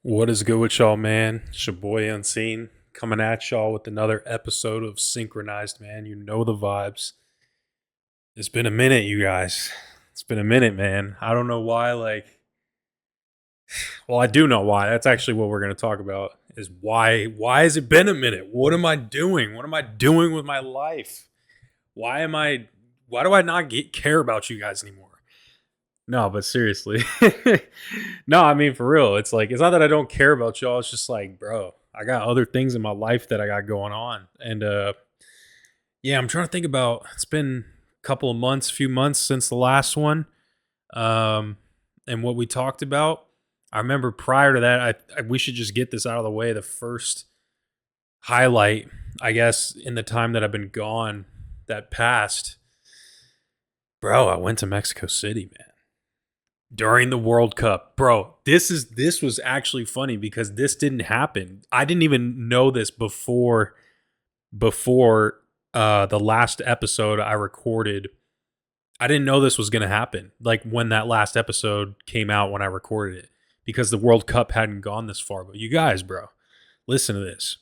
What is good with y'all, man? It's your boy Unseen coming at y'all with another episode of Synchronized, man. You know the vibes. It's been a minute, you guys. It's been a minute, man. I don't know why, well, I do know why. That's actually what we're going to talk about is why has it been a minute? What am I doing? What am I doing with my life? Why do I not care about you guys anymore? No, but seriously. No, I mean for real. It's not that I don't care about y'all. It's just like, bro, I got other things in my life that I got going on. And yeah, I'm trying to think about it's been a couple of months, few months since the last one. Um and what we talked about. I remember prior to that, we should just get this out of the way. The first highlight, I guess, in the time that I've been gone that passed. Bro, I went to Mexico City, man, during the World Cup. Bro, this was actually funny because this didn't happen. I didn't even know this before the last episode I recorded. I didn't know this was going to happen. Like when that last episode came out when I recorded it because the World Cup hadn't gone this far. But you guys, bro, listen to this.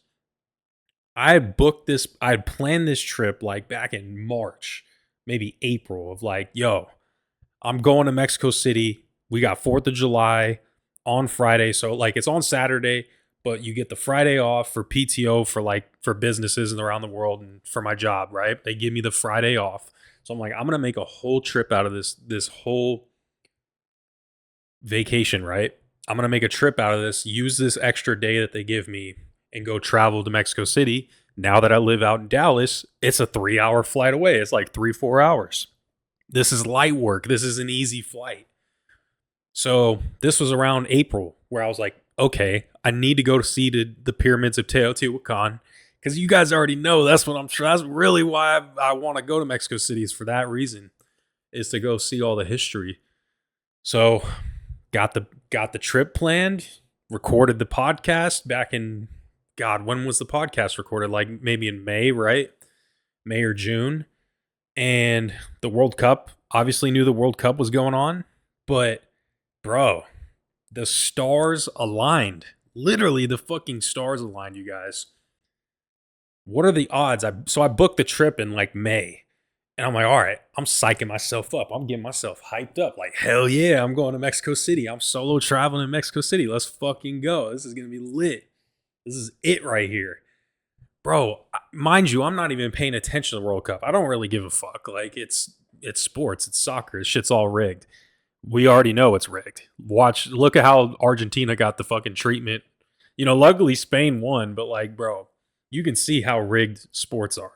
I had planned this trip like back in March, maybe April of like, yo, I'm going to Mexico City. We got 4th of July on Friday. So like it's on Saturday, but you get the Friday off for PTO for businesses and around the world and for my job, right? They give me the Friday off. So I'm like, I'm going to make a whole trip out of this whole vacation, right? I'm going to make a trip out of this, use this extra day that they give me and go travel to Mexico City. Now that I live out in Dallas, it's a 3-hour flight away. It's like 3-4 hours. This is light work. This is an easy flight. So this was around April where I was like, okay, I need to go to see the pyramids of Teotihuacan because you guys already know that's what I'm. That's really why I want to go to Mexico City is for that reason, is to go see all the history. So got the trip planned, recorded the podcast back in God. When was the podcast recorded? Like maybe in May, right? May or June. And the World Cup, obviously knew the World Cup was going on, but bro, the stars aligned. Literally, the fucking stars aligned, you guys. What are the odds? So I booked the trip in like May, and I'm like, all right, I'm psyching myself up. I'm getting myself hyped up. Like, hell yeah, I'm going to Mexico City. I'm solo traveling in Mexico City. Let's fucking go. This is gonna be lit. This is it right here. Bro, mind you, I'm not even paying attention to the World Cup. I don't really give a fuck. Like it's sports, it's soccer. This shit's all rigged. We already know it's rigged. Look at how Argentina got the fucking treatment. Luckily Spain won, but like, bro, you can see how rigged sports are.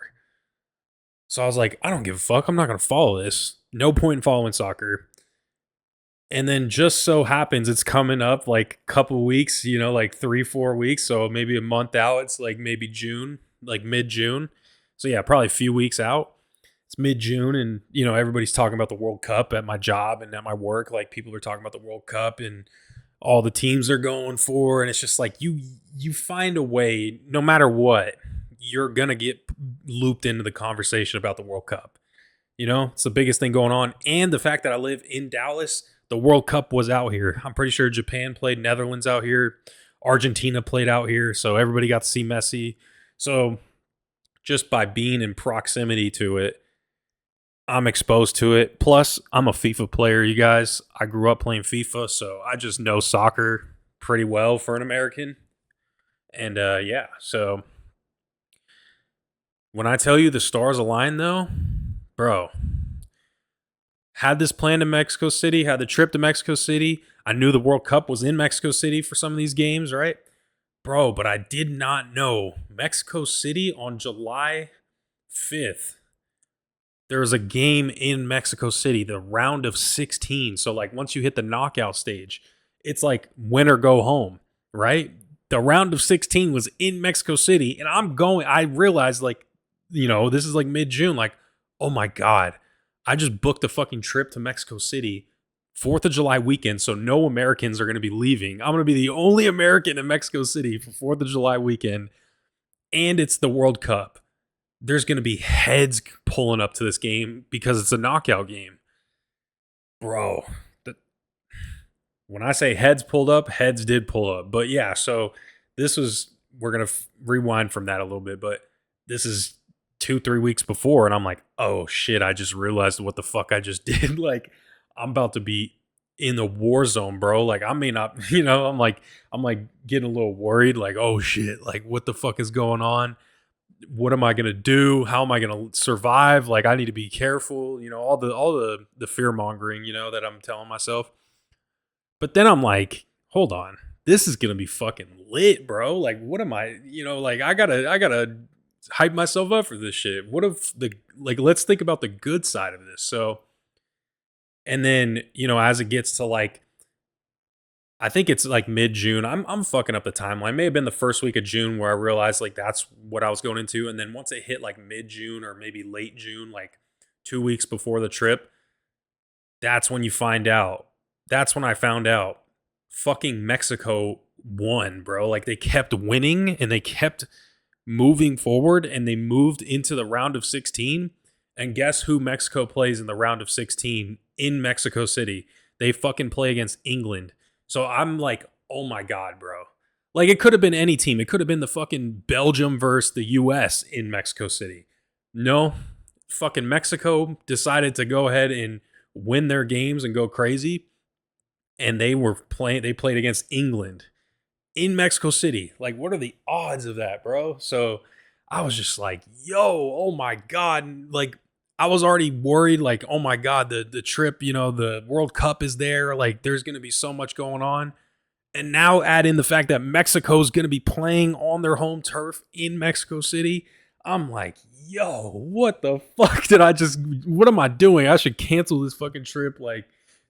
So I was like, I don't give a fuck. I'm not gonna follow this. No point in following soccer. And then just so happens it's coming up like a couple weeks, like 3-4 weeks. So maybe a month out. It's like maybe June, like mid June. So yeah, probably a few weeks out. It's mid June, and everybody's talking about the World Cup at my job and at my work. Like people are talking about the World Cup and all the teams they're going for, and it's just like you find a way, no matter what, you're gonna get looped into the conversation about the World Cup. It's the biggest thing going on, and the fact that I live in Dallas, the World Cup was out here. I'm pretty sure Japan played, Netherlands out here, Argentina played out here, so everybody got to see Messi. So just by being in proximity to it, I'm exposed to it. Plus, I'm a FIFA player, you guys. I grew up playing FIFA, so I just know soccer pretty well for an American. And yeah, so when I tell you the stars align, though, bro, had this plan to Mexico City, had the trip to Mexico City. I knew the World Cup was in Mexico City for some of these games, right? Bro, but I did not know Mexico City on July 5th. There was a game in Mexico City, the round of 16. So, like, once you hit the knockout stage, it's like win or go home, right? The round of 16 was in Mexico City, and I realized, like, this is like mid June, like, oh my God, I just booked a fucking trip to Mexico City, 4th of July weekend. So, no Americans are going to be leaving. I'm going to be the only American in Mexico City for 4th of July weekend, and it's the World Cup. There's going to be heads pulling up to this game because it's a knockout game. Bro, When I say heads pulled up, heads did pull up. But yeah, so this was, we're going to rewind from that a little bit, but this is 2-3 weeks before. And I'm like, oh shit, I just realized what the fuck I just did. Like, I'm about to be in the war zone, bro. Like, I may not, I'm like getting a little worried. Like, oh shit, like what the fuck is going on? What am I gonna do? How am I gonna survive? Like, I need to be careful. All the fear mongering, that I'm telling myself. But then I'm like, hold on, this is gonna be fucking lit, bro. Like, what am I? Like I gotta hype myself up for this shit. What if let's think about the good side of this. So, and then as it gets to like, I think it's like mid June. I'm fucking up the timeline. May have been the first week of June where I realized like that's what I was going into, and then once it hit like mid June or maybe late June, like 2 weeks before the trip, that's when you find out. That's when I found out. Fucking Mexico won, bro. Like they kept winning and they kept moving forward and they moved into the round of 16. And guess who Mexico plays in the round of 16 in Mexico City? They fucking play against England. So I'm like, oh my God, bro. Like it could have been any team. It could have been the fucking Belgium versus the US in Mexico City. No, fucking Mexico decided to go ahead and win their games and go crazy. And they played against England in Mexico City. Like, what are the odds of that, bro? So I was just like, yo, oh my God. Like, I was already worried, like, oh my God, the trip, the World Cup is there. Like, there's going to be so much going on. And now add in the fact that Mexico's going to be playing on their home turf in Mexico City. I'm like, yo, what the fuck what am I doing? I should cancel this fucking trip. Like,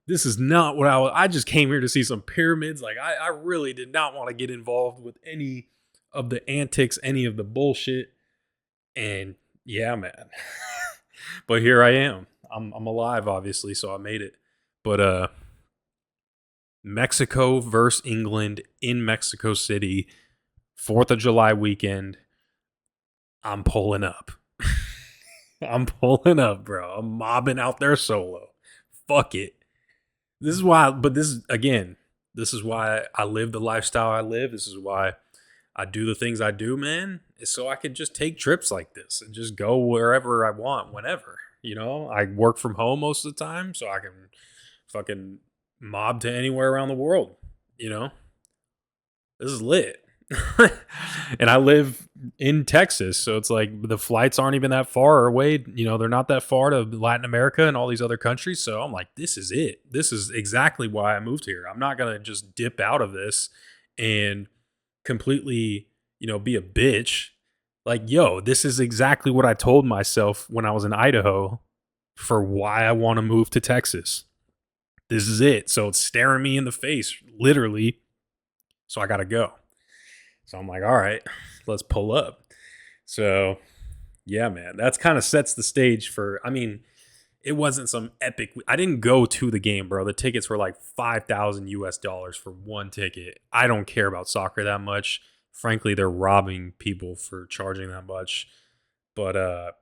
this is not what I just came here to see some pyramids. Like, I really did not want to get involved with any of the antics, any of the bullshit. And yeah, man. But here I am. I'm alive, obviously, so I made it. But Mexico versus England in Mexico City, 4th of July weekend. I'm pulling up. I'm pulling up, bro. I'm mobbing out there solo. Fuck it. This is why, but this is why I live the lifestyle I live. This is why I do the things I do, man. Is so I can just take trips like this and just go wherever I want, whenever. I work from home most of the time, so I can fucking mob to anywhere around the world. This is lit. And I live in Texas, so it's like the flights aren't even that far away. They're not that far to Latin America and all these other countries. So I'm like, this is it. This is exactly why I moved here. I'm not gonna just dip out of this and completely, be a bitch. Like, yo, this is exactly what I told myself when I was in Idaho for why I want to move to Texas. This is it. So it's staring me in the face, literally. So I gotta go. So I'm like, all right, let's pull up. So yeah, man, that's kind of sets the stage for, it wasn't some epic. I didn't go to the game, bro. The tickets were like $5,000 for one ticket. I don't care about soccer that much. Frankly, they're robbing people for charging that much. But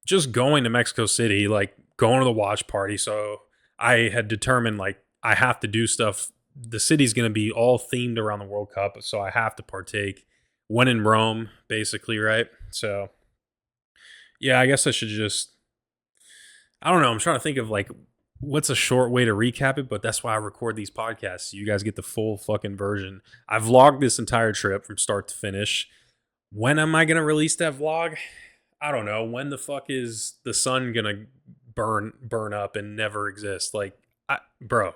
just going to Mexico City, like going to the watch party. So I had determined like I have to do stuff. The city's going to be all themed around the World Cup, so I have to partake. When in Rome, basically, right? So, yeah, I guess I should I don't know. I'm trying to think of like what's a short way to recap it, but that's why I record these podcasts. So you guys get the full fucking version. I vlogged this entire trip from start to finish. When am I going to release that vlog? I don't know. When the fuck is the sun going to burn up and never exist? Like, bro.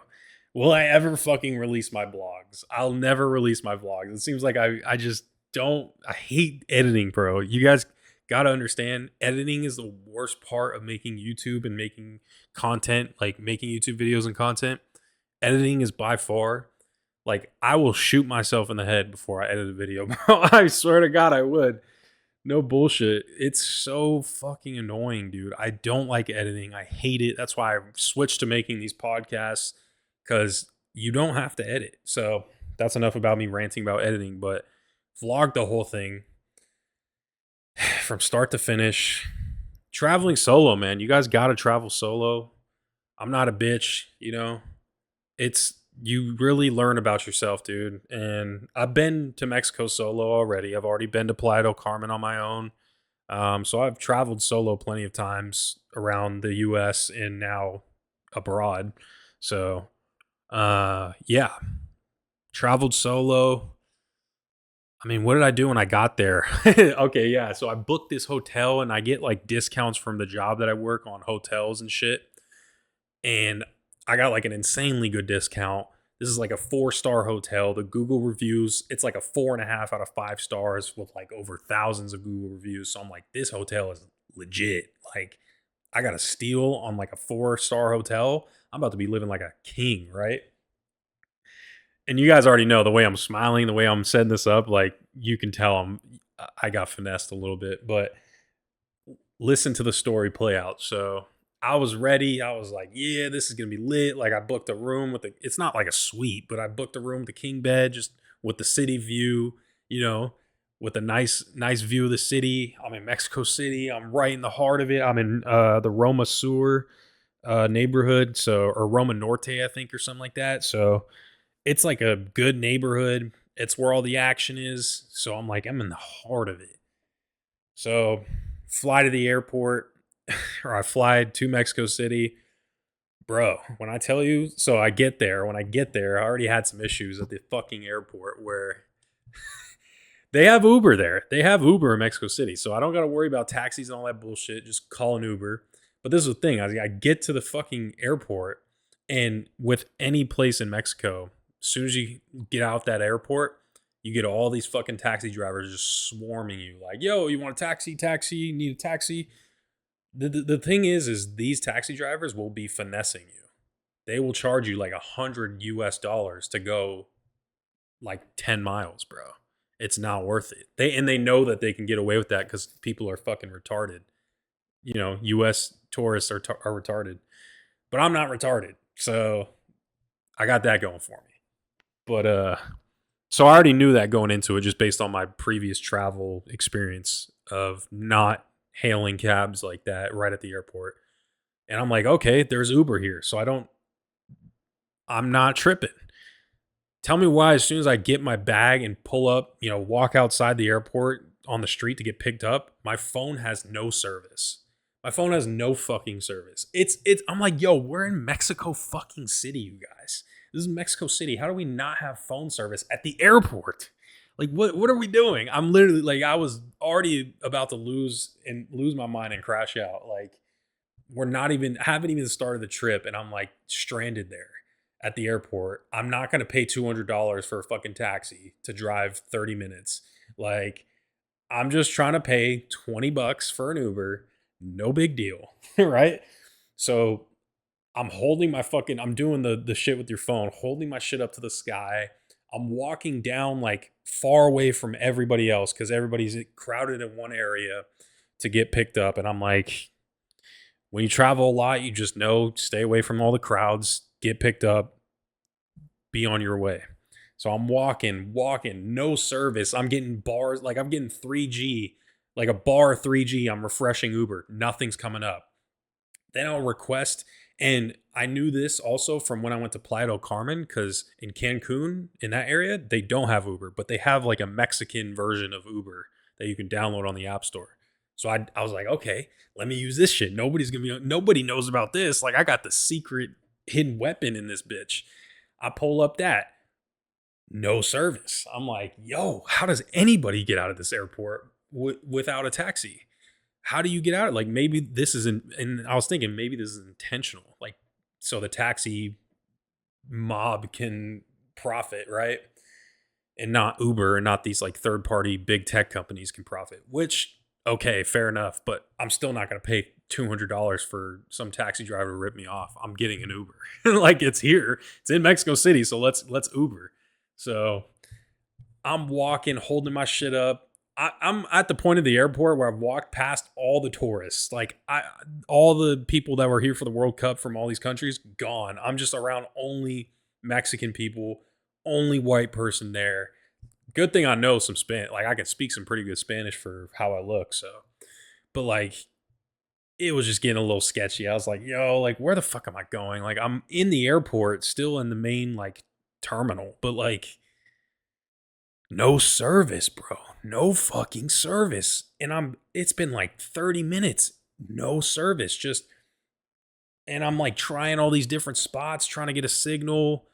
Will I ever fucking release my vlogs? I'll never release my vlogs. It seems like I just don't. I hate editing, bro. You guys got to understand, editing is the worst part of making YouTube and making content, like making YouTube videos and content. Editing is by far, like, I will shoot myself in the head before I edit a video, bro. I swear to God, I would. No bullshit. It's so fucking annoying, dude. I don't like editing. I hate it. That's why I switched to making these podcasts. Because you don't have to edit. So that's enough about me ranting about editing. But vlog the whole thing from start to finish. Traveling solo, man. You guys got to travel solo. I'm not a bitch, It's You really learn about yourself, dude. And I've been to Mexico solo already. I've already been to Playa del Carmen on my own. So I've traveled solo plenty of times around the US and now abroad. So yeah, traveled solo. I mean, what did I do when I got there? Okay, yeah. So I booked this hotel and I get like discounts from the job that I work on hotels and shit. And I got like an insanely good discount. This is like a 4-star hotel. The Google reviews, it's like a 4.5 out of 5 stars with like over thousands of Google reviews. So I'm like, this hotel is legit. Like, I got a steal on like a 4-star hotel. I'm about to be living like a king, right? And you guys already know the way I'm smiling, the way I'm setting this up. Like, you can tell I got finessed a little bit, but listen to the story play out. So I was ready. I was like, yeah, this is gonna be lit. Like I booked a room with the it's not like a suite, but I booked a room with the king bed, just with the city view, you know, with a nice view of the city. I'm in Mexico City. I'm right in the heart of it. I'm in the Roma Sur neighborhood, so or Roma Norte, I think, or something like that. So it's like a good neighborhood. It's where all the action is. So I'm like, I'm in the heart of it. So fly to the airport, or I fly to Mexico City. Bro, when I tell you, so I get there. When I get there, I already had some issues at the fucking airport where they have Uber there. They have Uber in Mexico City. So I don't got to worry about taxis and all that bullshit. Just call an Uber. But this is the thing. I get to the fucking airport, and with any place in Mexico, as soon as you get out that airport, you get all these fucking taxi drivers just swarming you. Like, yo, you want a taxi? Taxi? Need a taxi? The thing is these taxi drivers will be finessing you. They will charge you like $100 to go like 10 miles, bro. It's not worth it. They know that they can get away with that because people are fucking retarded. You know, US tourists are retarded. But I'm not retarded. So I got that going for me. But so I already knew that going into it just based on my previous travel experience of not hailing cabs like that right at the airport. And I'm like, okay, there's Uber here. So I'm not tripping. Tell me why, as soon as I get my bag and pull up, walk outside the airport on the street to get picked up, my phone has no service. My phone has no fucking service. I'm like, yo, we're in Mexico fucking City, you guys. This is Mexico City. How do we not have phone service at the airport? Like, what are we doing? I'm literally like, I was already about to lose my mind and crash out. Like, we're not even haven't even started the trip, and I'm like stranded there at the airport. I'm not gonna pay $200 for a fucking taxi to drive 30 minutes. Like, I'm just trying to pay $20 for an Uber. No big deal, right? So I'm doing the shit with your phone, holding my shit up to the sky. I'm walking down like far away from everybody else because everybody's crowded in one area to get picked up. And I'm like, when you travel a lot, you just know, stay away from all the crowds, get picked up, be on your way. So I'm walking, no service. I'm getting bars, like I'm getting 3G, like a bar 3G. I'm refreshing Uber. Nothing's coming up. Then I'll request, and I knew this also from when I went to Playa del Carmen, because in Cancun, in that area, they don't have Uber, but they have like a Mexican version of Uber that you can download on the App Store. So I was like, okay, let me use this shit. Nobody knows about this. Like, I got the secret hidden weapon in this bitch. I pull up that. No service. I'm like, yo, how does anybody get out of this airport without a taxi? How do you get out? Like, maybe this isn't, and I was thinking maybe this is intentional. Like, so the taxi mob can profit, right? And not Uber and not these like third party big tech companies can profit, which, okay, fair enough. But I'm still not going to pay $200 for some taxi driver to rip me off. I'm getting an Uber. Like, it's here. It's in Mexico City. So let's Uber. So I'm walking, holding my shit up. I'm at the point of the airport where I've walked past all the tourists, like all the people that were here for the World Cup from all these countries, gone. I'm just around only Mexican people, only white person there. Good thing I know some Spanish. Like, I can speak some pretty good Spanish for how I look. So, but like, it was just getting a little sketchy. I was like, yo, like, where the fuck am I going? Like, I'm in the airport, still in the main like terminal, but like no service, bro. No fucking service. And it's been like 30 minutes, no service. And I'm like trying all these different spots, trying to get a signal.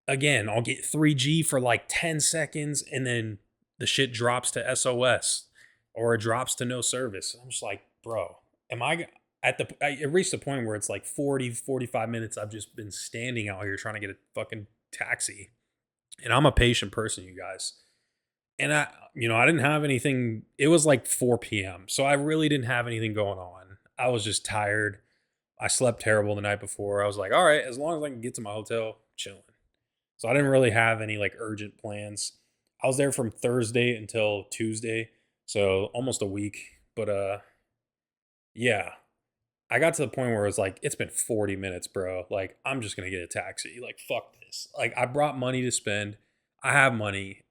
Again, I'll get 3G for like 10 seconds and then the shit drops to SOS or it drops to no service. I'm just like, bro, am I it reached a point where it's like 45 minutes. I've just been standing out here trying to get a fucking taxi. And I'm a patient person, you guys. And I didn't have anything. It was like 4 p.m. So I really didn't have anything going on. I was just tired. I slept terrible the night before. I was like, all right, as long as I can get to my hotel, chilling. So I didn't really have any like urgent plans. I was there from Thursday until Tuesday, so almost a week. But yeah, I got to the point where it was like, it's been 40 minutes, bro. Like, I'm just gonna get a taxi. Like, fuck this. Like, I brought money to spend. I have money.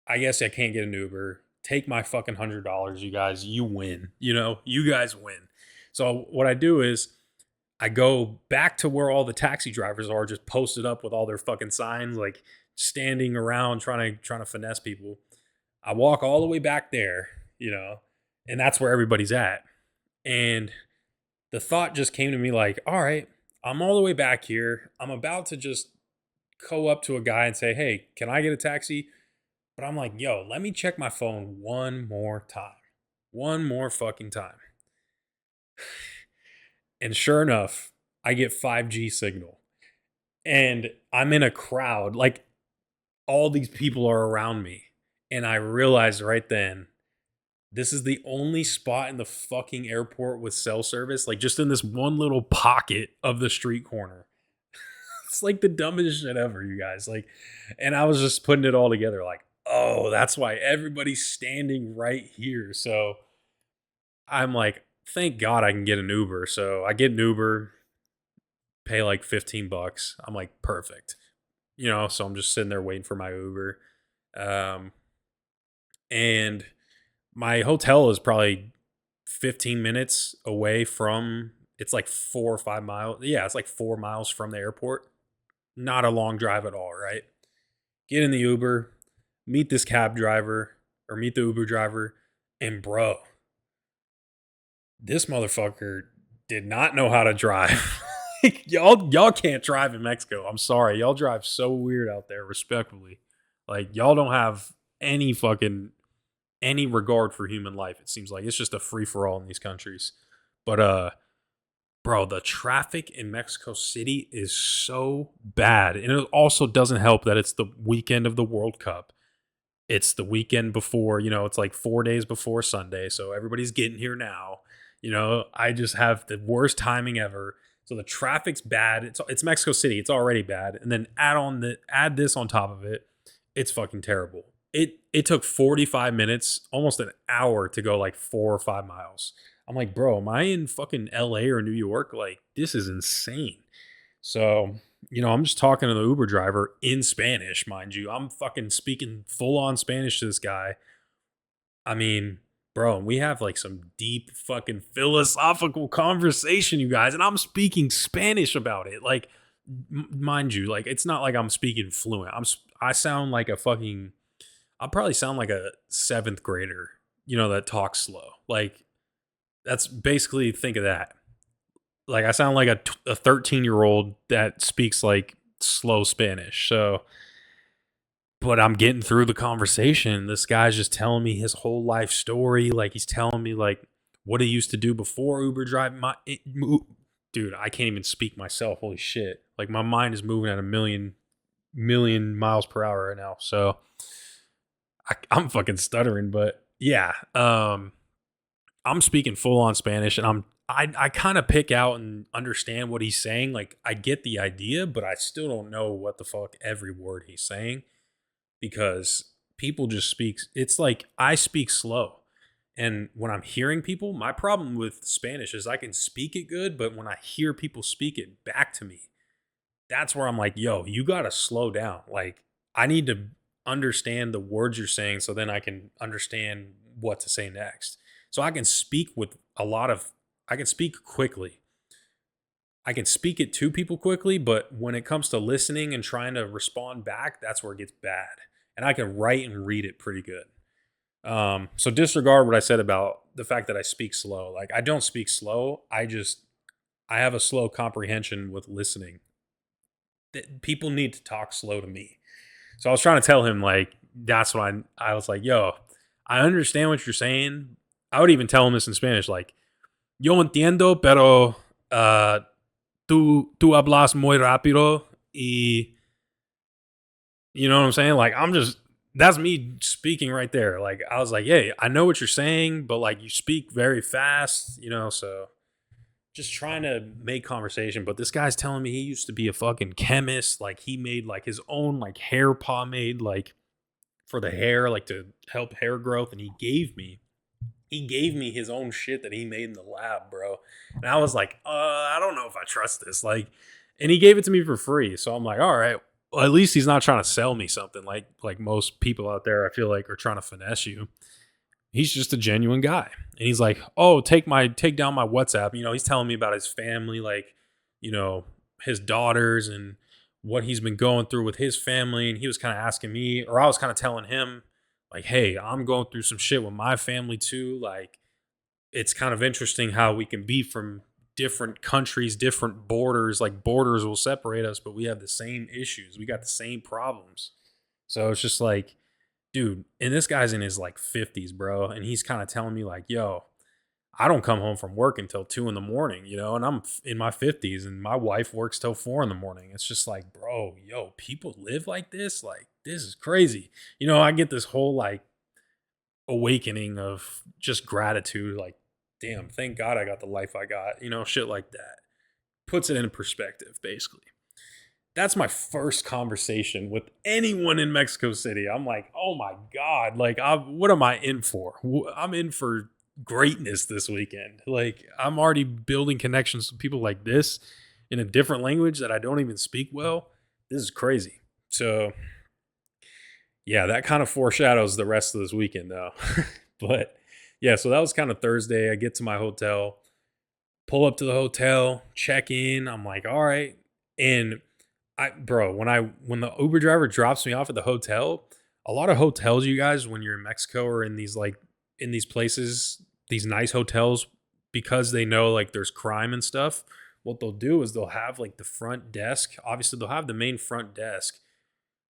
I guess I can't get an Uber. Take my fucking $100, you guys. You win. You guys win. So what I do is I go back to where all the taxi drivers are, just posted up with all their fucking signs, like standing around trying to finesse people. I walk all the way back there, and that's where everybody's at. And the thought just came to me like, all right, I'm all the way back here. I'm about to just go up to a guy and say, hey, can I get a taxi? But I'm like, yo, let me check my phone one more time. One more fucking time. And sure enough, I get 5G signal. And I'm in a crowd. Like, all these people are around me. And I realized right then, this is the only spot in the fucking airport with cell service. Like, just in this one little pocket of the street corner. It's like the dumbest shit ever, you guys. Like, and I was just putting it all together. Like, oh, that's why everybody's standing right here. So I'm like, thank God I can get an Uber. So I get an Uber, pay like $15. I'm like, perfect. So I'm just sitting there waiting for my Uber. And my hotel is probably 15 minutes away from, it's like 4 or 5 miles. Yeah, it's like 4 miles from the airport. Not a long drive at all, right? Get in the Uber, meet this cab driver or meet the Uber driver, and bro, this motherfucker did not know how to drive. y'all can't drive in Mexico. I'm sorry. Y'all drive so weird out there, respectfully. Like, y'all don't have any regard for human life. It seems like it's just a free for all in these countries. But bro, the traffic in Mexico City is so bad. And it also doesn't help that it's the weekend of the World Cup. It's the weekend before, it's like 4 days before Sunday. So everybody's getting here now. I just have the worst timing ever. So the traffic's bad. It's Mexico City. It's already bad. And then add this on top of it. It's fucking terrible. It took 45 minutes, almost an hour to go like 4 or 5 miles. I'm like, bro, am I in fucking LA or New York? Like, this is insane. So, I'm just talking to the Uber driver in Spanish, mind you. I'm fucking speaking full on Spanish to this guy. I mean, bro, we have like some deep fucking philosophical conversation, you guys, and I'm speaking Spanish about it. Like, mind you, like, it's not like I'm speaking fluent. I sound like I'll probably sound like a 7th grader, that talks slow. Like, that's basically, think of that. Like, I sound like a 13-year-old that speaks like slow Spanish. So, but I'm getting through the conversation. This guy's just telling me his whole life story. Like, he's telling me like what he used to do before Uber driving. Dude, I can't even speak myself. Holy shit! Like, my mind is moving at a million miles per hour right now. So I'm fucking stuttering. But yeah, I'm speaking full on Spanish, and I kind of pick out and understand what he's saying. Like, I get the idea, but I still don't know what the fuck every word he's saying, because people just speak. It's like I speak slow. And when I'm hearing people, my problem with Spanish is I can speak it good, but when I hear people speak it back to me, that's where I'm like, yo, you got to slow down. Like, I need to understand the words you're saying so then I can understand what to say next. So I can speak quickly. I can speak it to people quickly, but when it comes to listening and trying to respond back, that's where it gets bad. And I can write and read it pretty good. So disregard what I said about the fact that I speak slow. Like I don't speak slow. I have a slow comprehension with listening. People need to talk slow to me. So I was trying to tell him like that's what I was like, yo, I understand what you're saying. I would even tell him this in Spanish, like, yo entiendo, pero tú hablas muy rápido y you know what I'm saying? Like I'm just that's me speaking right there. Like I was like, hey, I know what you're saying, but like you speak very fast, you know, so just trying to make conversation. But this guy's telling me he used to be a fucking chemist. Like he made like his own like hair pomade, like for the hair, like to help hair growth. And he gave me his own shit that he made in the lab, bro. And I was like, I don't know if I trust this. Like, and he gave it to me for free. So I'm like, all right. Well, at least he's not trying to sell me something like most people out there, I feel like, are trying to finesse you. He's just a genuine guy. And he's like, oh, take down my WhatsApp. You know, he's telling me about his family, like, you know, his daughters and what he's been going through with his family. And he was kind of asking me, or I was kind of telling him, like, hey, I'm going through some shit with my family too. Like, it's kind of interesting how we can be from different countries, different borders. Like, borders will separate us, but we have the same issues. We got the same problems. So it's just like, dude, and this guy's in his like 50s, bro. And he's kind of telling me, like, yo, I don't come home from work until 2 in the morning, you know, and I'm in my 50s and my wife works till 4 in the morning. It's just like, bro, yo, people live like this. Like, this is crazy. You know, I get this whole like awakening of just gratitude. Like, damn, thank God I got the life I got, you know, shit like that. Puts it in perspective, basically. That's my first conversation with anyone in Mexico City. I'm like, oh my God, like, what am I in for? I'm in for greatness this weekend. Like, I'm already building connections with people like this in a different language that I don't even speak well. This is crazy. So, yeah, that kind of foreshadows the rest of this weekend, though. But yeah, so that was kind of Thursday. I get to my hotel, pull up to the hotel, check in. I'm like, all right. And bro, when the Uber driver drops me off at the hotel, a lot of hotels, you guys, when you're in Mexico or in these like in these places, these nice hotels, because they know like there's crime and stuff, what they'll do is they'll have like the front desk. Obviously, they'll have the main front desk,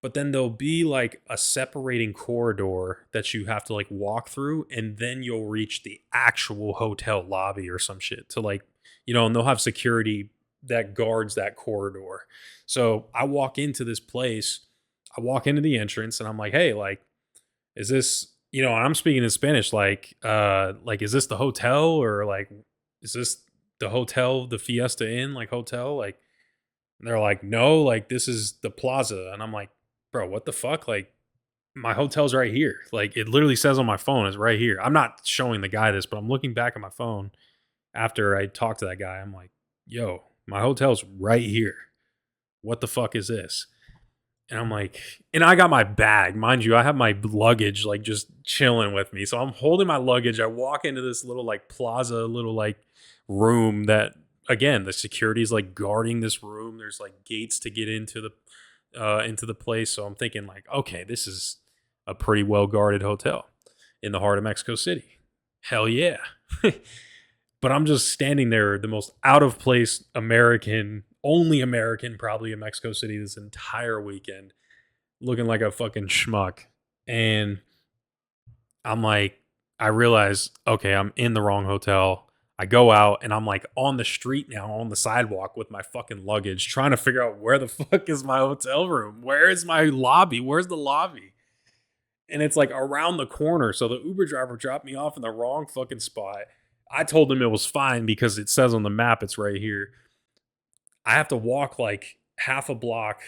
but then there'll be like a separating corridor that you have to like walk through, and then you'll reach the actual hotel lobby or some shit to like, you know, and they'll have security that guards that corridor. So I walk into this place, I walk into the entrance, and I'm like, hey, like, is this, you know, and I'm speaking in Spanish, like, is this the hotel or like, is this the hotel, the Fiesta Inn, like hotel? Like, and they're like, no, like, this is the plaza. And I'm like, bro, what the fuck? Like, my hotel's right here. Like, it literally says on my phone, it's right here. I'm not showing the guy this, but I'm looking back at my phone after I talked to that guy. I'm like, yo, my hotel's right here. What the fuck is this? And I'm like, and I got my bag. Mind you, I have my luggage like just chilling with me. So I'm holding my luggage. I walk into this little like plaza, little like room that, again, the security's like guarding this room. There's like gates to get into the place. So I'm thinking like, okay, this is a pretty well guarded hotel in the heart of Mexico City. Hell yeah. But I'm just standing there, the most out of place American, only American probably in Mexico City this entire weekend, looking like a fucking schmuck. And I'm like, I realize, okay, I'm in the wrong hotel. I go out and I'm like on the street now, on the sidewalk with my fucking luggage, trying to figure out where the fuck is my hotel room? Where is my lobby? Where's the lobby? And it's like around the corner. So the Uber driver dropped me off in the wrong fucking spot. I told him it was fine because it says on the map it's right here. I have to walk like half a block.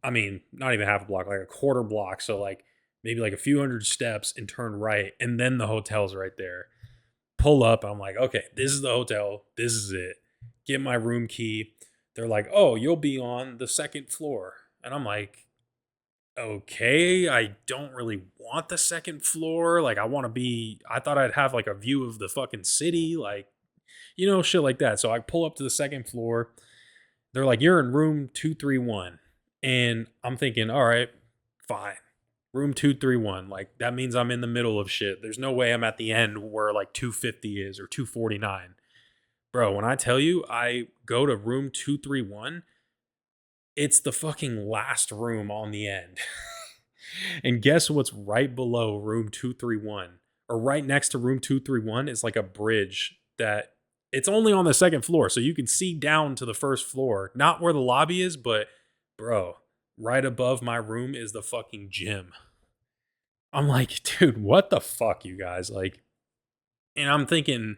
I mean, not even half a block, like a quarter block. So like maybe like a few hundred steps and turn right. And then the hotel's right there. Pull up. I'm like, okay, this is the hotel. This is it. Get my room key. They're like, oh, you'll be on the second floor. And I'm like, okay, I don't really want the second floor. Like, I thought I'd have like a view of the fucking city, like, you know, shit like that. So I pull up to the second floor. They're like, you're in room 231. And I'm thinking, all right, fine. Room 231. Like, that means I'm in the middle of shit. There's no way I'm at the end where like 250 is or 249. Bro, when I tell you I go to room 231, it's the fucking last room on the end. And guess what's right below room 231? Or right next to room 231 is like a bridge that it's only on the second floor. So you can see down to the first floor. Not where the lobby is, but bro, right above my room is the fucking gym. I'm like, dude, what the fuck, you guys? Like, and I'm thinking,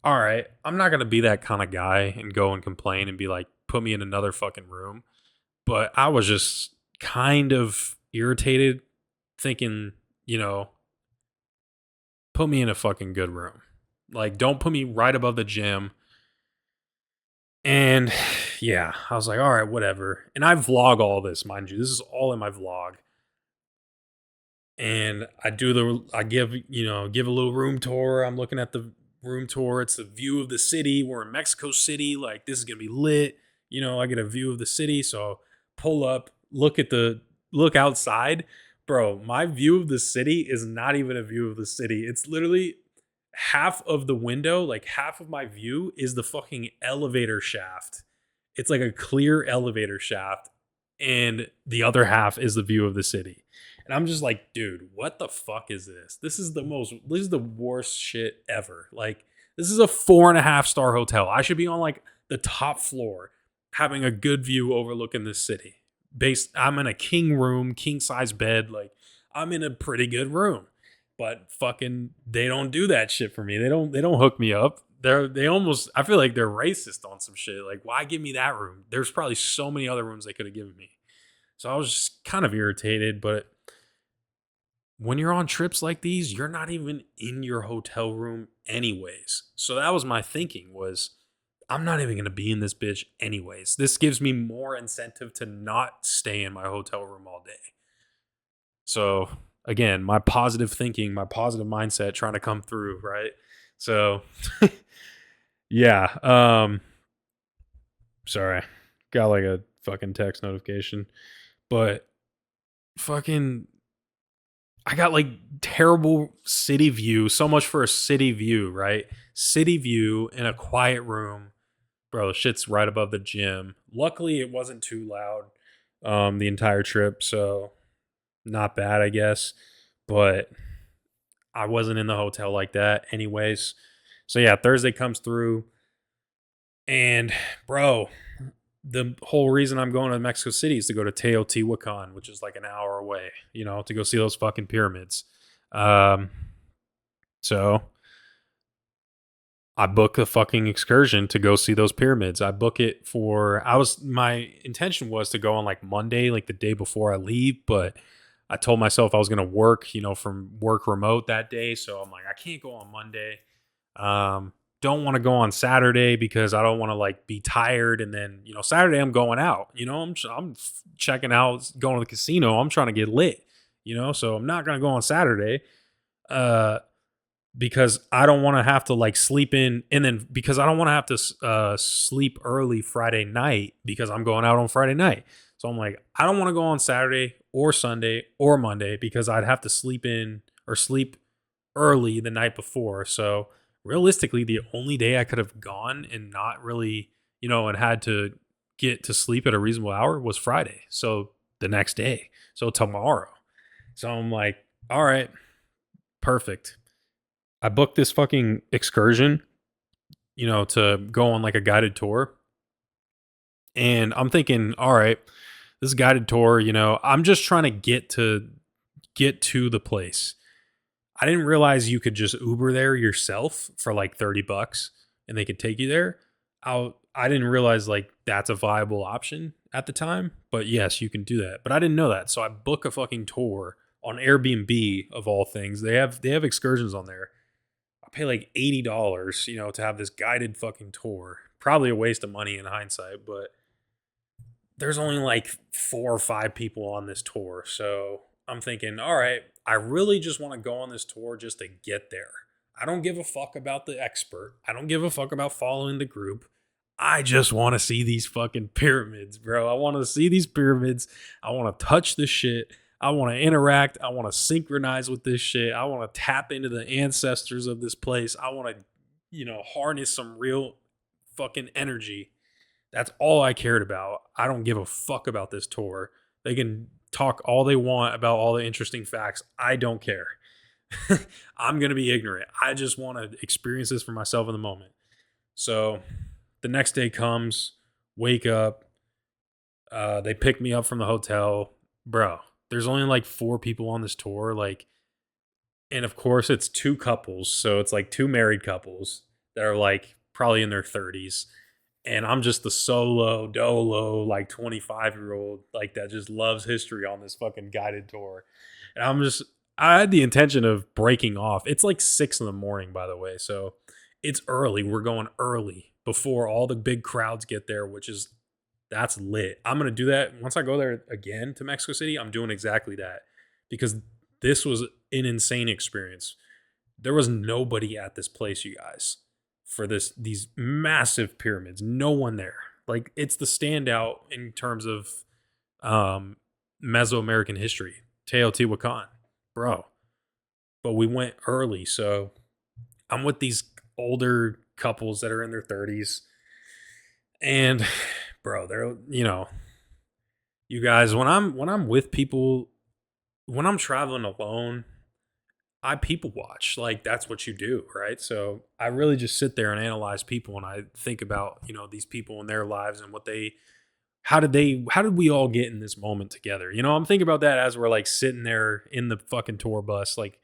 all right, I'm not going to be that kind of guy and go and complain and be like, put me in another fucking room. But I was just kind of irritated, thinking, you know, put me in a fucking good room. Like, don't put me right above the gym. And yeah, I was like, all right, whatever. And I vlog all this, mind you. This is all in my vlog. And I give, give a little room tour. I'm looking at the room tour. It's a view of the city. We're in Mexico City. Like, this is going to be lit. I get a view of the city. So pull up, look outside. Bro, my view of the city is not even a view of the city. It's literally half of the window, like half of my view is the fucking elevator shaft. It's like a clear elevator shaft, and the other half is the view of the city. And I'm just like, dude, what the fuck is this? This is the worst shit ever. Like, this is a 4.5-star hotel. I should be on like the top floor having a good view overlooking this city. I'm in a king size bed. Like, I'm in a pretty good room. But fucking, they don't do that shit for me. They don't hook me up. I feel like they're racist on some shit. Like, why give me that room? There's probably so many other rooms they could have given me. So I was just kind of irritated. But when you're on trips like these, you're not even in your hotel room anyways. So that was my thinking, was I'm not even going to be in this bitch anyways. This gives me more incentive to not stay in my hotel room all day. So again, my positive thinking, my positive mindset trying to come through, right? So yeah, sorry. Got like a fucking text notification. But fucking, I got like terrible city view. So much for a city view, right? City view in a quiet room. Bro, shit's right above the gym. Luckily, it wasn't too loud the entire trip, so not bad, I guess. But I wasn't in the hotel like that anyways. So yeah, Thursday comes through, and bro, the whole reason I'm going to Mexico City is to go to Teotihuacan, which is like an hour away, to go see those fucking pyramids. So I book a fucking excursion to go see those pyramids. I book it my intention was to go on like Monday, like the day before I leave, but I told myself I was going to work, from work remote that day. So I'm like, I can't go on Monday. Don't want to go on Saturday because I don't want to like be tired. And then, Saturday I'm going out, I'm checking out, going to the casino. I'm trying to get lit, so I'm not going to go on Saturday. Because I don't want to have to like sleep in, and then because I don't want to have to sleep early Friday night because I'm going out on Friday night. So I'm like, I don't want to go on Saturday or Sunday or Monday because I'd have to sleep in or sleep early the night before. So realistically, the only day I could have gone and not really, and had to get to sleep at a reasonable hour was Friday. So the next day. So tomorrow. So I'm like, all right, perfect. I booked this fucking excursion, to go on like a guided tour. And I'm thinking, all right, this guided tour, I'm just trying to get to the place. I didn't realize you could just Uber there yourself for like $30 and they could take you there. I didn't realize like that's a viable option at the time, but yes, you can do that. But I didn't know that. So I book a fucking tour on Airbnb of all things. They have excursions on there. I pay like $80, to have this guided fucking tour. Probably a waste of money in hindsight, but there's only like 4 or 5 people on this tour. So I'm thinking, all right, I really just want to go on this tour just to get there. I don't give a fuck about the expert. I don't give a fuck about following the group. I just want to see these fucking pyramids, bro. I want to see these pyramids. I want to touch this shit. I want to interact. I want to synchronize with this shit. I want to tap into the ancestors of this place. I want to, harness some real fucking energy. That's all I cared about. I don't give a fuck about this tour. They can talk all they want about all the interesting facts. I don't care. I'm going to be ignorant. I just want to experience this for myself in the moment. So the next day comes, wake up. They pick me up from the hotel. Bro, there's only like 4 people on this tour. And of course, it's 2 couples. So it's like 2 married couples that are like probably in their 30s. And I'm just the solo dolo, like 25-year-old, like that just loves history on this fucking guided tour. And I had the intention of breaking off. It's like 6 in the morning, by the way. So it's early. We're going early before all the big crowds get there, that's lit. I'm going to do that. Once I go there again to Mexico City, I'm doing exactly that because this was an insane experience. There was nobody at this place, you guys, for these massive pyramids. No one there. Like, it's the standout in terms of Mesoamerican history. Teotihuacan, bro. But we went early, so I'm with these older couples that are in their 30s, and bro, they're you guys, when I'm with people, when I'm traveling alone, I people watch. Like, that's what you do, right? So I really just sit there and analyze people, and I think about these people in their lives and how did we all get in this moment together? I'm thinking about that as we're like sitting there in the fucking tour bus, like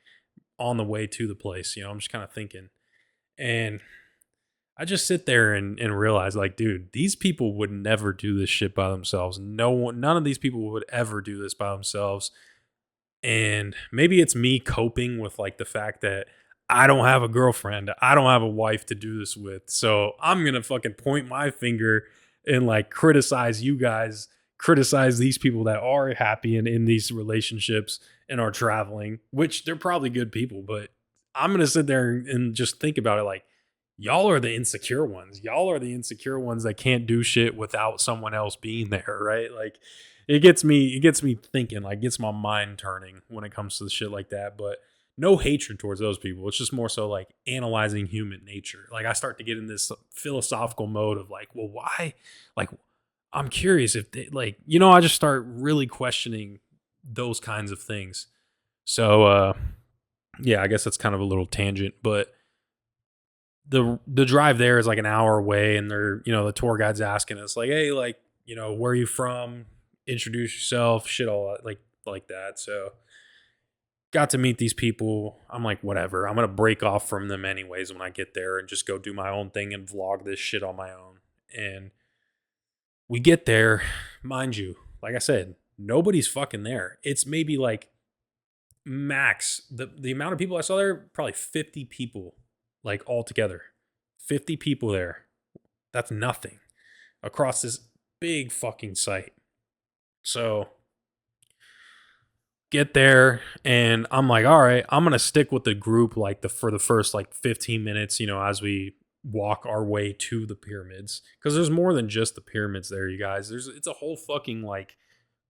on the way to the place. I'm just kind of thinking, and I just sit there and realize, like, dude, these people would never do this shit by themselves. No one, none of these people would ever do this by themselves. And maybe it's me coping with like the fact that I don't have a girlfriend, I don't have a wife to do this with. So I'm gonna fucking point my finger and like criticize you guys, criticize these people that are happy and in these relationships and are traveling, which they're probably good people, but I'm gonna sit there and just think about it like, y'all are the insecure ones. Y'all are the insecure ones that can't do shit without someone else being there, right? Like, it gets me thinking, like, gets my mind turning when it comes to shit like that. But no hatred towards those people. It's just more so like analyzing human nature. Like, I start to get in this philosophical mode of like, well, why? Like, I'm curious if they like, I just start really questioning those kinds of things. So yeah, I guess that's kind of a little tangent, but the drive there is like an hour away, and they're the tour guide's asking us like, hey, like, where are you from, introduce yourself, shit, all that, like that. So got to meet these people. I'm like, whatever, I'm gonna break off from them anyways when I get there and just go do my own thing and vlog this shit on my own. And we get there, mind you, like I said, nobody's fucking there. It's maybe like max the amount of people I saw there, probably 50 people, like all together. 50 people there. That's nothing across this big fucking site. So get there, and I'm like, all right, I'm gonna stick with the group like for the first like 15 minutes, as we walk our way to the pyramids, because there's more than just the pyramids there, you guys. It's a whole fucking like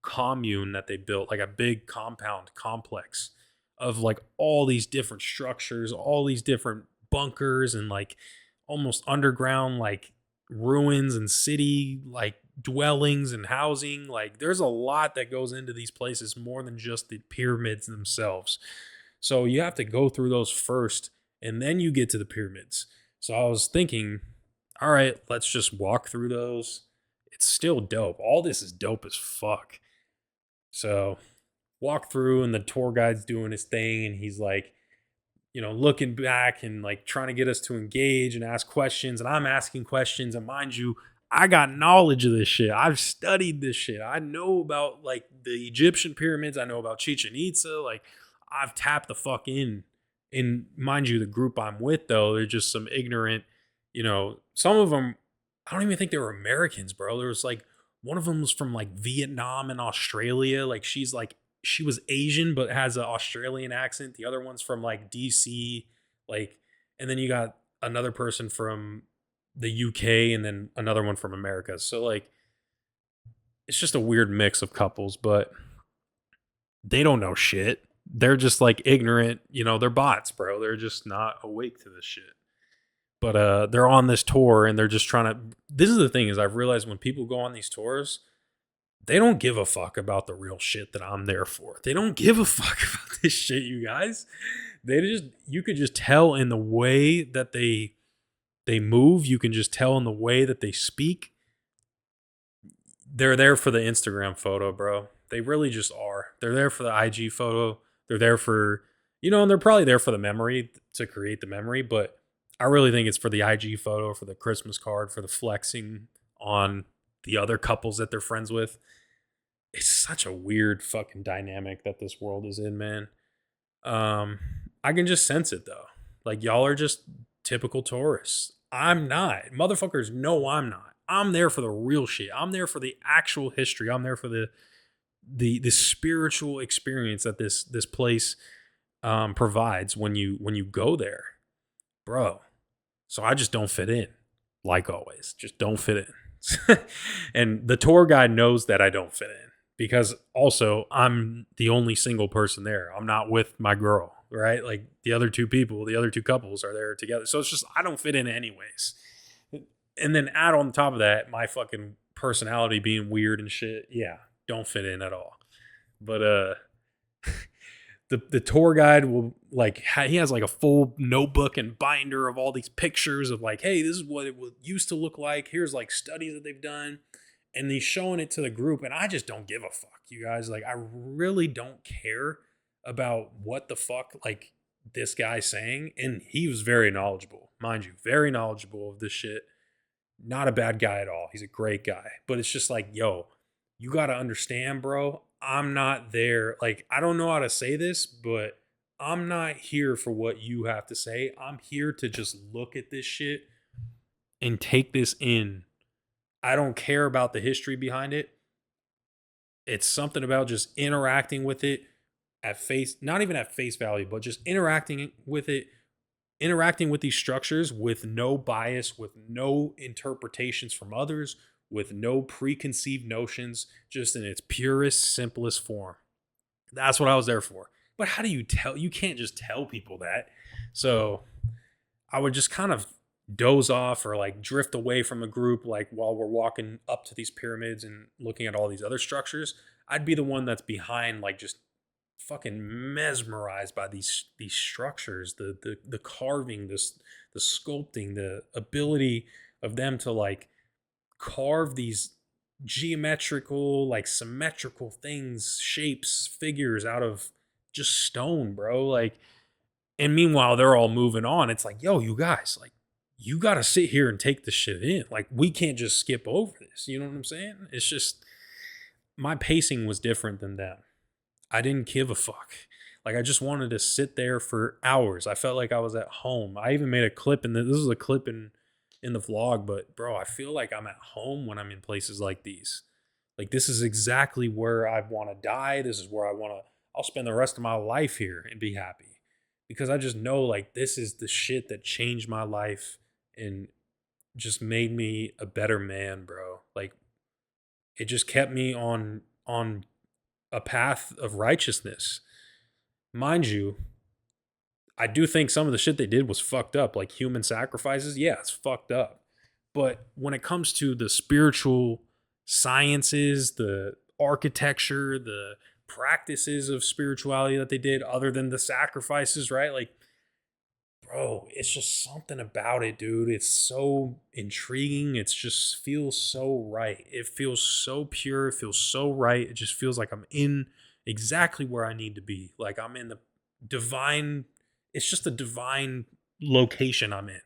commune that they built, like a big compound complex of like all these different structures, all these different bunkers, and like almost underground like ruins and city like dwellings and housing. Like, there's a lot that goes into these places, more than just the pyramids themselves. So you have to go through those first, and then you get to the pyramids. So I was thinking, all right, let's just walk through those. It's still dope. All this is dope as fuck. So walk through, and the tour guide's doing his thing, and he's like, looking back and like trying to get us to engage and ask questions. And I'm asking questions. And mind you, I got knowledge of this shit. I've studied this shit. I know about like the Egyptian pyramids. I know about Chichen Itza. Like, I've tapped the fuck in. And mind you, the group I'm with, though, they're just some ignorant, some of them, I don't even think they were Americans, bro. There was like, one of them was from like Vietnam and Australia. Like, she was Asian but has an Australian accent. The other one's from like DC, like, and then you got another person from the UK, and then another one from America. So like it's just a weird mix of couples, but they don't know shit. They're just like ignorant, they're bots, bro. They're just not awake to this shit. But they're on this tour and they're just trying to. This is the thing is I've realized when people go on these tours, they don't give a fuck about the real shit that I'm there for. They don't give a fuck about this shit, you guys. You could just tell in the way that they move. You can just tell in the way that they speak. They're there for the Instagram photo, bro. They really just are. They're there for the IG photo. They're there for, and they're probably there for the memory to create the memory, but I really think it's for the IG photo, for the Christmas card, for the flexing on the other couples that they're friends with. It's such a weird fucking dynamic that this world is in, man. I can just sense it though. Like y'all are just typical tourists. I'm not. Motherfuckers know I'm not. I'm there for the real shit. I'm there for the actual history. I'm there for the spiritual experience that this place provides when you go there, bro. So I just don't fit in, like always. Just don't fit in. And the tour guide knows that I don't fit in because also I'm the only single person there. I'm not with my girl, right? Like the other two couples are there together. So it's just I don't fit in anyways. And then add on top of that my fucking personality being weird and shit. Yeah, don't fit in at all. But the tour guide will he has like a full notebook and binder of all these pictures of like, hey, this is what it used to look like. Here's like studies that they've done, and he's showing it to the group, and I just don't give a fuck, you guys. Like I really don't care about what the fuck like this guy's saying, and he was very knowledgeable, mind you, very knowledgeable of this shit. Not a bad guy at all. He's a great guy, but it's just like, yo, you got to understand, bro. I'm not there. Like, I don't know how to say this, but I'm not here for what you have to say. I'm here to just look at this shit and take this in. I don't care about the history behind it. It's something about just interacting with it not even at face value, but just interacting with it, interacting with these structures with no bias, with no interpretations from others, with no preconceived notions, just in its purest, simplest form. That's what I was there for. But how do you tell? You can't just tell people that. So I would just kind of doze off or like drift away from a group, like while we're walking up to these pyramids and looking at all these other structures. I'd be the one that's behind, like just fucking mesmerized by these structures, the carving, the sculpting, the ability of them to like carve these geometrical, like symmetrical things, shapes, figures out of just stone, bro. Like, and meanwhile, they're all moving on. It's like, yo, you guys, like, you got to sit here and take this shit in. Like, we can't just skip over this. You know what I'm saying? It's just, my pacing was different than them. I didn't give a fuck. Like, I just wanted to sit there for hours. I felt like I was at home. I even made a clip, and this is a clip in the vlog, but bro, I feel like I'm at home when I'm in places like these. Like, this is exactly where I want to die. This is where I'll spend the rest of my life here and be happy. Because I just know, like, this is the shit that changed my life and just made me a better man, bro. Like, it just kept me on a path of righteousness. Mind you, I do think some of the shit they did was fucked up, like human sacrifices. Yeah, it's fucked up. But when it comes to the spiritual sciences, the architecture, the practices of spirituality that they did, other than the sacrifices, right? Like, bro, it's just something about it, dude. It's so intriguing. It just feels so right. It feels so pure. It feels so right. It just feels like I'm in exactly where I need to be. Like I'm in the divine, it's just a divine location I'm in.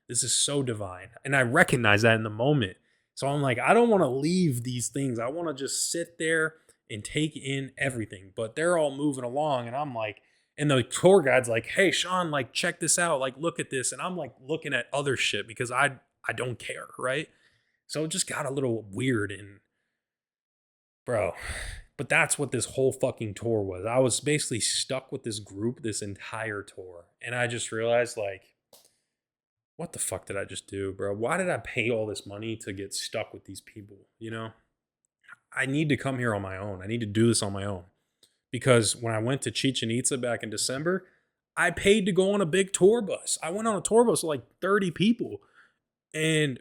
This is so divine. And I recognize that in the moment. So I'm like, I don't want to leave these things. I want to just sit there and take in everything. But they're all moving along. And I'm like, and the tour guide's like, hey, Sean, like, check this out. Like, look at this. And I'm like looking at other shit because I don't care. Right. So it just got a little weird. And bro, but that's what this whole fucking tour was. I was basically stuck with this group this entire tour. And I just realized, like, what the fuck did I just do, bro? Why did I pay all this money to get stuck with these people? You know, I need to come here on my own. I need to do this on my own. Because when I went to Chichen Itza back in December, I paid to go on a big tour bus. I went on a tour bus with like 30 people, and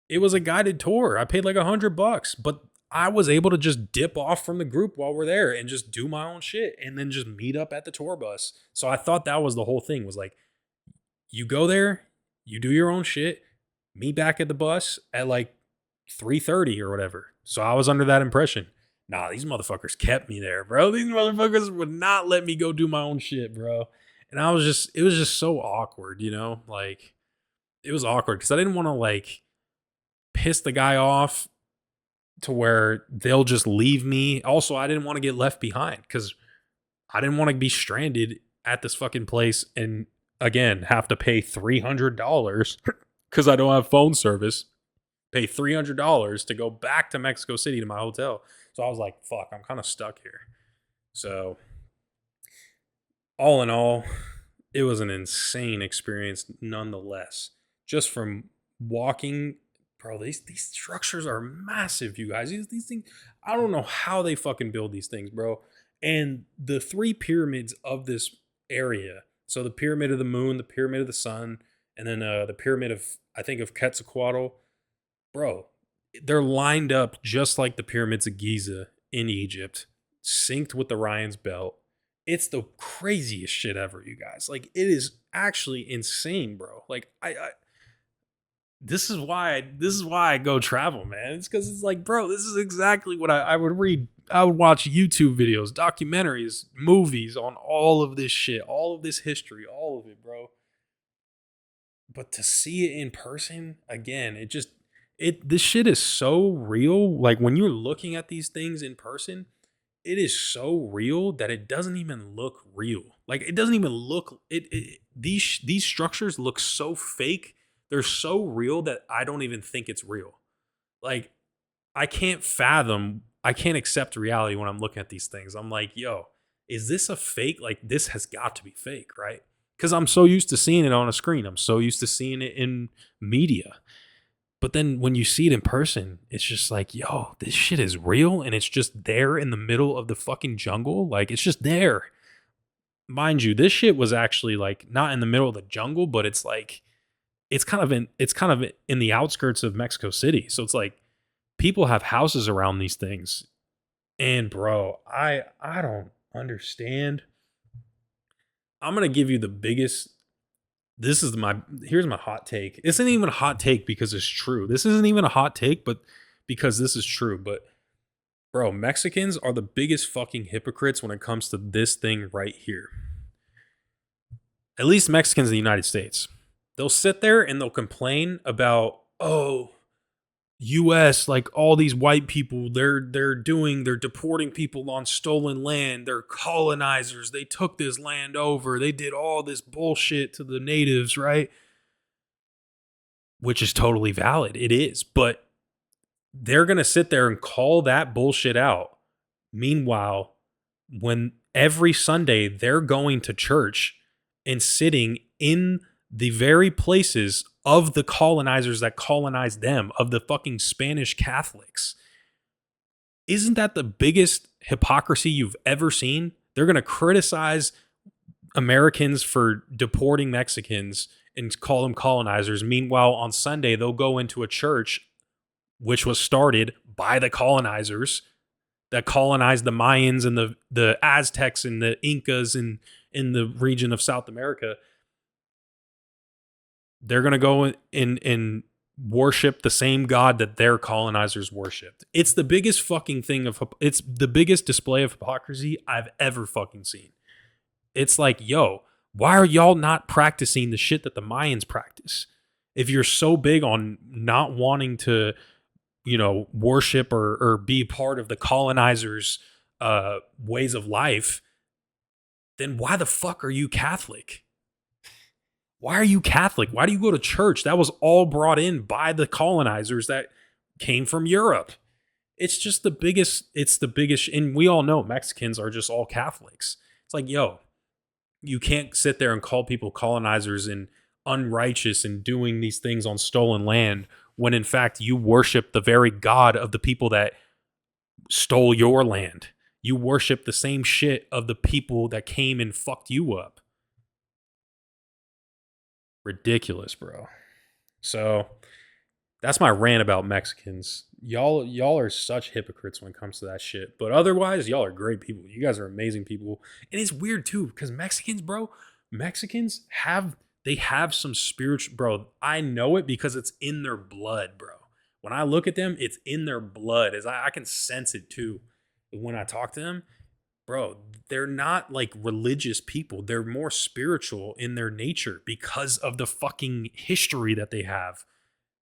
it was a guided tour. I paid like $100, but I was able to just dip off from the group while we're there and just do my own shit and then just meet up at the tour bus. So I thought that was the whole thing, was like, you go there, you do your own shit, meet back at the bus at like 3:30 or whatever. So I was under that impression. Nah, these motherfuckers kept me there, bro. These motherfuckers would not let me go do my own shit, bro. And it was just so awkward, you know? Like, it was awkward because I didn't want to like piss the guy off to where they'll just leave me. Also, I didn't want to get left behind because I didn't want to be stranded at this fucking place and again have to pay $300 because I don't have phone service. Pay $300 to go back to Mexico City to my hotel. So I was like, fuck, I'm kind of stuck here. So all in all, it was an insane experience nonetheless. Just from walking, bro, these structures are massive, you guys. These things, I don't know how they fucking build these things, bro. And the 3 pyramids of this area, so the Pyramid of the Moon, the Pyramid of the Sun, and then the Pyramid of, I think, of Quetzalcoatl, bro, they're lined up just like the pyramids of Giza in Egypt, synced with the Orion's Belt. It's the craziest shit ever, you guys. Like, it is actually insane, bro. Like, I this is why I go travel, man. It's because it's like, bro, this is exactly what I would read. I would watch YouTube videos, documentaries, movies on all of this shit, all of this history, all of it, bro. But to see it in person, again, this shit is so real. Like, when you're looking at these things in person, it is so real that it doesn't even look real. Like, it doesn't even look these structures look so fake. They're so real that I don't even think it's real. Like, I can't accept reality when I'm looking at these things. I'm like, yo, is this a fake? Like, this has got to be fake, right? Because I'm so used to seeing it on a screen. I'm so used to seeing it in media. But then when you see it in person, it's just like, yo, this shit is real. And it's just there in the middle of the fucking jungle. Like, it's just there. Mind you, this shit was actually like not in the middle of the jungle, but it's like, it's kind of in the outskirts of Mexico City. So it's like people have houses around these things. And bro, I don't understand. I'm going to give you the biggest, here's my hot take. This isn't even a hot take because it's true. This isn't even a hot take, but because this is true. But bro, Mexicans are the biggest fucking hypocrites when it comes to this thing right here. At least Mexicans in the United States. They'll sit there and they'll complain about, oh, US, like all these white people, they're deporting people on stolen land. They're colonizers. They took this land over. They did all this bullshit to the natives, right? Which is totally valid. It is. But they're going to sit there and call that bullshit out. Meanwhile, when every Sunday they're going to church and sitting in the very places of the colonizers that colonized them, of the fucking Spanish Catholics. Isn't that the biggest hypocrisy you've ever seen? They're going to criticize Americans for deporting Mexicans and call them colonizers. Meanwhile, on Sunday, they'll go into a church which was started by the colonizers that colonized the Mayans and the Aztecs and the Incas in the region of South America. They're going to go and worship the same God that their colonizers worshipped. It's the biggest fucking thing it's the biggest display of hypocrisy I've ever fucking seen. It's like, yo, why are y'all not practicing the shit that the Mayans practice? If you're so big on not wanting to, worship or be part of the colonizers' ways of life, then why the fuck are you Catholic? Why are you Catholic? Why do you go to church? That was all brought in by the colonizers that came from Europe. It's just the biggest, and we all know Mexicans are just all Catholics. It's like, yo, you can't sit there and call people colonizers and unrighteous and doing these things on stolen land when in fact you worship the very God of the people that stole your land. You worship the same shit of the people that came and fucked you up. Ridiculous, bro. So that's my rant about Mexicans. Y'all are such hypocrites when it comes to that shit. But otherwise, y'all are great people. You guys are amazing people. And it's weird too, because Mexicans, bro, Mexicans have some spiritual, bro. I know it because it's in their blood, bro. When I look at them, it's in their blood. As I can sense it too. When I talk to them, bro, they're not like religious people. They're more spiritual in their nature because of the fucking history that they have.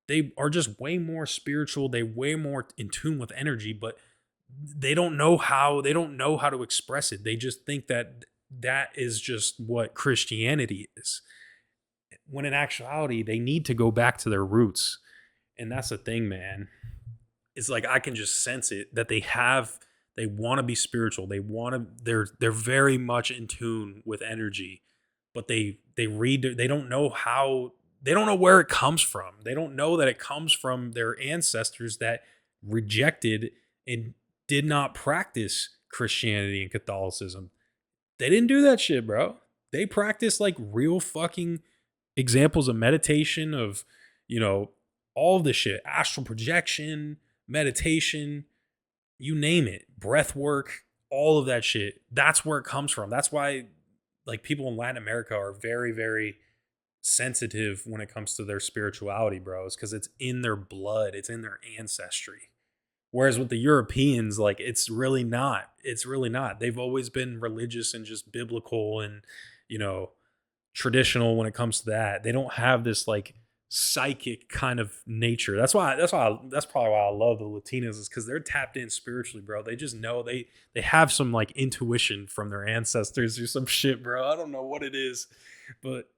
They are just way more spiritual. They way more in tune with energy, but they don't know how to express it. They just think that that is just what Christianity is. When in actuality, they need to go back to their roots. And that's the thing, man. It's like I can just sense it that they want to be spiritual. They're very much in tune with energy, but they don't know how, they don't know where it comes from. They don't know that it comes from their ancestors that rejected and did not practice Christianity and Catholicism. They didn't do that shit, bro. They practiced like real fucking examples of meditation, of, you know, all of this shit, astral projection, meditation, you name it, breath work, all of that shit. That's where it comes from. That's why like people in Latin America are very, very sensitive when it comes to their spirituality, bro. It's because it's in their blood, it's in their ancestry. Whereas with the Europeans, like it's really not. It's really not. They've always been religious and just biblical and, you know, traditional when it comes to that. They don't have this like psychic kind of nature. That's probably why I love the Latinas, is because they're tapped in spiritually, bro. They just know they have some like intuition from their ancestors or some shit, bro. I don't know what it is, but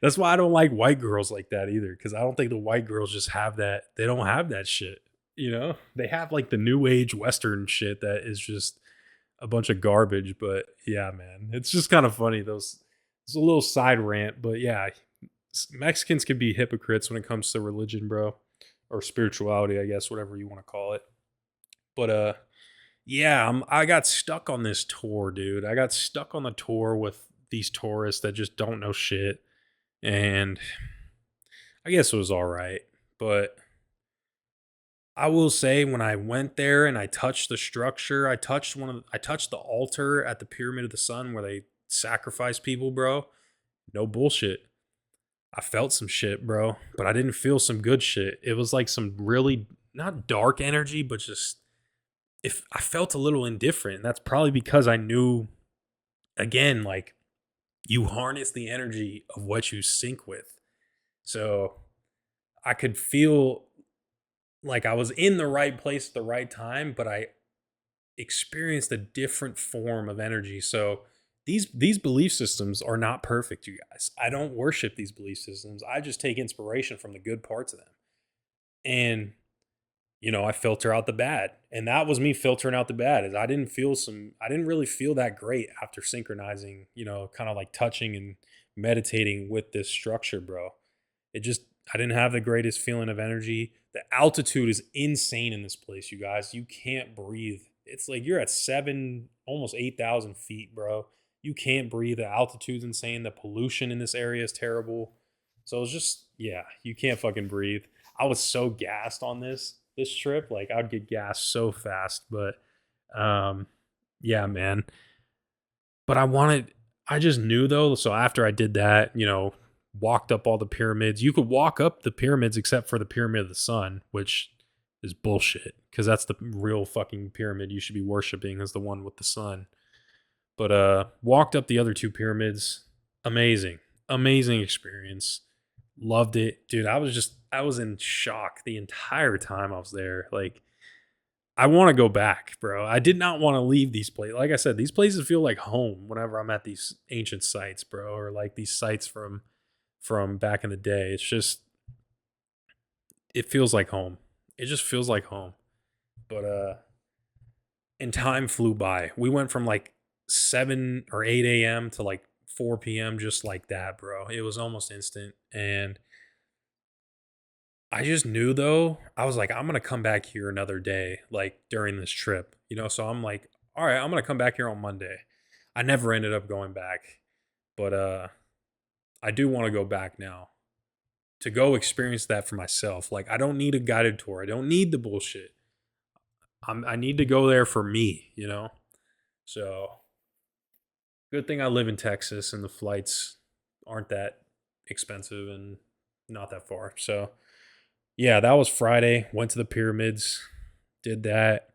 that's why I don't like white girls like that either, because I don't think the white girls just have that. They don't have that shit, you know. They have like the new age Western shit that is just a bunch of garbage. But yeah, man, it's just kind of funny. It's a little side rant, but yeah, Mexicans can be hypocrites when it comes to religion, bro, or spirituality, I guess, whatever you want to call it. But yeah, I got stuck on this tour, dude. I got stuck on the tour with these tourists that just don't know shit, and I guess it was all right. But I will say, when I went there and I touched the structure, I touched the altar at the Pyramid of the Sun where they sacrifice people, bro. No bullshit. I felt some shit, bro, but I didn't feel some good shit. It was like some really not dark energy, but just, if I felt a little indifferent. That's probably because I knew, again, like, you harness the energy of what you sync with. So I could feel like I was in the right place at the right time, but I experienced a different form of energy. So these belief systems are not perfect, you guys. I don't worship these belief systems. I just take inspiration from the good parts of them. And you know, I filter out the bad. And that was me filtering out the bad. Is I didn't really feel that great after synchronizing, you know, kind of like touching and meditating with this structure, bro. It just, I didn't have the greatest feeling of energy. The altitude is insane in this place, you guys. You can't breathe. It's like you're at almost 8,000 feet, bro. You can't breathe. The altitude's insane. The pollution in this area is terrible. So it's just, yeah, you can't fucking breathe. I was so gassed on this trip. Like I'd get gassed so fast, but um yeah, man. But I just knew though. So after I did that, you know, walked up all the pyramids. You could walk up the pyramids except for the Pyramid of the Sun, which is bullshit, because that's the real fucking pyramid you should be worshiping, is the one with the sun. But walked up the other two pyramids. Amazing. Amazing experience. Loved it. Dude, I was in shock the entire time I was there. Like, I want to go back, bro. I did not want to leave these places. Like I said, these places feel like home whenever I'm at these ancient sites, bro, or like these sites from back in the day. It's just, it feels like home. It just feels like home. But and time flew by. We went from like 7 or 8 a.m. to like 4 p.m. just like that, bro. It was almost instant. And I just knew though, I was like, I'm gonna come back here another day, like during this trip, you know. So I'm like, all right, I'm gonna come back here on Monday. I never ended up going back, but I do want to go back now to go experience that for myself. Like, I don't need a guided tour. I don't need the bullshit. I need to go there for me, you know. So good thing I live in Texas and the flights aren't that expensive and not that far. So yeah, that was Friday. Went to the pyramids, did that.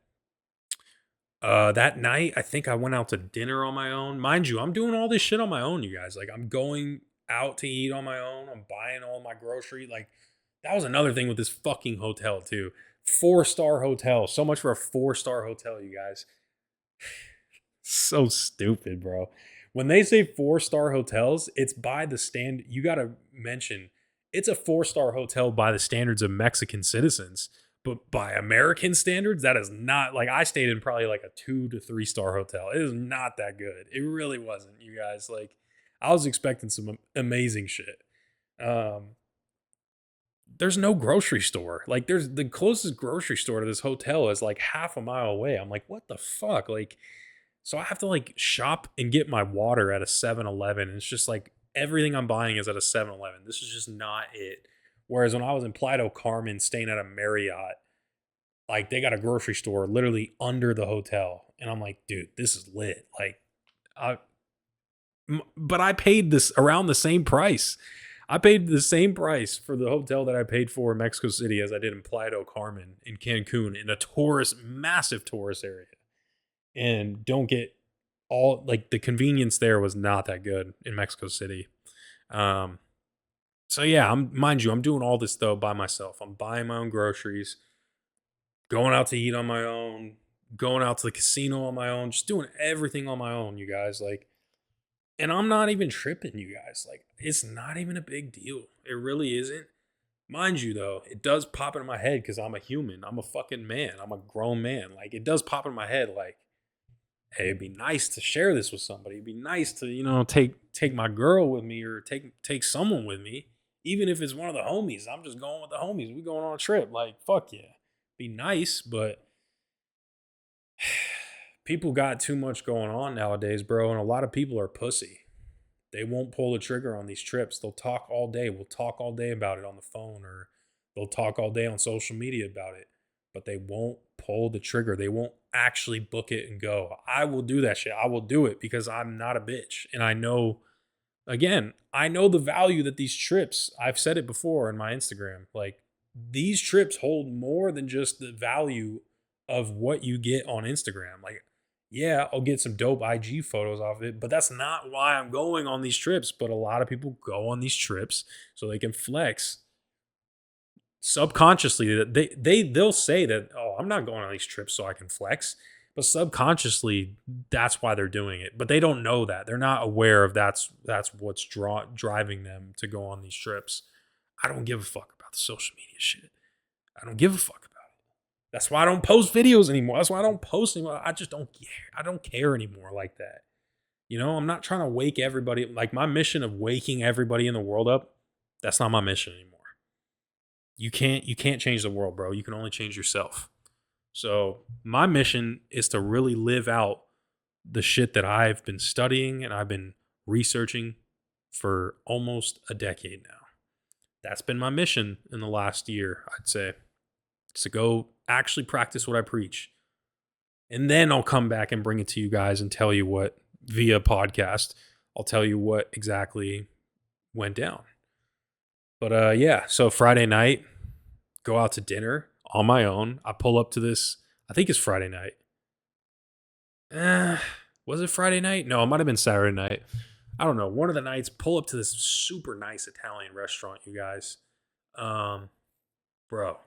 That night, I think I went out to dinner on my own. Mind you, I'm doing all this shit on my own, you guys. Like, I'm going out to eat on my own. I'm buying all my grocery. Like, that was another thing with this fucking hotel, too. 4-star hotel. So much for a 4-star hotel, you guys. So stupid, bro. When they say 4-star hotels, it's by the stand. You got to mention it's a 4-star hotel by the standards of Mexican citizens, but by American standards, that is not like I stayed in probably like a 2 to 3-star hotel. It is not that good. It really wasn't, you guys. Like, I was expecting some amazing shit. Um, there's no grocery store. Like, there's the closest grocery store to this hotel is like half a mile away. I'm like, what the fuck? Like, so I have to like shop and get my water at a 7-Eleven. And it's just like everything I'm buying is at a 7-Eleven. This is just not it. Whereas when I was in Playa del Carmen staying at a Marriott, like they got a grocery store literally under the hotel. And I'm like, dude, this is lit. Like, I, but I paid this around the same price. I paid the same price for the hotel that I paid for in Mexico City as I did in Playa del Carmen in Cancun in a massive tourist area. And don't get all like the convenience there was not that good in Mexico City. Um, so yeah, mind you, I'm doing all this though by myself. I'm buying my own groceries, going out to eat on my own, going out to the casino on my own, just doing everything on my own, you guys. Like, and I'm not even tripping, you guys. Like, it's not even a big deal. It really isn't. Mind you, though, it does pop into my head because I'm a human. I'm a fucking man. I'm a grown man. Like, it does pop in my head, like, hey, it'd be nice to share this with somebody. It'd be nice to, take my girl with me or take someone with me, even if it's one of the homies. I'm just going with the homies. We going on a trip. Like, fuck yeah, be nice, but people got too much going on nowadays, bro, and a lot of people are pussy. They won't pull the trigger on these trips. They'll talk all day. We'll talk all day about it on the phone, or they'll talk all day on social media about it, but they won't pull the trigger. They won't actually book it and go. I will do that shit. I will do it because I'm not a bitch. And I know, again, I know the value that these trips, I've said it before in my Instagram, like these trips hold more than just the value of what you get on Instagram. Like, yeah, I'll get some dope IG photos off it, but that's not why I'm going on these trips. But a lot of people go on these trips so they can flex subconsciously. That they'll say that, oh, I'm not going on these trips so I can flex, but subconsciously that's why they're doing it. But they don't know that. They're not aware of that's what's driving them to go on these trips. I don't give a fuck about the social media shit. I don't give a fuck about it. That's why I don't post videos anymore. That's why I don't post anymore. I just don't care. I don't care anymore like that. I'm not trying to wake everybody. Like, my mission of waking everybody in the world up, that's not my mission anymore. You can't change the world, bro. You can only change yourself. So my mission is to really live out the shit that I've been studying and I've been researching for almost a decade now. That's been my mission in the last year, I'd say. It's to go actually practice what I preach. And then I'll come back and bring it to you guys and tell you what, via podcast, I'll tell you what exactly went down. But yeah, so Friday night, go out to dinner on my own. I pull up to this, I think it's Friday night. Was it Friday night? No, it might have been Saturday night. I don't know. One of the nights, pull up to this super nice Italian restaurant, you guys. Bro,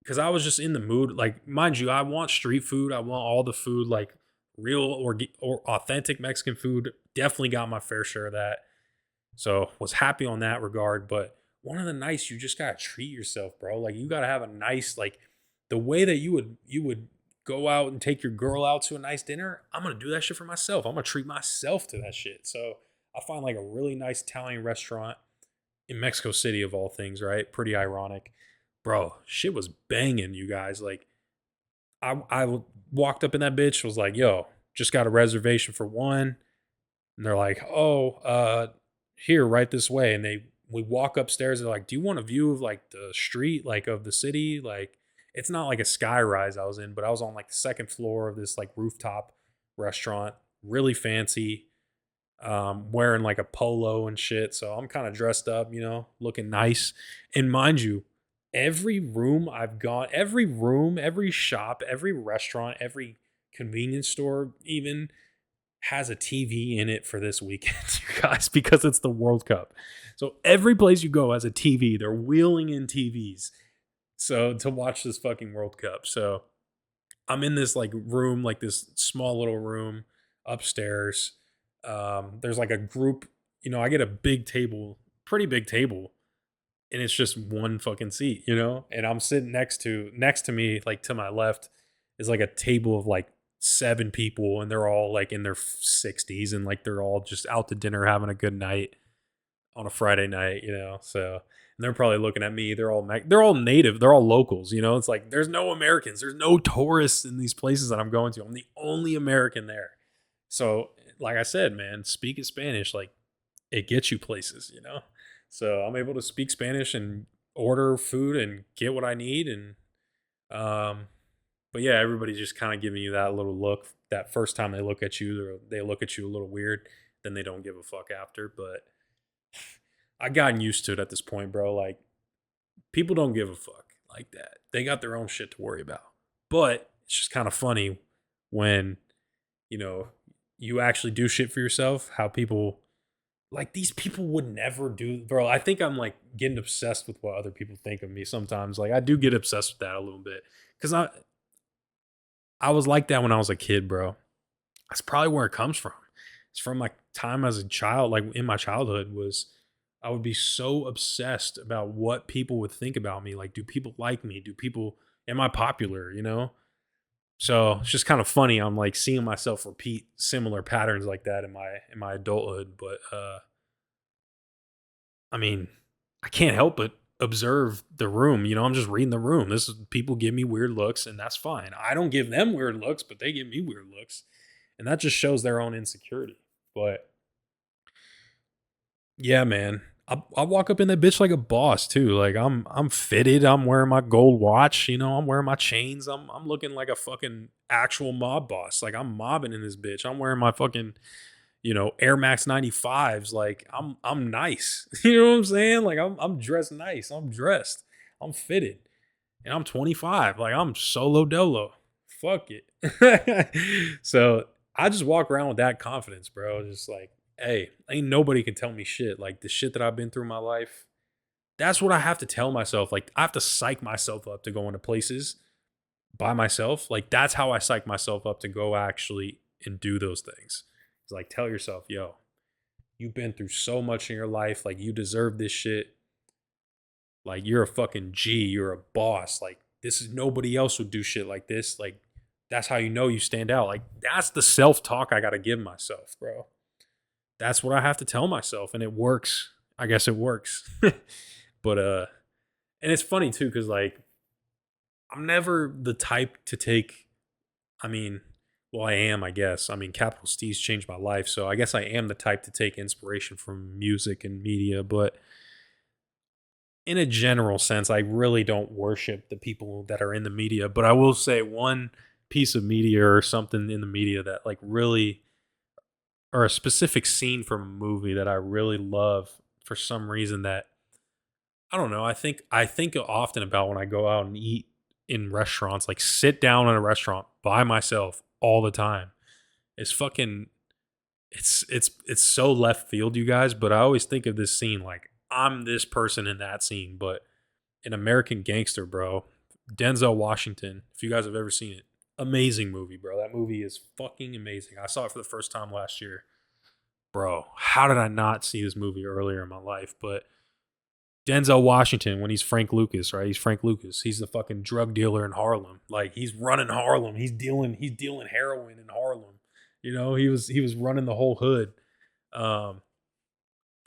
because I was just in the mood. Like, mind you, I want street food. I want all the food, like real or authentic Mexican food. Definitely got my fair share of that. So was happy on that regard. But one of the nights, you just gotta treat yourself, bro. Like, you gotta have a nice, like, the way that you would go out and take your girl out to a nice dinner. I'm gonna do that shit for myself. I'm gonna treat myself to that shit. So I find like a really nice Italian restaurant in Mexico City of all things, right? Pretty ironic. Bro, shit was banging, you guys. Like I walked up in that bitch, was like, yo, just got a reservation for one. And they're like, oh, here, right this way. And we walk upstairs. They're like, do you want a view of like the street, like of the city? Like, it's not like a sky rise I was in, but I was on like the second floor of this like rooftop restaurant, really fancy, wearing like a polo and shit. So I'm kind of dressed up, looking nice. And mind you, every room I've gone, every room, every shop, every restaurant, every convenience store, even has a TV in it for this weekend, you guys, because it's the World Cup. So every place you go has a TV. They're wheeling in TVs. So to watch this fucking World Cup. So I'm in this like room, like this small little room upstairs. There's like a group, I get a big table, pretty big table, and it's just one fucking seat, and I'm sitting next to me, like to my left, is like a table of like 7 people, and they're all like in their 60s, and like they're all just out to dinner having a good night on a Friday night, so and they're probably looking at me. They're all native, they're all locals, it's like there's no Americans, there's no tourists in these places that I'm going to. I'm the only American there. So like I said, man, speaking Spanish, like it gets you places, so I'm able to speak Spanish and order food and get what I need. And but yeah, everybody's just kind of giving you that little look. That first time they look at you, they look at you a little weird. Then they don't give a fuck after. But I gotten used to it at this point, bro. Like people don't give a fuck like that. They got their own shit to worry about. But it's just kind of funny when you know you actually do shit for yourself. How people like these people would never do, bro. I think I'm like getting obsessed with what other people think of me sometimes. Like I do get obsessed with that a little bit because I was like that when I was a kid, bro. That's probably where it comes from. It's from my time as a child, like in my childhood, was I would be so obsessed about what people would think about me. Like, do people like me? Am I popular? So it's just kind of funny. I'm like seeing myself repeat similar patterns like that in my adulthood. But I mean, I can't help but observe the room. I'm just reading the room. This is people give me weird looks, and that's fine. I don't give them weird looks, but they give me weird looks. And that just shows their own insecurity. But yeah, man. I walk up in that bitch like a boss too. Like I'm fitted. I'm wearing my gold watch. I'm wearing my chains. I'm looking like a fucking actual mob boss. Like I'm mobbing in this bitch. I'm wearing my fucking Air Max 95s. Like I'm nice. You know what I'm saying? Like I'm dressed nice. I'm dressed. I'm fitted. And I'm 25. Like I'm solo dolo. Fuck it. So I just walk around with that confidence, bro. Just like, hey, ain't nobody can tell me shit. Like the shit that I've been through in my life. That's what I have to tell myself. Like I have to psych myself up to go into places by myself. Like that's how I psych myself up to go actually and do those things. It's like tell yourself, yo, you've been through so much in your life. Like you deserve this shit. Like you're a fucking G. You're a boss. Like this is nobody else would do shit like this. Like that's how you know you stand out. Like that's the self-talk I gotta give myself, bro. That's what I have to tell myself, and it works. I guess it works. But and it's funny too, because like I'm never the type to take. I mean, well, I am, I guess. I mean, Capital Steez changed my life, so I guess I am the type to take inspiration from music and media. But in a general sense, I really don't worship the people that are in the media. But I will say one piece of media or something in the media that like really, or a specific scene from a movie that I really love for some reason that I don't know. I think often about when I go out and eat in restaurants, like sit down in a restaurant by myself all the time. It's fucking it's so left field, you guys, but I always think of this scene like I'm this person in that scene, but in American Gangster, bro, Denzel Washington, if you guys have ever seen it, amazing movie, bro. That movie is fucking amazing. I saw it for the first time last year. Bro, how did I not see this movie earlier in my life? But Denzel Washington, when he's Frank Lucas, right? He's Frank Lucas. He's the fucking drug dealer in Harlem. Like he's running Harlem. He's dealing heroin in Harlem. He was running the whole hood. Um,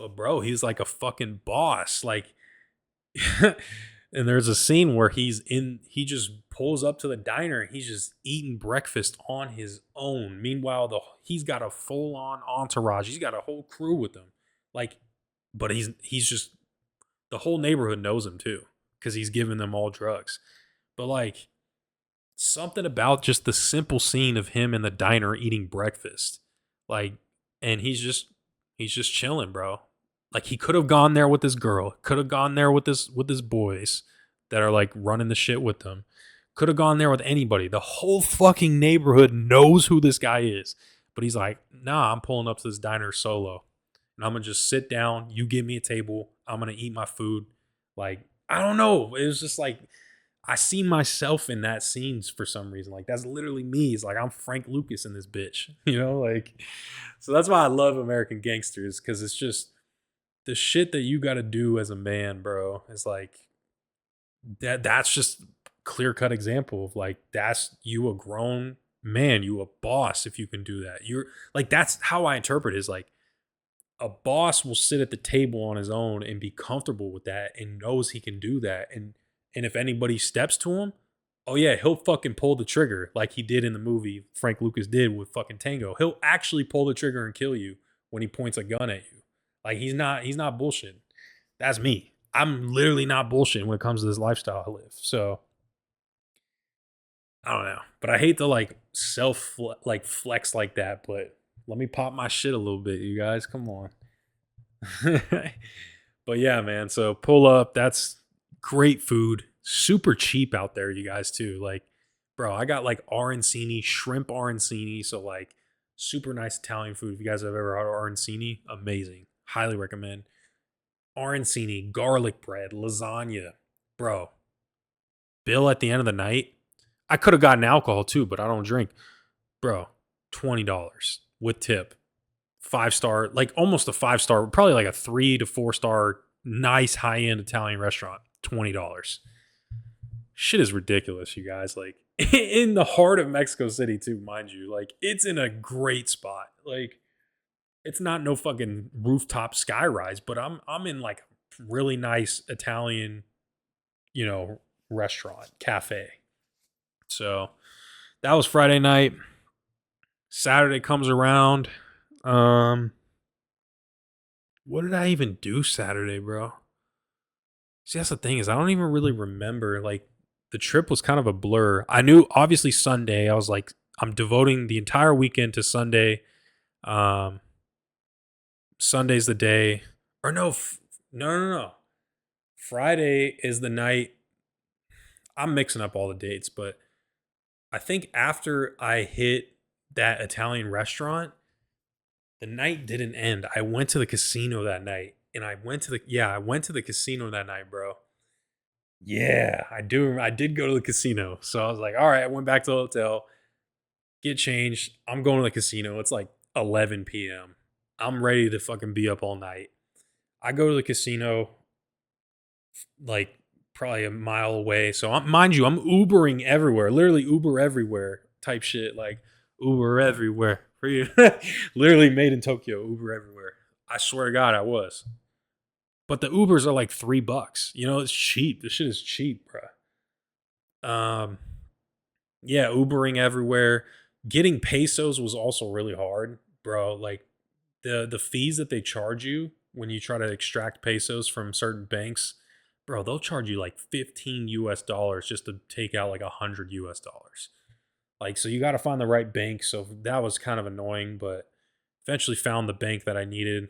But bro, he's like a fucking boss. Like, and there's a scene where he just pulls up to the diner and he's just eating breakfast on his own. Meanwhile, he's got a full on entourage. He's got a whole crew with him. Like, but he's just the whole neighborhood knows him too because he's giving them all drugs. But like something about just the simple scene of him in the diner eating breakfast, like, and he's just chilling, bro. Like he could have gone there with this girl, could have gone there with his boys that are like running the shit with them. Could have gone there with anybody. The whole fucking neighborhood knows who this guy is. But he's like, nah, I'm pulling up to this diner solo. And I'm gonna just sit down. You give me a table. I'm gonna eat my food. Like, I don't know. It was just like I see myself in that scenes for some reason. Like that's literally me. It's like I'm Frank Lucas in this bitch. Like so that's why I love American Gangsters, because it's just the shit that you gotta do as a man, bro. It's like that's just clear cut example of like that's you a grown man, you a boss if you can do that. You're like that's how I interpret it, is like a boss will sit at the table on his own and be comfortable with that and knows he can do that. And if anybody steps to him, oh yeah, he'll fucking pull the trigger like he did in the movie Frank Lucas did with fucking Tango. He'll actually pull the trigger and kill you when he points a gun at you. Like he's not bullshitting. That's me. I'm literally not bullshitting when it comes to this lifestyle I live. So I don't know, but I hate to like like flex like that. But let me pop my shit a little bit, you guys. Come on. But yeah, man. So pull up. That's great food. Super cheap out there, you guys, too. Like, bro, I got like arancini, shrimp arancini. So like super nice Italian food. If you guys have ever had arancini, amazing. Highly recommend. Arancini, garlic bread, lasagna. Bro, bill at the end of the night. I could have gotten alcohol too, but I don't drink. Bro, $20 with tip. 5-star, like almost a 5-star, probably like a 3 to 4-star, nice high end Italian restaurant. $20. Shit is ridiculous, you guys. Like in the heart of Mexico City, too, mind you. Like it's in a great spot. Like it's not no fucking rooftop skyrise, but I'm in like a really nice Italian, restaurant, cafe. So that was Friday night. Saturday comes around. What did I even do Saturday, bro? See, that's the thing, is I don't even really remember. Like the trip was kind of a blur. I knew obviously Sunday. I was like, I'm devoting the entire weekend to Sunday. Um, Sunday's the day, or no, no. Friday is the night. I'm mixing up all the dates, but I think after I hit that Italian restaurant, the night didn't end. I went to the casino that night, and I went to the casino that night, bro. Yeah, I do. I did go to the casino, so I was like, all right. I went back to the hotel, get changed. I'm going to the casino. It's like 11 p.m. I'm ready to fucking be up all night. I go to the casino, like probably a mile away. So mind you, I'm Ubering everywhere, literally Uber everywhere type shit, like Uber everywhere for you. Literally made in Tokyo, Uber everywhere. I swear to God, I was. But the Ubers are like $3. It's cheap. This shit is cheap, bro. Yeah, Ubering everywhere. Getting pesos was also really hard, bro. Like the fees that they charge you when you try to extract pesos from certain banks, bro, they'll charge you like 15 US dollars just to take out like 100 US dollars. Like, so you got to find the right bank. So that was kind of annoying, but eventually found the bank that I needed.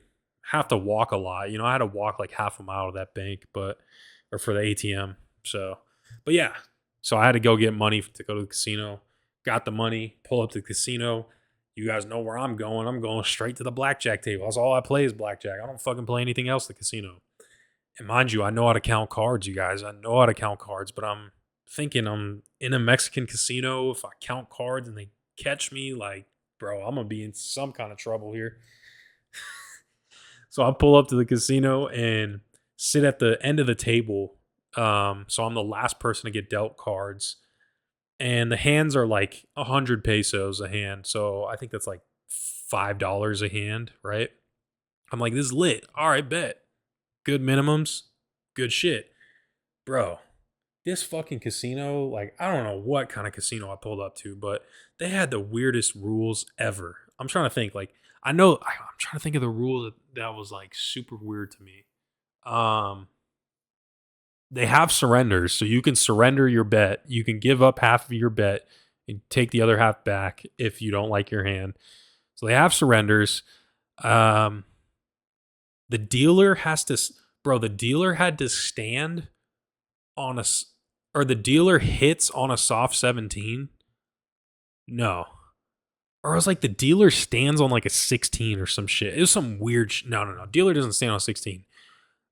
Have to walk a lot. I had to walk like half a mile to that bank, or for the ATM. So, but yeah. So I had to go get money to go to the casino. Got the money, pull up to the casino. You guys know where I'm going. I'm going straight to the blackjack table. That's all I play is blackjack. I don't fucking play anything else at the casino. And mind you, I know how to count cards, you guys. I know how to count cards, but I'm thinking I'm in a Mexican casino. If I count cards and they catch me, like, bro, I'm going to be in some kind of trouble here. So I pull up to the casino and sit at the end of the table. So I'm the last person to get dealt cards. And the hands are like 100 pesos a hand. So I think that's like $5 a hand, right? I'm like, this is lit. All right, bet. Good minimums, good shit. Bro, this fucking casino, like, I don't know what kind of casino I pulled up to, but they had the weirdest rules ever. I'm trying to think, like, I'm trying to think of the rule that was like super weird to me. Um, they have surrenders, so you can surrender your bet. You can give up half of your bet and take the other half back if you don't like your hand. So they have surrenders. Um, the dealer has to, bro. The dealer had to stand on or the dealer hits on a soft 17. No, or it was like the dealer stands on like a 16 or some shit. It was some weird. No, no, no. Dealer doesn't stand on 16.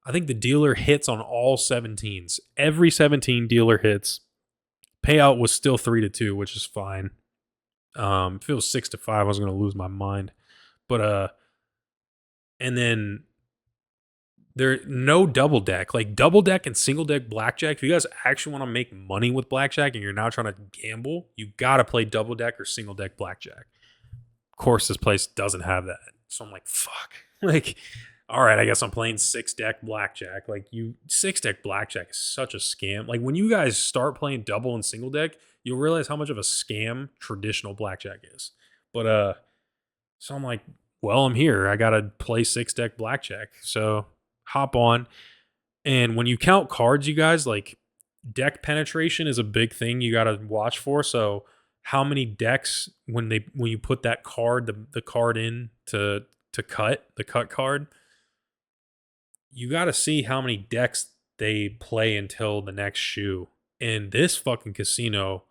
I think the dealer hits on all 17s. Every 17 dealer hits. Payout was still 3-2, which is fine. If it was 6-5, I was gonna lose my mind. But and then there no double deck. Like double deck and single deck blackjack. If you guys actually want to make money with blackjack and you're now trying to gamble, you gotta play double deck or single deck blackjack. Of course, this place doesn't have that. So I'm like, fuck. Like, all right, I guess I'm playing 6-deck blackjack. Like, 6-deck blackjack is such a scam. Like, when you guys start playing double and single deck, you'll realize how much of a scam traditional blackjack is. But so I'm like, well, I'm here. I gotta play 6-deck blackjack. So hop on. And when you count cards, you guys, like, deck penetration is a big thing you gotta watch for. So how many decks when you put that card, the card in to cut the cut card, you got to see how many decks they play until the next shoe. In this fucking casino,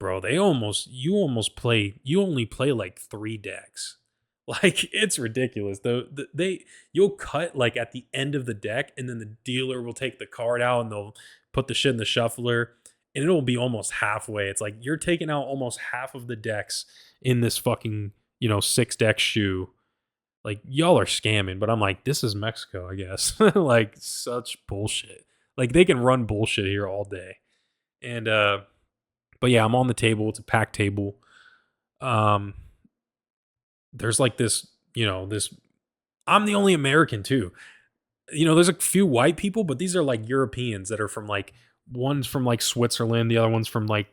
bro, you only play like 3 decks. Like, it's ridiculous. You'll cut like at the end of the deck, and then the dealer will take the card out and they'll put the shit in the shuffler, and it'll be almost halfway. It's like you're taking out almost half of the decks in this fucking 6-deck shoe. Like, y'all are scamming, but I'm like, this is Mexico, I guess. Like, such bullshit. Like, they can run bullshit here all day. And but yeah, I'm on the table. It's a packed table. Um there's like this I'm the only American too. There's a few white people, but these are like Europeans that are from like, one's from like Switzerland, the other one's from like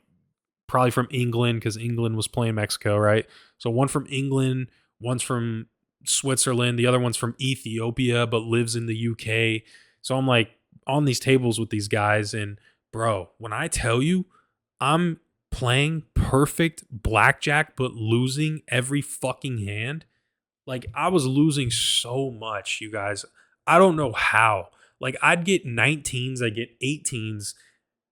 probably from England because England was playing Mexico, right? So one from England, one's from Switzerland, the other one's from Ethiopia but lives in the UK. So I'm like on these tables with these guys, and bro, when I tell you I'm playing perfect blackjack but losing every fucking hand, like I was losing so much, you guys. I don't know how. Like I'd get 19s, I'd get 18s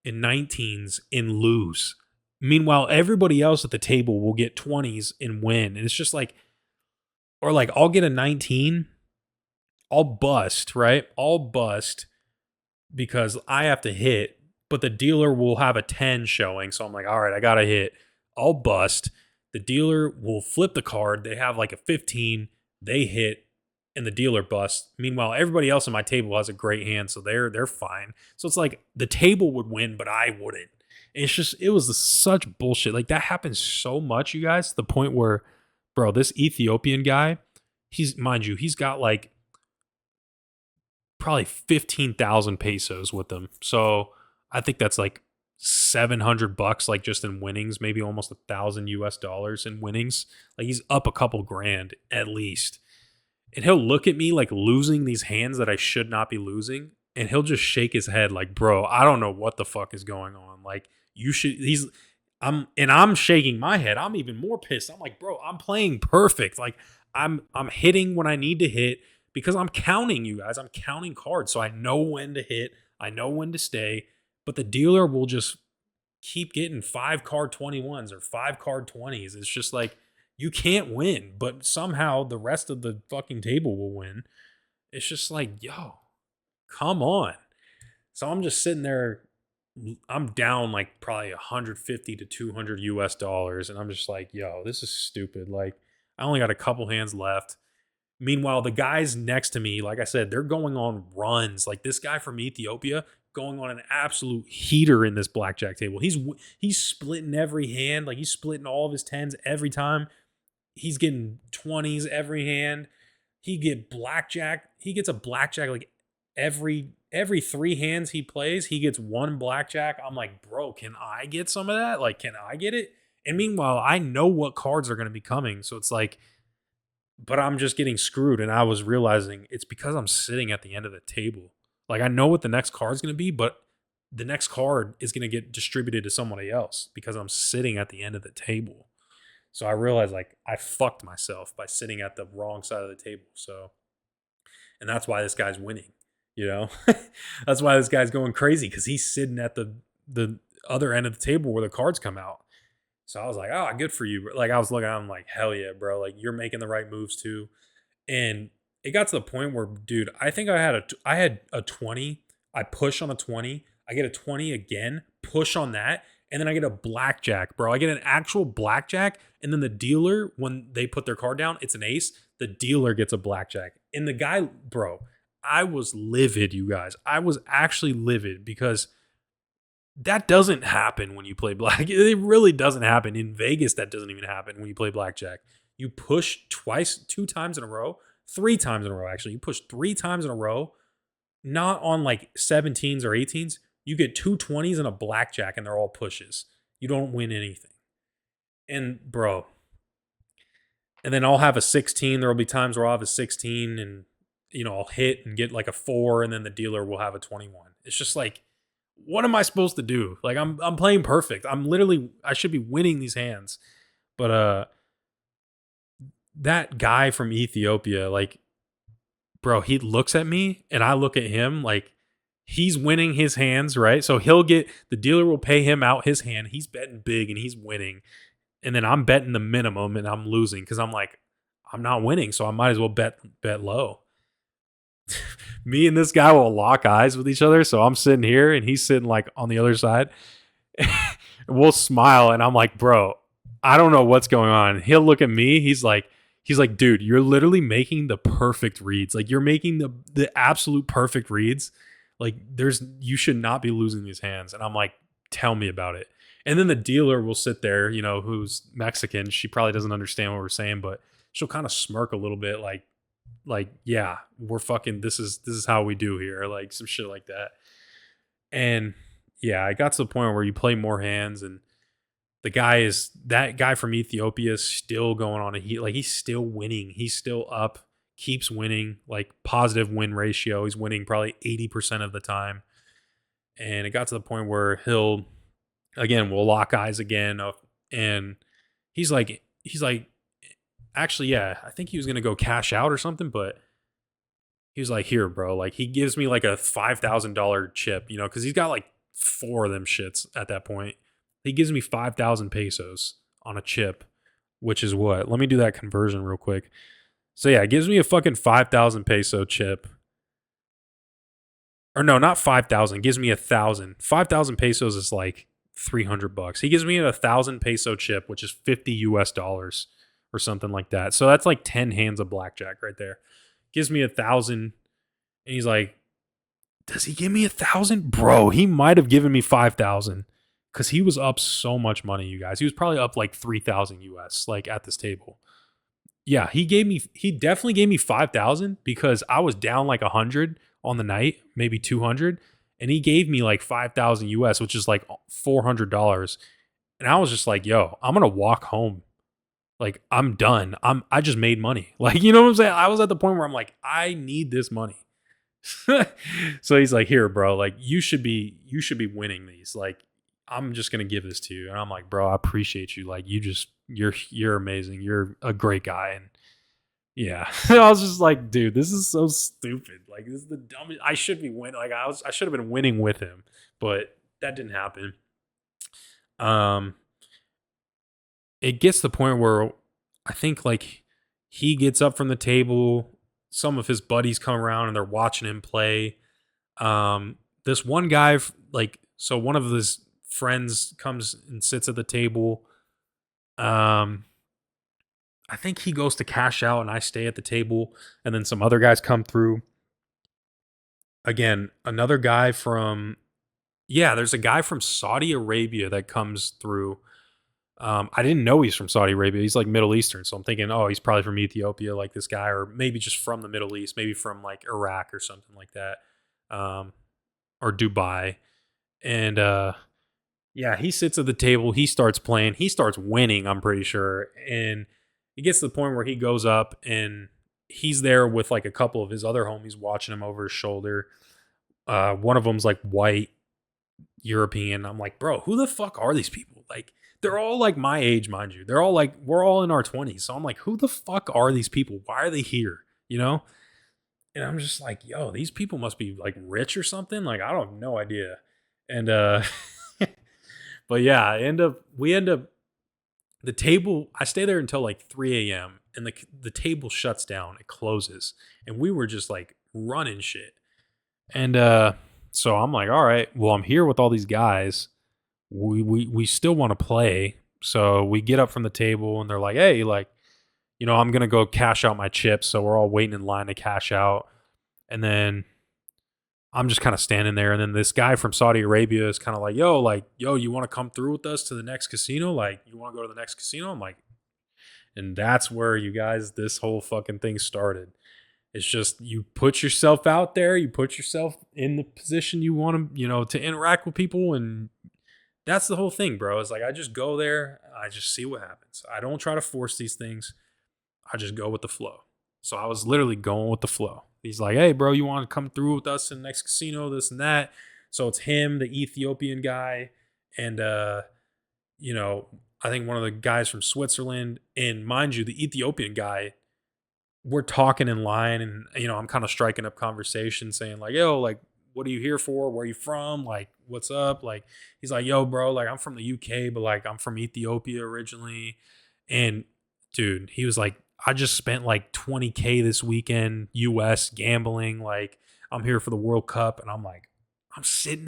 and 19s and lose. Meanwhile, everybody else at the table will get 20s and win. And it's just like, or like I'll get a 19, I'll bust, right? I'll bust because I have to hit, but the dealer will have a 10 showing. So I'm like, all right, I got to hit. I'll bust. The dealer will flip the card. They have like a 15, they hit, and the dealer busts. Meanwhile, everybody else on my table has a great hand, so they're fine. So it's like the table would win, but I wouldn't. And it was such bullshit. Like that happens so much, you guys, to the point where, bro, this Ethiopian guy, he's got like probably 15,000 pesos with him. So I think that's like $700, like just in winnings, maybe almost $1,000 in winnings. Like he's up a couple grand at least. And he'll look at me like losing these hands that I should not be losing, and he'll just shake his head like, bro, I don't know what the fuck is going on. Like, I'm shaking my head. I'm even more pissed. I'm like, bro, I'm playing perfect. Like, I'm hitting when I need to hit because I'm counting, you guys. I'm counting cards. So I know when to hit. I know when to stay. But the dealer will just keep getting 5-card 21s or 5-card 20s. It's just like, you can't win, but somehow the rest of the fucking table will win. It's just like, yo, come on. So I'm just sitting there. I'm down like probably 150 to 200 US dollars. And I'm just like, yo, this is stupid. Like, I only got a couple hands left. Meanwhile, the guys next to me, like I said, they're going on runs. Like this guy from Ethiopia going on an absolute heater in this blackjack table. He's splitting every hand. Like he's splitting all of his 10s every time. He's getting 20s every hand. He get blackjack. He gets a blackjack like every three hands he plays, he gets one blackjack. I'm like, bro, can I get some of that? Like, can I get it? And meanwhile, I know what cards are going to be coming. So it's like, but I'm just getting screwed. And I was realizing it's because I'm sitting at the end of the table. Like, I know what the next card is going to be, but the next card is going to get distributed to somebody else because I'm sitting at the end of the table. So I realized like I fucked myself by sitting at the wrong side of the table. So, and that's why this guy's winning. You know, that's why this guy's going crazy because he's sitting at the other end of the table where the cards come out. So I was like, oh, good for you. Like I was looking, I'm like, hell yeah, bro. Like you're making the right moves too. And it got to the point where, dude, I think I had a 20. I push on a 20. I get a 20 again, push on that, and then I get a blackjack, bro. I get an actual blackjack, and then the dealer, when they put their card down, it's an ace. The dealer gets a blackjack. And the guy, bro, I was livid, you guys. I was actually livid because that doesn't happen when you play black. It really doesn't happen. In Vegas, that doesn't even happen when you play blackjack. You push twice, two times in a row, three times in a row, actually. You push three times in a row, not on like 17s or 18s. You get two 20s and a blackjack, and they're all pushes. You don't win anything. And, bro, and then I'll have a 16. There will be times where I'll have a 16 and, you know, I'll hit and get like a 4, and then the dealer will have a 21. It's just like, what am I supposed to do? Like I'm playing perfect. I should be winning these hands. But that guy from Ethiopia, like, bro, he looks at me and I look at him like he's winning his hands, right? So the dealer will pay him out his hand. He's betting big and he's winning. And then I'm betting the minimum and I'm losing because I'm like, I'm not winning, so I might as well bet low. Me and this guy will lock eyes with each other. So I'm sitting here and he's sitting like on the other side. We'll smile and I'm like, bro, I don't know what's going on. He'll look at me. He's like, dude, you're literally making the perfect reads. Like you're making the absolute perfect reads. Like you should not be losing these hands. And I'm like, tell me about it. And then the dealer will sit there, you know, who's Mexican. She probably doesn't understand what we're saying, but she'll kind of smirk a little bit like, yeah, we're fucking, this is how we do here. Like some shit like that. And yeah, I got to the point where you play more hands and that guy from Ethiopia is still going on he's still winning. He's still up, keeps winning, like positive win ratio. He's winning probably 80% of the time. And it got to the point where we'll lock eyes again. And he's like, actually, yeah, I think he was going to go cash out or something, but he was like, here, bro. Like he gives me like a $5,000 chip, you know, because he's got like 4 of them shits at that point. He gives me 5,000 pesos on a chip, which is what? Let me do that conversion real quick. So yeah, it gives me a fucking 5,000 peso chip. Or no, not 5,000. It gives me 1,000. 5,000 pesos is like $300. He gives me a 1,000 peso chip, which is 50 US dollars or something like that. So that's like 10 hands of blackjack right there. Gives me 1,000. And he's like, does he give me 1,000? Bro, he might have given me 5,000. Because he was up so much money, you guys. He was probably up like 3,000 US, like at this table. Yeah, he definitely gave me 5,000 because I was down like 100 on the night, maybe 200. And he gave me like 5,000 US, which is like $400. And I was just like, yo, I'm going to walk home. Like, I'm done. I just made money. Like, you know what I'm saying? I was at the point where I'm like, I need this money. So he's like, here, bro, like you should be winning these. Like, I'm just gonna give this to you. And I'm like, bro, I appreciate you. Like you're amazing. You're a great guy. And yeah. I was just like, dude, this is so stupid. Like this is the dumbest. I should be winning. Like I should have been winning with him, but that didn't happen. It gets to the point where I think like he gets up from the table, some of his buddies come around and they're watching him play. This one guy, so one of his friends comes and sits at the table. I think he goes to cash out and I stay at the table, and then some other guys come through. Again, another guy there's a guy from Saudi Arabia that comes through. I didn't know he's from Saudi Arabia. He's like Middle Eastern, so I'm thinking, oh, he's probably from Ethiopia, like this guy, or maybe just from the Middle East, maybe from like Iraq or something like that, um, or Dubai. And yeah, he sits at the table. He starts playing. He starts winning. I'm pretty sure, and it gets to the point where he goes up and he's there with like a couple of his other homies watching him over his shoulder. One of them's like white European. I'm like, bro, who the fuck are these people? Like, they're all like my age, mind you. They're all like, we're all in our 20s. So I'm like, who the fuck are these people? Why are they here? You know? And I'm just like, yo, these people must be like rich or something. Like, I don't have no idea. And but yeah, we end up the table, I stay there until like 3 a.m. and the table shuts down. It closes. And we were just like running shit. And so I'm like, all right, well, I'm here with all these guys. We still want to play. So we get up from the table and they're like, hey, like, I'm gonna go cash out my chips. So we're all waiting in line to cash out. And then I'm just kind of standing there. And then this guy from Saudi Arabia is kind of like, yo, you want to come through with us to the next casino? Like, you want to go to the next casino? I'm like, and that's where you guys, this whole fucking thing started. It's just you put yourself out there, you put yourself in the position you want to, to interact with people. And that's the whole thing, bro. It's like I just go there, I just see what happens. I don't try to force these things. I just go with the flow. So I was literally going with the flow. He's like, hey, bro, you want to come through with us in the next casino, this and that. So it's him, the Ethiopian guy, and I think one of the guys from Switzerland. And mind you, the Ethiopian guy, we're talking in line, and I'm kind of striking up conversation, saying like, yo, like, what are you here for? Where are you from? Like, what's up? Like, he's like, yo, bro, like, I'm from the UK, but like, I'm from Ethiopia originally. And dude, he was like, I just spent like 20K this weekend, US gambling. Like, I'm here for the World Cup. And I'm like, I'm sitting,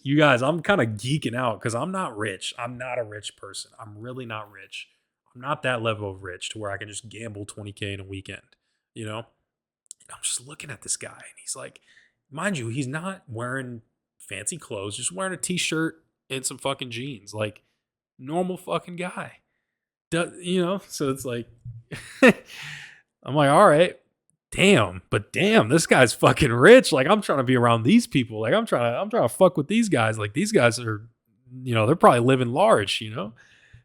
you guys, I'm kind of geeking out because I'm not rich. I'm not a rich person. I'm really not rich. I'm not that level of rich to where I can just gamble 20K in a weekend, you know? And I'm just looking at this guy and he's like, mind you, he's not wearing fancy clothes, just wearing a t-shirt and some fucking jeans, like normal fucking guy. So it's like, I'm like, all right, but damn, this guy's fucking rich. Like, I'm trying to be around these people. Like, I'm trying to fuck with these guys. Like, these guys are, they're probably living large,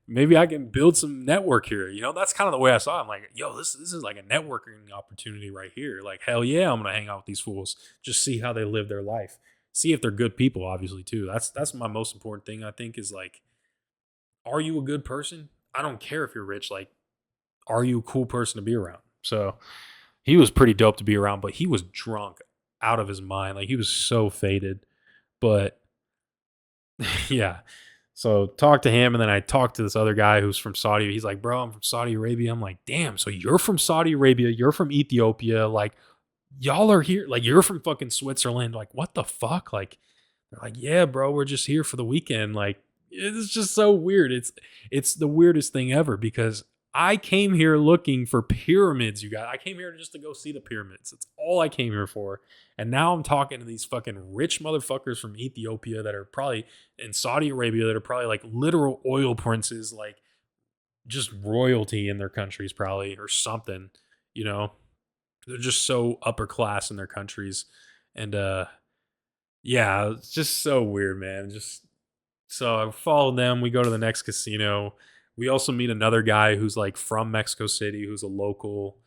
maybe I can build some network here. That's kind of the way I saw it. I'm like, yo, this is like a networking opportunity right here. Like, hell yeah, I'm gonna hang out with these fools. Just see how they live their life. See if they're good people, obviously, too. That's my most important thing, I think, is like, are you a good person? I don't care if you're rich. Like, are you a cool person to be around? So he was pretty dope to be around, but he was drunk out of his mind. Like, he was so faded. But yeah. So talk to him, and then I talked to this other guy who's from Saudi. He's like, bro, I'm from Saudi Arabia. I'm like, damn, so you're from Saudi Arabia, you're from Ethiopia, like, y'all are here, like, you're from fucking Switzerland. Like, what the fuck? Like, they're like, yeah, bro, we're just here for the weekend. Like, it's just so weird. It's the weirdest thing ever because I came here looking for pyramids, you guys. I came here just to go see the pyramids. That's all I came here for. And now I'm talking to these fucking rich motherfuckers from Ethiopia that are probably in Saudi Arabia that are probably like literal oil princes, like just royalty in their countries, probably, or something. You know, they're just so upper class in their countries. And yeah, it's just so weird, man. Just so I followed them. We go to the next casino. We also meet another guy who's like from Mexico City, who's a local.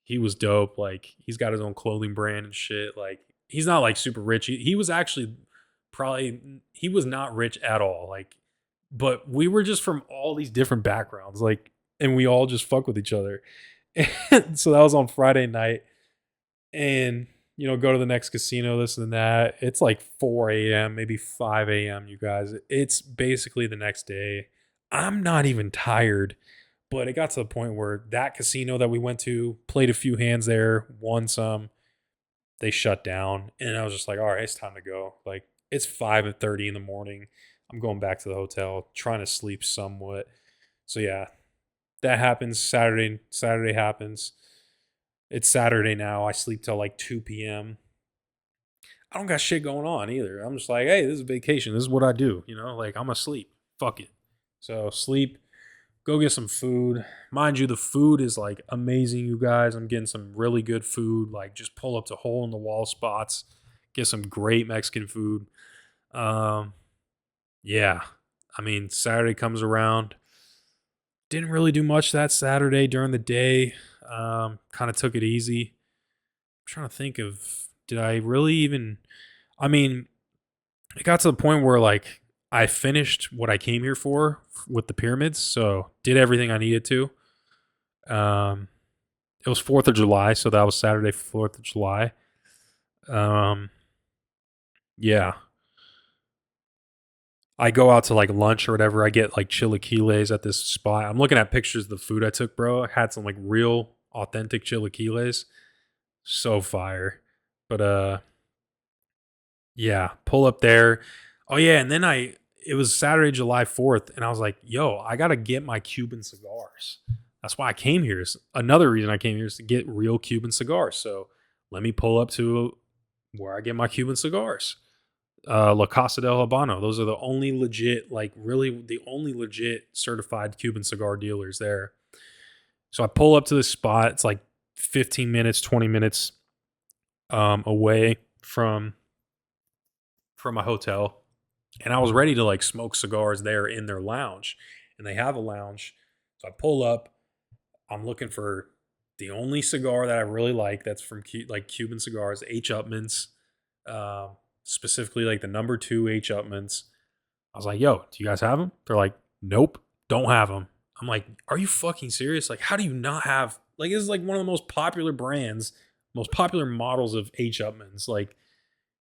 He was dope. Like, he's got his own clothing brand and shit. Like, he's not like super rich. He was actually he was not rich at all. Like, but we were just from all these different backgrounds. Like, and we all just fuck with each other. And so that was on Friday night. And, go to the next casino, this and that. It's like 4 a.m., maybe 5 a.m., you guys. It's basically the next day. I'm not even tired, but it got to the point where that casino that we went to, played a few hands there, won some, they shut down. And I was just like, all right, it's time to go. Like, it's 5:30 in the morning. I'm going back to the hotel, trying to sleep somewhat. So yeah, that happens. Saturday happens. It's Saturday now. I sleep till like 2 p.m. I don't got shit going on either. I'm just like, hey, this is vacation. This is what I do. Like, I'm asleep. Fuck it. So sleep, go get some food. Mind you, the food is like amazing, you guys. I'm getting some really good food. Like just pull up to hole in the wall spots, get some great Mexican food. Um, yeah. I mean, Saturday comes around. Didn't really do much that Saturday during the day. Kind of took it easy. I'm trying to think of did I really even I mean, it got to the point where like I finished what I came here for with the pyramids, so did everything I needed to. Um, it was 4th of July, so that was Saturday, 4th of July. Um, yeah, I go out to like lunch or whatever. I get like chilaquiles at this spot. I'm looking at pictures of the food I took, bro. I had some like real authentic chilaquiles, so fire. But yeah, pull up there. Oh yeah, and then it was Saturday, July 4th, and I was like, yo, I gotta get my Cuban cigars. That's why I came here. Another reason I came here is to get real Cuban cigars. So let me pull up to where I get my Cuban cigars. La Casa del Habano. Those are the only legit, like really the only legit certified Cuban cigar dealers there. So I pull up to this spot. It's like 15 minutes, 20 minutes away from my hotel, and I was ready to like smoke cigars there in their lounge, and they have a lounge. So I pull up. I'm looking for the only cigar that I really like that's from like Cuban cigars, H. Upman's, specifically like the number 2 H. Upman's. I was like, yo, do you guys have them? They're like, nope, don't have them. I'm like, are you fucking serious? Like, how do you not have, like, this is like one of the most popular brands, most popular models of H. Upman's. Like,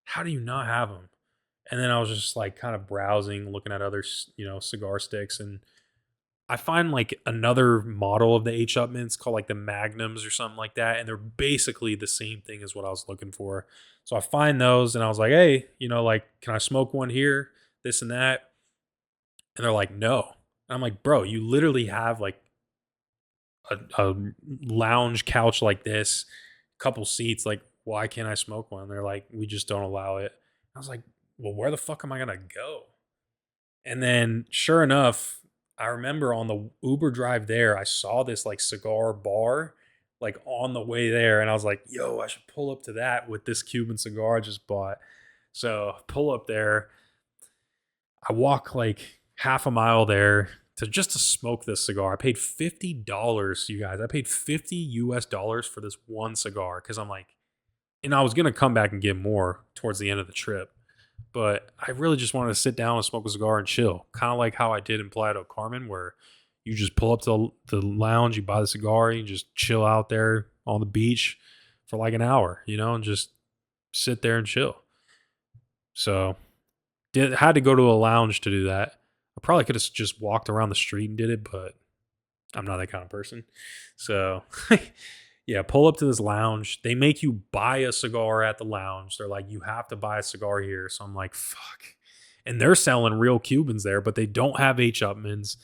how do you not have them? And then I was just like kind of browsing, looking at other, cigar sticks. And I find like another model of the H. Upman's called like the Magnums or something like that. And they're basically the same thing as what I was looking for. So I find those and I was like, hey, like, can I smoke one here? This and that. And they're like, no. And I'm like, bro, you literally have like a lounge couch like this, couple seats. Like, why can't I smoke one? They're like, we just don't allow it. I was like, well, where the fuck am I going to go? And then sure enough, I remember on the Uber drive there, I saw this like cigar bar like on the way there. And I was like, yo, I should pull up to that with this Cuban cigar I just bought. So pull up there. I walk like half a mile there to smoke this cigar. I paid $50, you guys. I paid 50 US dollars for this one cigar because I'm like, and I was gonna come back and get more towards the end of the trip. But I really just wanted to sit down and smoke a cigar and chill. Kind of like how I did in Playa del Carmen, where you just pull up to the lounge, you buy the cigar, you just chill out there on the beach for like an hour, and just sit there and chill. So had to go to a lounge to do that. I probably could have just walked around the street and did it, but I'm not that kind of person. So yeah, pull up to this lounge. They make you buy a cigar at the lounge. They're like, you have to buy a cigar here. So I'm like, fuck. And they're selling real Cubans there, but they don't have H. Upman's.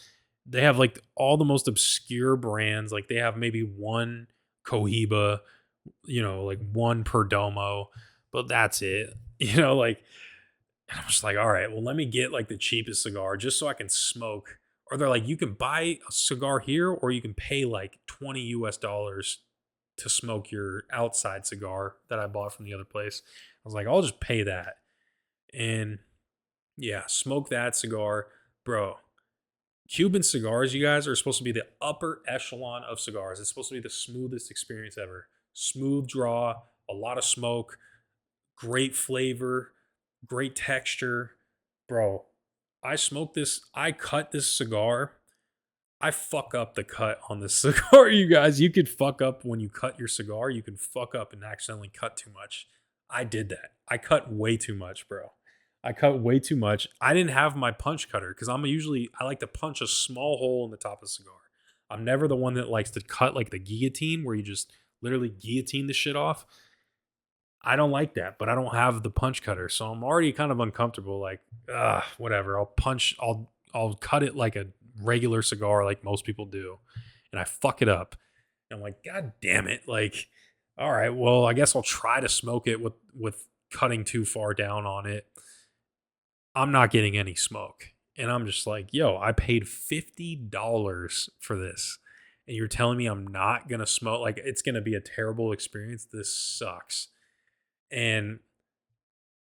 They have like all the most obscure brands. Like they have maybe one Cohiba, like one Perdomo, but that's it. Like, and I'm just like, all right, well, let me get like the cheapest cigar just so I can smoke. Or they're like, you can buy a cigar here or you can pay like 20 US dollars to smoke your outside cigar that I bought from the other place. I was like, I'll just pay that. And yeah, smoke that cigar. Bro, Cuban cigars, you guys, are supposed to be the upper echelon of cigars. It's supposed to be the smoothest experience ever. Smooth draw, a lot of smoke, great flavor, great texture. Bro, I cut this cigar. I fuck up the cut on this cigar, you guys. You could fuck up when you cut your cigar. You can fuck up and accidentally cut too much. I did that. I cut way too much, bro. I cut way too much. I didn't have my punch cutter because I like to punch a small hole in the top of the cigar. I'm never the one that likes to cut like the guillotine where you just literally guillotine the shit off. I don't like that, but I don't have the punch cutter, so I'm already kind of uncomfortable. Like, whatever. I'll cut it like a regular cigar, like most people do, and I fuck it up. And I'm like, God damn it! Like, all right, well, I guess I'll try to smoke it with cutting too far down on it. I'm not getting any smoke, And I'm just like, yo, I paid $50 for this. And you're telling me I'm not going to smoke? Like, it's going to be a terrible experience. This sucks. And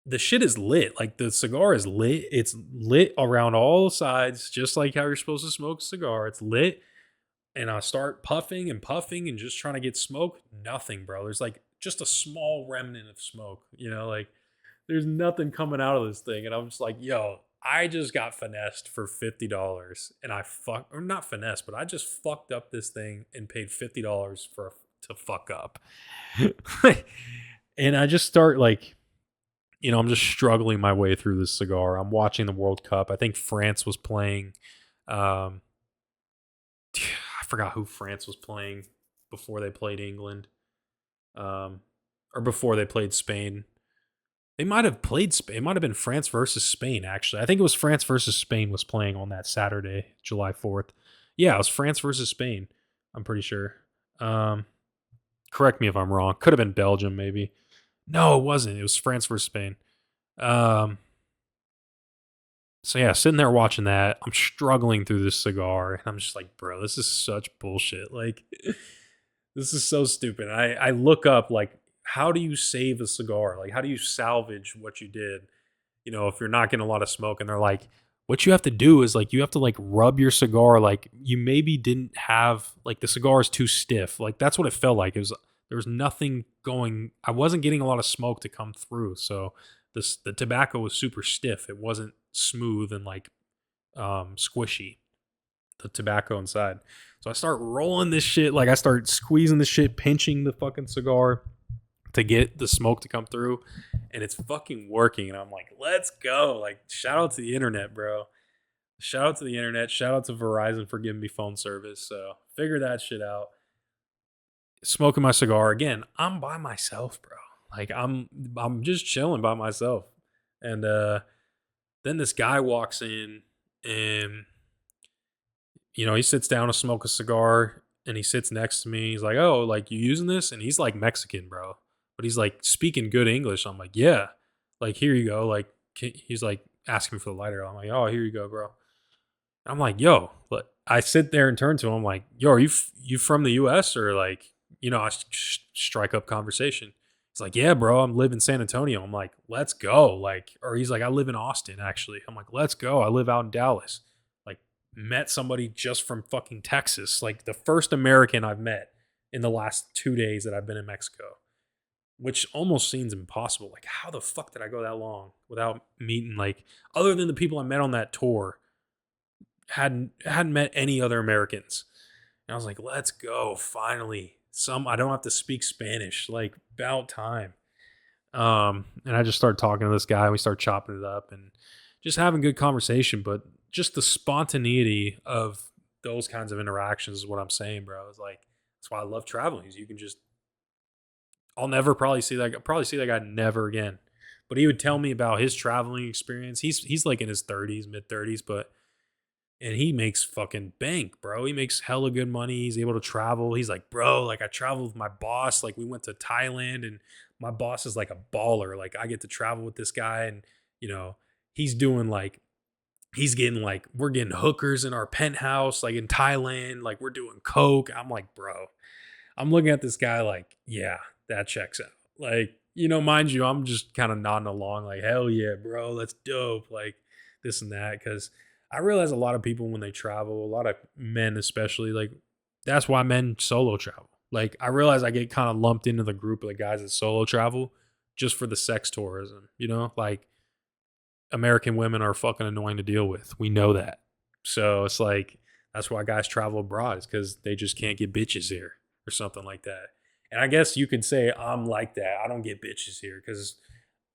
the shit is lit. Like, the cigar is lit. It's lit around all sides, just like how you're supposed to smoke a cigar. It's lit. And I start puffing and just trying to get smoke. Nothing, bro. There's like just a small remnant of smoke, like there's nothing coming out of this thing. And I'm just like, yo, I just got finessed for $50 and or not finessed, but I just fucked up this thing and paid $50 to fuck up. And I just start like, I'm just struggling my way through this cigar. I'm watching the World Cup. I think France was playing. Um, I forgot who France was playing before they played England, or before they played Spain. They might have played Spain. It might have been France versus Spain, actually. I think it was France versus Spain was playing on that Saturday, July 4th. Yeah, it was France versus Spain. I'm pretty sure. Correct me if I'm wrong. Could have been Belgium, maybe. No, it wasn't. It was France versus Spain. So yeah, sitting there watching that, I'm struggling through this cigar, and I'm just like, bro, this is such bullshit. Like, this is so stupid. I look up like, how do you save a cigar? Like, how do you salvage what you did? If you're not getting a lot of smoke, and they're like, what you have to do is like, you have to like rub your cigar. Like, you maybe didn't have like the cigar is too stiff. Like, that's what it felt like. There was nothing going. I wasn't getting a lot of smoke to come through. So the tobacco was super stiff. It wasn't smooth and like squishy, the tobacco inside. So I start rolling this shit. Like, I start squeezing the shit, pinching the fucking cigar to get the smoke to come through, and it's fucking working. And I'm like, let's go. Like, shout out to the internet, bro. Shout out to the internet. Shout out to Verizon for giving me phone service. So figure that shit out. Smoking my cigar again. I'm by myself, bro. Like, I'm just chilling by myself. And then this guy walks in, and he sits down to smoke a cigar, and he sits next to me. He's like, "Oh, like, you using this?" And he's like Mexican, bro, but he's like speaking good English. I'm like, "Yeah, like, here you go." Like, he's like asking me for the lighter. I'm like, "Oh, here you go, bro." And I'm like, "Yo," but I sit there and turn to him. I'm like, "Yo, are you from the U.S. or like?" I strike up conversation. He's like, "Yeah, bro, I'm live in San Antonio." I'm like, "Let's go." Like, or he's like, "I live in Austin, actually." I'm like, "Let's go. I live out in Dallas." Like, met somebody just from fucking Texas. Like, the first American I've met in the last 2 days that I've been in Mexico, which almost seems impossible. Like, how the fuck did I go that long without meeting, like, other than the people I met on that tour, hadn't met any other Americans. And I was like, let's go. Finally. I don't have to speak Spanish. Like, about time. And I just started talking to this guy. We start chopping it up and just having good conversation. But just the spontaneity of those kinds of interactions is what I'm saying, bro. It's like, that's why I love traveling. Is you can just, I'll never probably see that guy never again. But he would tell me about his traveling experience. He's like in his 30s, mid 30s, but and he makes fucking bank, bro. He makes hella good money. He's able to travel. He's like, bro, like, I traveled with my boss. Like, we went to Thailand, and my boss is like a baller. Like, I get to travel with this guy, and you know, he's doing like, he's getting like, we're getting hookers in our penthouse, like in Thailand. Like, we're doing coke. I'm like, bro, I'm looking at this guy like, yeah, that checks out. Like, mind you, I'm just kind of nodding along, like, hell yeah, bro, that's dope. Like, this and that. Cause I realize a lot of people when they travel, a lot of men especially, like, that's why men solo travel. Like, I realize I get kind of lumped into the group of the guys that solo travel just for the sex tourism, like, American women are fucking annoying to deal with. We know that. So it's like, that's why guys travel abroad, is because they just can't get bitches here or something like that. And I guess you could say I'm like that. I don't get bitches here because,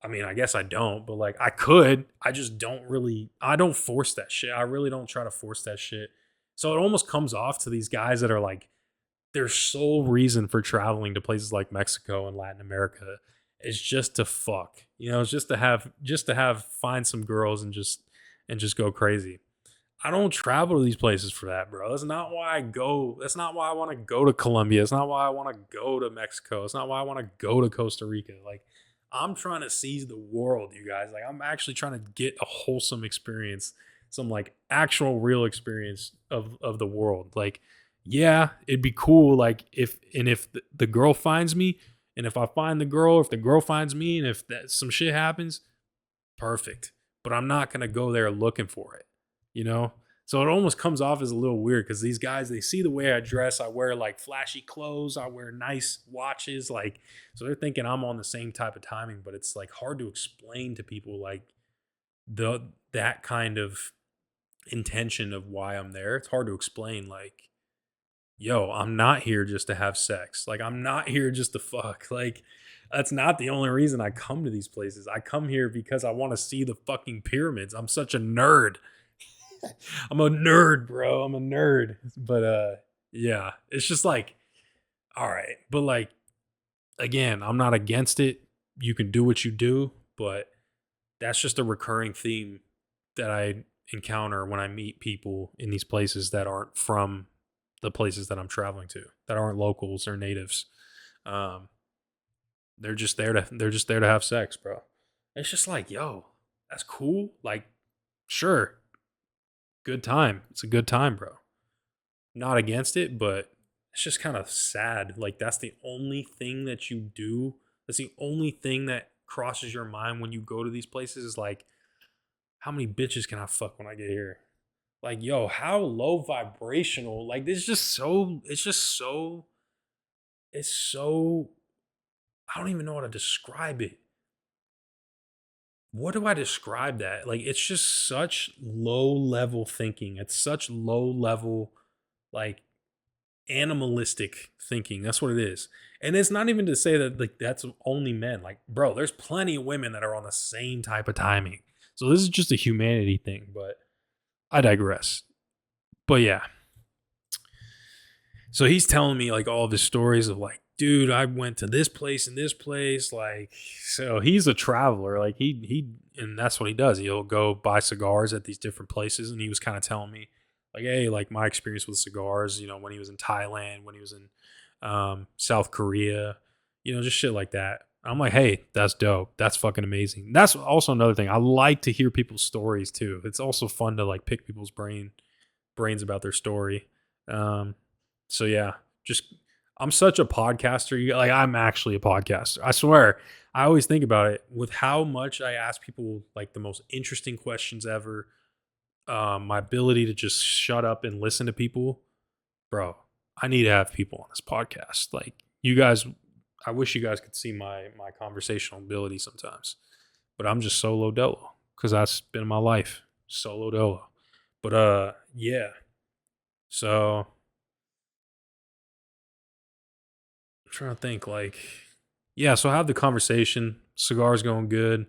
I mean, I guess I don't, but like, I could. I just don't really, I don't force that shit. I really don't try to force that shit. So it almost comes off to these guys that are like, their sole reason for traveling to places like Mexico and Latin America is just to fuck. It's just to have find some girls and just go crazy. I don't travel to these places for that, bro. That's not why I go. That's not why I want to go to Colombia. It's not why I want to go to Mexico. It's not why I want to go to Costa Rica. Like, I'm trying to seize the world, you guys. Like, I'm actually trying to get a wholesome experience some like actual real experience of the world. Like, yeah, it'd be cool. Like if the girl finds me, and if I find the girl, if the girl finds me, and if some shit happens, perfect. But I'm not gonna go there looking for it, you know. So it almost comes off as a little weird because these guys, they see the way I dress. I wear like flashy clothes. I wear nice watches. Like, so they're thinking I'm on the same type of timing. But it's like hard to explain to people like the that kind of intention of why I'm there. It's hard to explain. Like, yo, I'm not here just to have sex. Like, I'm not here just to fuck. Like, that's not the only reason I come to these places. I come here because I want to see the fucking pyramids. I'm such a nerd. I'm a nerd, bro. I'm a nerd. But yeah, it's just like, all right. But like, again, I'm not against it. You can do what you do, but that's just a recurring theme that I encounter when I meet people in these places that aren't from the places that I'm traveling to, that aren't locals or natives. Um, they're just there to have sex, bro. It's just like, yo, that's cool. Like, sure, good time. It's a good time, bro. Not against it, but it's just kind of sad. Like, that's the only thing that you do. That's the only thing that crosses your mind when you go to these places is like, how many bitches can I fuck when I get here? Like, yo, how low vibrational. Like, this is just so, it's so, I don't even know how to describe it. What do I describe that? Like, it's just such low level thinking. It's such low level, like, animalistic thinking. That's what it is. And it's not even to say that like that's only men. Like, bro, there's plenty of women that are on the same type of timing. So this is just a humanity thing, but I digress. But yeah. So he's telling me like all of his stories of like, dude, I went to this place and this place. Like, so he's a traveler. Like and that's what he does. He'll go buy cigars at these different places. And he was kind of telling me like, hey, like my experience with cigars, when he was in Thailand, when he was in South Korea, just shit like that. I'm like, hey, that's dope. That's fucking amazing. That's also another thing. I like to hear people's stories too. It's also fun to like pick people's brains about their story. Um, so yeah, just I'm such a podcaster. Like, I'm actually a podcaster. I swear. I always think about it with how much I ask people like the most interesting questions ever. My ability to just shut up and listen to people, bro. I need to have people on this podcast. Like, you guys, I wish you guys could see my conversational ability sometimes, but I'm just solo dolo because that's been my life, solo dolo. But yeah. So I'm trying to think, like, yeah. So I have the conversation. Cigar's going good.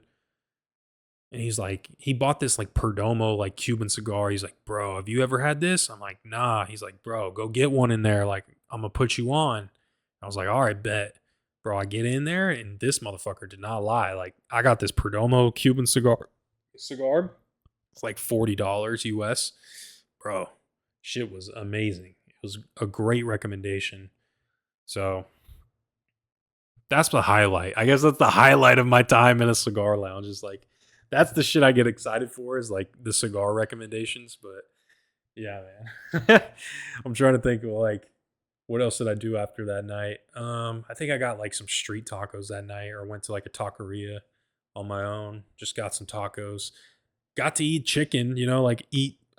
And he's like, he bought this like Perdomo, like Cuban cigar. He's like, bro, have you ever had this? I'm like, nah. He's like, bro, go get one in there. Like, I'm gonna put you on. I was like, all right, bet. Bro, I get in there and this motherfucker did not lie. Like, I got this Perdomo Cuban cigar. It's like $40 US. Bro, shit was amazing. It was a great recommendation. So that's the highlight. I guess that's the highlight of my time in a cigar lounge. Is like, that's the shit I get excited for, is like the cigar recommendations. But yeah, man. I'm trying to think of like what else did I do after that night? I think I got like some street tacos that night, or went to like a taqueria on my own. Just got some tacos. Got to eat chicken, like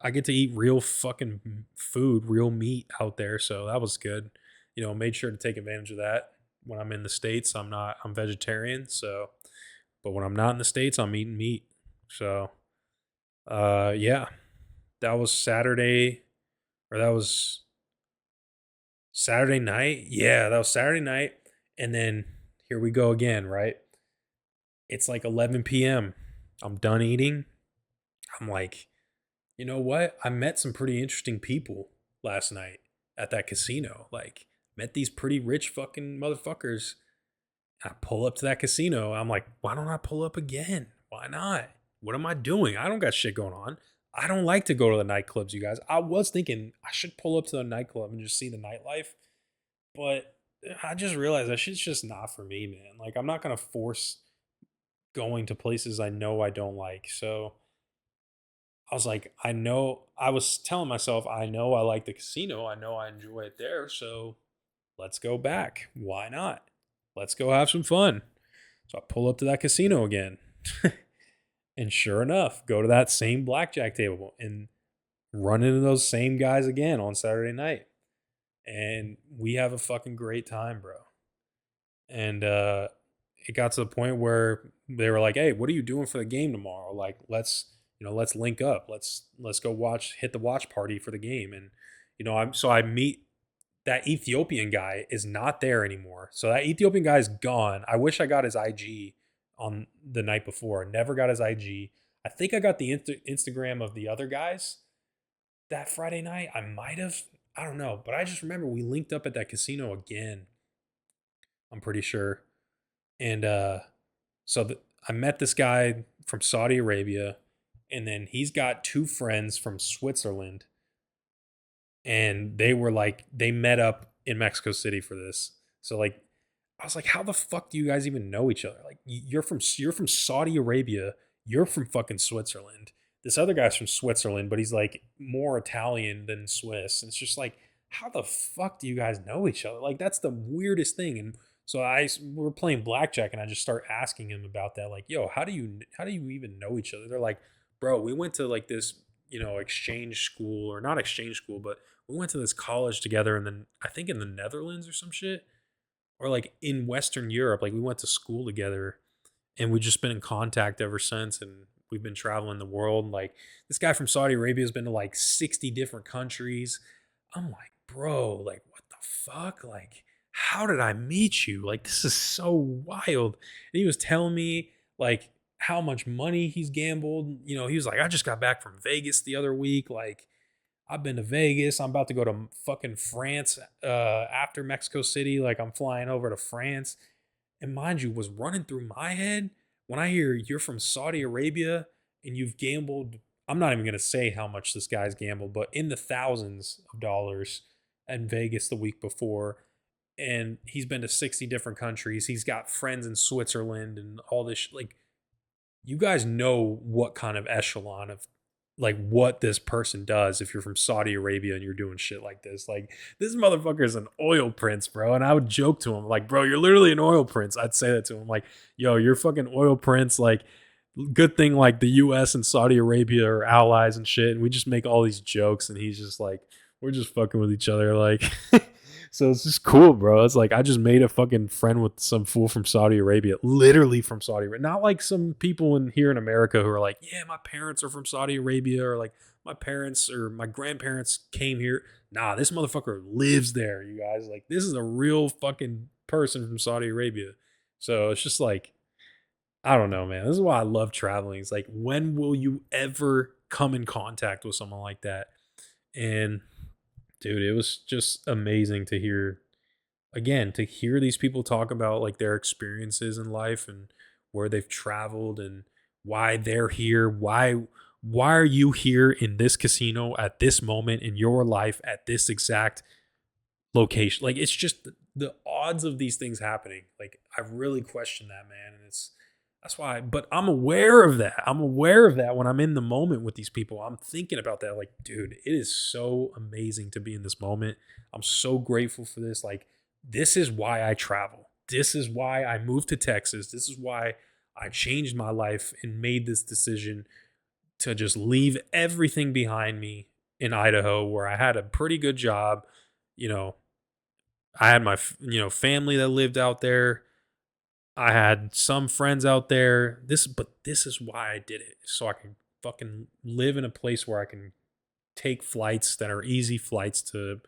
I get to eat real fucking food, real meat out there. So that was good. Made sure to take advantage of that. When I'm in the States, I'm vegetarian. So, but when I'm not in the States, I'm eating meat. So, yeah, that was Saturday, or that was Saturday night. Yeah, that was Saturday night. And then here we go again, right? It's like 11 p.m. I'm done eating. I'm like, you know what? I met some pretty interesting people last night at that casino. Like, met these pretty rich fucking motherfuckers. I pull up to that casino. I'm like, why don't I pull up again? Why not? What am I doing? I don't got shit going on. I don't like to go to the nightclubs, you guys. I was thinking I should pull up to the nightclub and just see the nightlife, but I just realized that shit's just not for me, man. Like, I'm not gonna force going to places I know I don't like. So I was like, I was telling myself, I know I like the casino. I know I enjoy it there. So let's go back. Why not? Let's go have some fun. So I pull up to that casino again. And sure enough, go to that same blackjack table and run into those same guys again on Saturday night. And we have a fucking great time, bro. And it got to the point where they were like, "Hey, what are you doing for the game tomorrow? Like, let's link up. Let's go hit the watch party for the game." And I meet that Ethiopian guy is not there anymore. So that Ethiopian guy is gone. I wish I got his IG on the night before. Never got his IG. I think I got the Instagram of the other guys that Friday night. I might have. I don't know. But I just remember we linked up at that casino again. I'm pretty sure. And I met this guy from Saudi Arabia, and then he's got two friends from Switzerland, and they met up in Mexico City for this. So like, I was like, how the fuck do you guys even know each other? Like, you're from Saudi Arabia, you're from fucking Switzerland. This other guy's from Switzerland, but he's like more Italian than Swiss. And it's just like, how the fuck do you guys know each other? Like, that's the weirdest thing. And so we were playing blackjack, and I just start asking him about that. Like, yo, how do you even know each other? They're like, bro, we went to like this, exchange school, or not exchange school, but we went to this college together, and then I think in the Netherlands or some shit, or like in Western Europe. Like we went to school together, and we've just been in contact ever since. And we've been traveling the world. Like this guy from Saudi Arabia has been to like 60 different countries. I'm like, bro, like what the fuck? Like, how did I meet you? Like, this is so wild. And he was telling me like how much money he's gambled. He was like, I just got back from Vegas the other week. Like, I've been to Vegas. I'm about to go to fucking France after Mexico City. Like, I'm flying over to France. And mind you, was running through my head when I hear you're from Saudi Arabia and you've gambled. I'm not even going to say how much this guy's gambled, but in the thousands of dollars in Vegas the week before. And he's been to 60 different countries. He's got friends in Switzerland and all this. Like, you guys know what kind of echelon of like what this person does if you're from Saudi Arabia and you're doing shit like this. Like, this motherfucker is an oil prince, bro. And I would joke to him, like, bro, you're literally an oil prince. I'd say that to him, like, yo, you're fucking oil prince. Like, good thing like the US and Saudi Arabia are allies and shit. And we just make all these jokes, and he's just like, we're just fucking with each other. Like, so it's just cool, bro. It's like I just made a fucking friend with some fool from Saudi Arabia, literally from Saudi Arabia. Not like some people here in America who are like, yeah, my parents are from Saudi Arabia, or like my parents or my grandparents came here. Nah, this motherfucker lives there, you guys. Like, this is a real fucking person from Saudi Arabia. So it's just like, I don't know, man. This is why I love traveling. It's like, when will you ever come in contact with someone like that? And dude, it was just amazing to hear, again, to hear these people talk about like their experiences in life and where they've traveled and why they're here. Why are you here in this casino at this moment in your life at this exact location? Like, it's just the odds of these things happening. Like, I really question that, man. And that's why, but I'm aware of that. I'm aware of that when I'm in the moment with these people. I'm thinking about that. Like, dude, it is so amazing to be in this moment. I'm so grateful for this. Like, this is why I travel. This is why I moved to Texas. This is why I changed my life and made this decision to just leave everything behind me in Idaho, where I had a pretty good job. You know, I had my, family that lived out there. I had some friends out there. But this is why I did it. So I can fucking live in a place where I can take flights that are easy flights to,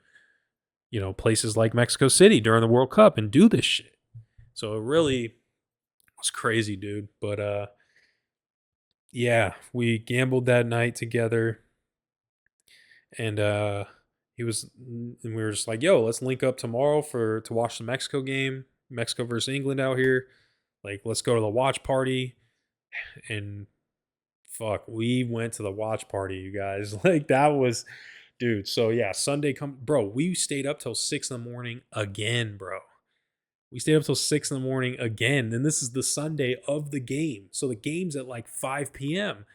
places like Mexico City during the World Cup and do this shit. So it really was crazy, dude. But yeah, we gambled that night together, and we were just like, yo, let's link up tomorrow to watch the Mexico game, Mexico versus England out here. Like, let's go to the watch party. And fuck, we went to the watch party, you guys. Like, that was, dude. So yeah, Sunday bro, we stayed up till 6 in the morning again, bro. We stayed up till 6 in the morning again. And this is the Sunday of the game. So the game's at like 5 p.m.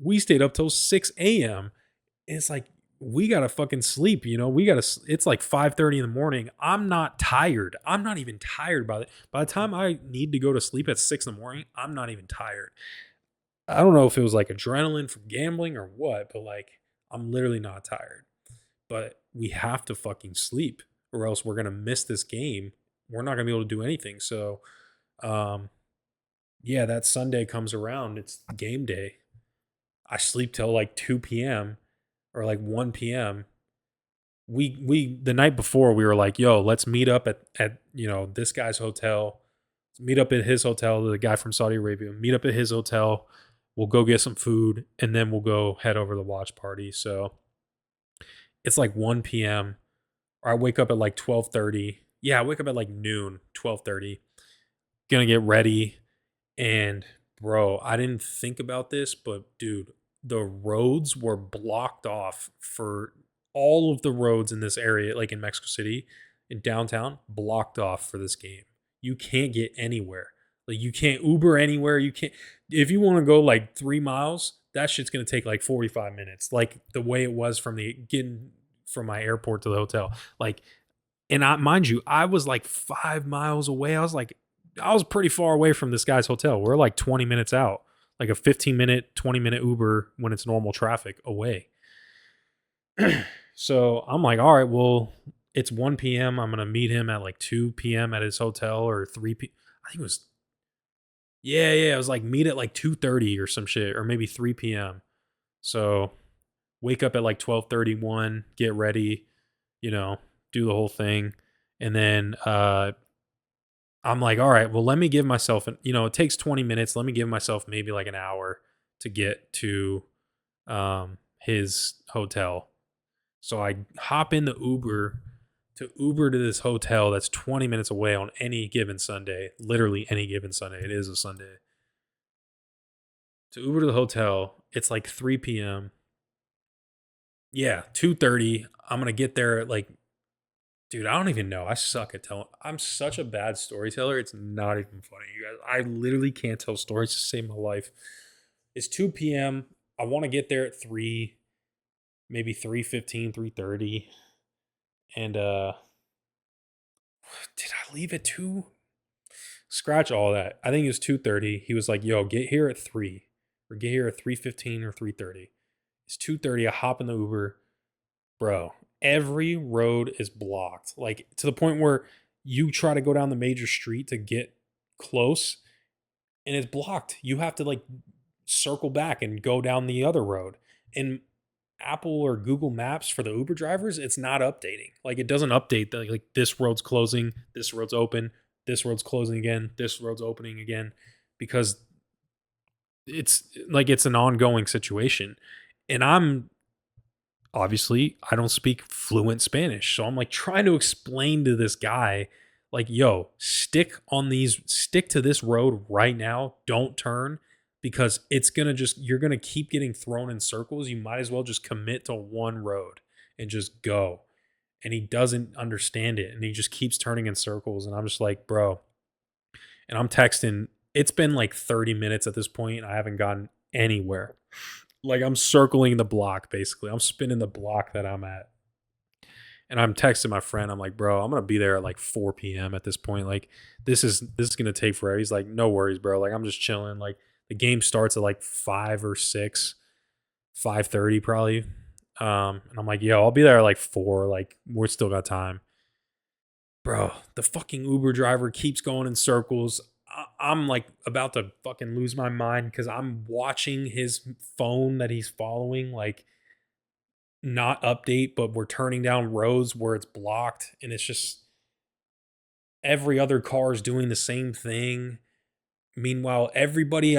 We stayed up till 6 a.m. And it's like, we gotta fucking sleep, we gotta, it's like 5:30 in the morning. I'm not tired. I'm not even tired by it. By the time I need to go to sleep at 6 in the morning, I'm not even tired. I don't know if it was like adrenaline from gambling or what, but like, I'm literally not tired. But we have to fucking sleep or else we're gonna miss this game. We're not gonna be able to do anything. So, um, yeah, that Sunday comes around. It's game day. I sleep till like 2 p.m. or like 1 p.m. We the night before we were like, yo, let's meet up at this guy's hotel. Let's meet up at his hotel, the guy from Saudi Arabia. Meet up at his hotel. We'll go get some food and then we'll go head over to the watch party. So it's like 1 p.m. or I wake up at like 12:30. Yeah, I wake up at like noon, 12:30. Gonna get ready. And bro, I didn't think about this, but dude, the roads were blocked off for all of the roads in this area, like in Mexico City, in downtown, blocked off for this game. You can't get anywhere. Like you can't Uber anywhere. You can't if you want to go like 3 miles, that shit's gonna take like 45 minutes. Like the way it was from the getting from my airport to the hotel. Like and I mind you, I was like 5 miles away. I was pretty far away from this guy's hotel. We're like 20 minutes out, like a 15-minute, 20-minute Uber when it's normal traffic away. So I'm like, all right, well, it's 1 p.m. I'm gonna meet him at like 2 p.m. at his hotel or 3 p. I think it was yeah. It was like meet at like 2:30 or some shit, or maybe 3 p.m. So wake up at like 12:31, get ready, you know, do the whole thing, and then I'm like, all right, well, let me give myself, it takes 20 minutes. Let me give myself maybe like an hour to get to his hotel. So I hop in the Uber to this hotel that's 20 minutes away on any given Sunday, literally any given Sunday. It is a Sunday. To Uber to the hotel, it's like 3 p.m. Yeah, 2:30. I'm going to get there at like, dude, I don't even know. I suck at telling. I'm such a bad storyteller. It's not even funny, you guys. I literally can't tell stories to save my life. It's 2 p.m. I want to get there at 3, maybe 3:15, 3:30. And did I leave at 2? Scratch all that. I think it was 2:30. He was like, "Yo, get here at 3 or get here at 3:15 or 3:30." It's 2:30. I hop in the Uber. Bro, every road is blocked. Like to the point where you try to go down the major street to get close and it's blocked. You have to like circle back and go down the other road. And Apple or Google Maps for the Uber drivers, it's not updating. Like it doesn't update that like this road's closing, this road's open, this road's closing again, this road's opening again because it's like it's an ongoing situation. And I'm obviously I don't speak fluent Spanish. So I'm like trying to explain to this guy, like, yo, stick to this road right now. Don't turn because it's gonna just you're gonna keep getting thrown in circles. You might as well just commit to one road and just go. And he doesn't understand it and he just keeps turning in circles. And I'm just like, bro. And I'm texting. It's been like 30 minutes at this point, and I haven't gotten anywhere. Like I'm circling the block basically. I'm spinning the block that I'm at. And I'm texting my friend. I'm like, bro, I'm gonna be there at like 4 p.m. at this point. Like this is gonna take forever. He's like, no worries, bro. Like I'm just chilling. Like the game starts at like 5 or 6, 5:30 probably. And I'm like, yo, I'll be there at like 4. Like we're still got time. Bro, the fucking Uber driver keeps going in circles. I'm like about to fucking lose my mind because I'm watching his phone that he's following, like not update, but we're turning down roads where it's blocked, and it's just every other car is doing the same thing. Meanwhile, everybody's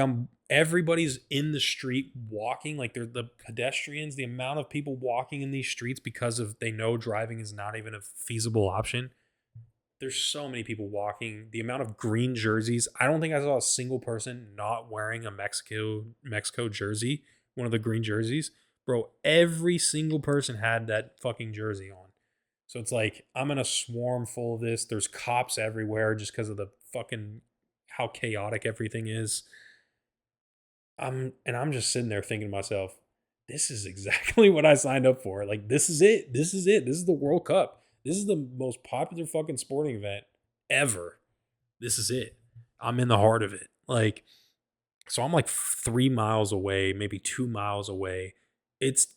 in the street walking, like they're the pedestrians. The amount of people walking in these streets because of they know driving is not even a feasible option. There's so many people walking. The amount of green jerseys. I don't think I saw a single person not wearing a Mexico jersey, one of the green jerseys. Bro, every single person had that fucking jersey on. So it's like I'm in a swarm full of this. There's cops everywhere just because of the fucking how chaotic everything is. I'm just sitting there thinking to myself, this is exactly what I signed up for. Like, this is it. This is it. This is the World Cup. This is the most popular fucking sporting event ever. This is it. I'm in the heart of it. Like, so I'm like 3 miles away, maybe 2 miles away. It's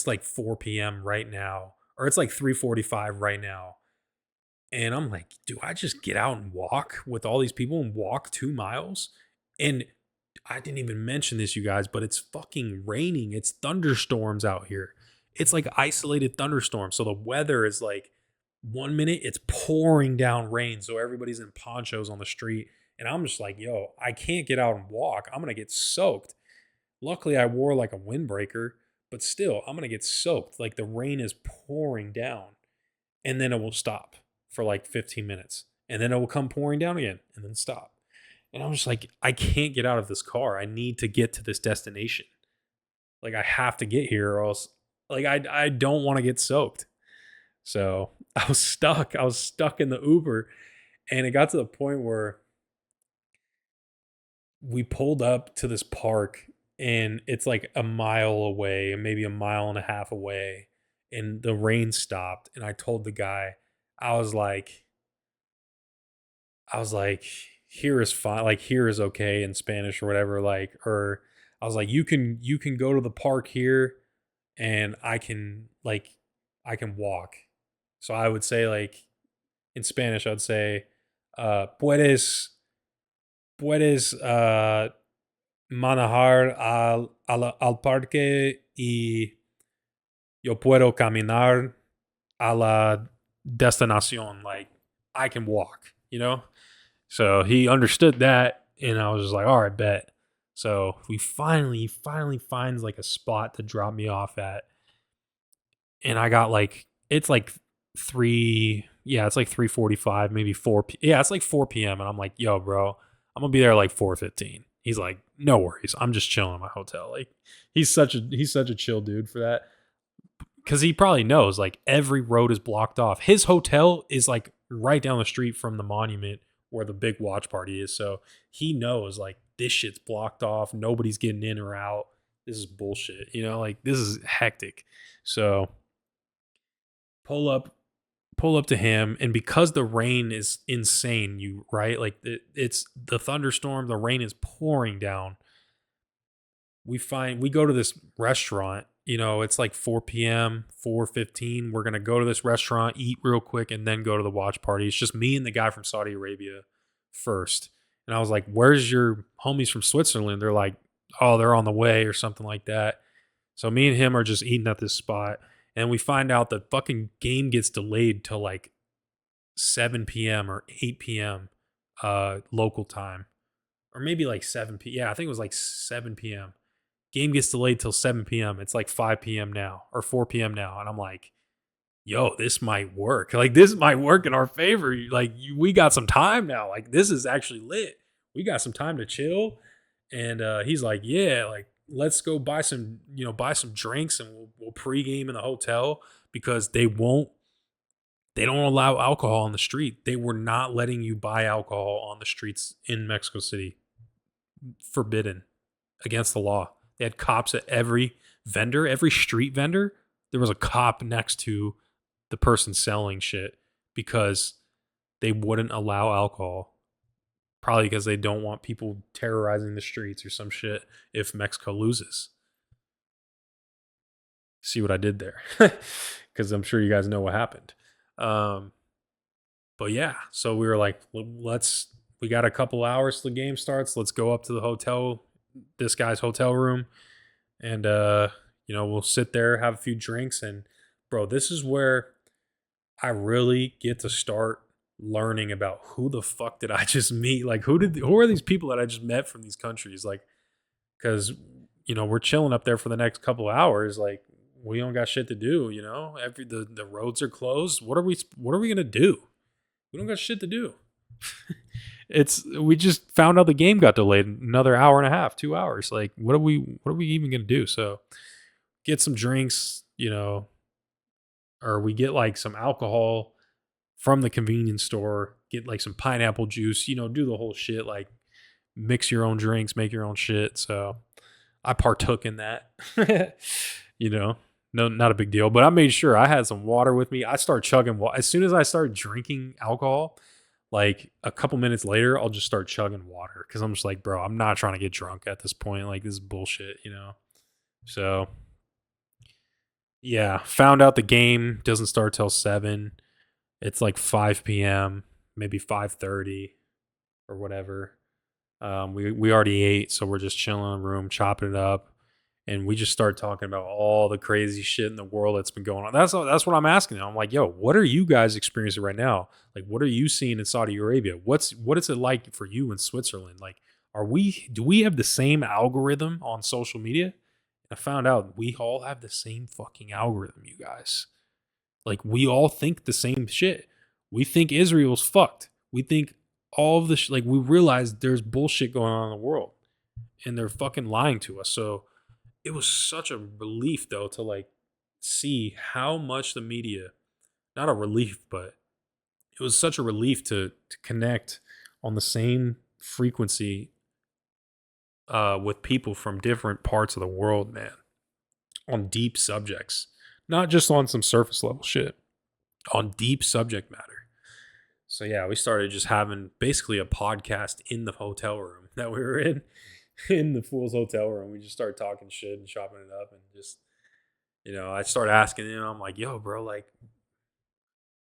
like 4 p.m. right now, or it's like 3:45 right now. And I'm like, do I just get out and walk with all these people and walk 2 miles? And I didn't even mention this, you guys, but it's fucking raining. It's thunderstorms out here. It's like isolated thunderstorms. So the weather is like 1 minute it's pouring down rain. So everybody's in ponchos on the street. And I'm just like, yo, I can't get out and walk. I'm going to get soaked. Luckily, I wore like a windbreaker, but still, I'm going to get soaked. Like the rain is pouring down and then it will stop for like 15 minutes. And then it will come pouring down again and then stop. And I'm just like, I can't get out of this car. I need to get to this destination. Like I have to get here or else like I don't want to get soaked. So I was stuck. I was stuck in the Uber. And it got to the point where we pulled up to this park and it's like a mile away, maybe a mile and a half away. And the rain stopped. And I told the guy, I was like, I was like, here is fine, like here is okay in Spanish or whatever, like, or I was like, you can go to the park here and I can walk. So I would say like in Spanish, I'd say, puedes manejar al parque y yo puedo caminar a la destinación. Like I can walk, you know? So he understood that, and I was just like, all right, bet. So we finally finds like a spot to drop me off at. And I got like, it's like it's like 3:45, maybe 4 yeah, it's like 4 p.m. And I'm like, yo, bro, I'm gonna be there like 4:15. He's like, no worries. I'm just chilling in my hotel. Like he's such a chill dude for that. Cause he probably knows like every road is blocked off. His hotel is like right down the street from the monument where the big watch party is. So he knows like this shit's blocked off. Nobody's getting in or out. This is bullshit. Like this is hectic. So pull up, pull up to him. And because the rain is insane, right? Like it's the thunderstorm, the rain is pouring down. We go to this restaurant. It's like 4 p.m., 4:15. We're gonna go to this restaurant, eat real quick, and then go to the watch party. It's just me and the guy from Saudi Arabia first. And I was like, where's your homies from Switzerland? They're like, oh, they're on the way or something like that. So me and him are just eating at this spot. And we find out the fucking game gets delayed till like 7 p.m. or 8 p.m. Local time. Or maybe like 7 p.m. Yeah, I think it was like 7 p.m. Game gets delayed till 7 p.m. It's like 5 p.m. now or 4 p.m. now. And I'm like, yo, this might work. Like, this might work in our favor. Like, we got some time now. Like, this is actually lit. We got some time to chill. And he's like, yeah, like, let's go buy some drinks and we'll pregame in the hotel because they don't allow alcohol on the street. They were not letting you buy alcohol on the streets in Mexico City. Forbidden, against the law. They had cops at every vendor, every street vendor. There was a cop next to the person selling shit because they wouldn't allow alcohol. Probably because they don't want people terrorizing the streets or some shit if Mexico loses. See what I did there? Because I'm sure you guys know what happened. Um, but yeah, so we were like, we got a couple hours till the game starts. Let's go up to the hotel, this guy's hotel room, and we'll sit there, have a few drinks, and bro, this is where I really get to start learning about who the fuck did I just meet? Like who are these people that I just met from these countries? Like, cause we're chilling up there for the next couple of hours. Like we don't got shit to do, the roads are closed. What are we going to do? We don't got shit to do. We just found out the game got delayed another hour and a half, 2 hours. Like what are we even going to do? So get some drinks, or we get like some alcohol from the convenience store, get like some pineapple juice, do the whole shit, like mix your own drinks, make your own shit. So I partook in that. you know, no, not a big deal. But I made sure I had some water with me. I start chugging water as soon as I start drinking alcohol. Like a couple minutes later, I'll just start chugging water because I'm just like, bro, I'm not trying to get drunk at this point. Like this is bullshit, you know. So yeah, found out the game doesn't start till 7. It's like 5 p.m., maybe 5:30 or whatever. We already ate, so we're just chilling in the room, chopping it up, and we just start talking about all the crazy shit in the world that's been going on. That's what I'm asking them. I'm like, yo, what are you guys experiencing right now? Like, what are you seeing in Saudi Arabia? What is it like for you in Switzerland? Like, do we have the same algorithm on social media? I found out we all have the same fucking algorithm, you guys. Like we all think the same shit. We think Israel's fucked. We think all of the like we realize there's bullshit going on in the world, and they're fucking lying to us. So it was such a relief though to like see how much the media, not a relief, but it was such a relief to connect on the same frequency with people from different parts of the world, man, on deep subjects, not just on some surface level shit, on deep subject matter. So yeah, we started just having basically a podcast in the hotel room that we were in the fool's hotel room. We just started talking shit and chopping it up and just, I started asking him, I'm like, yo, bro, like,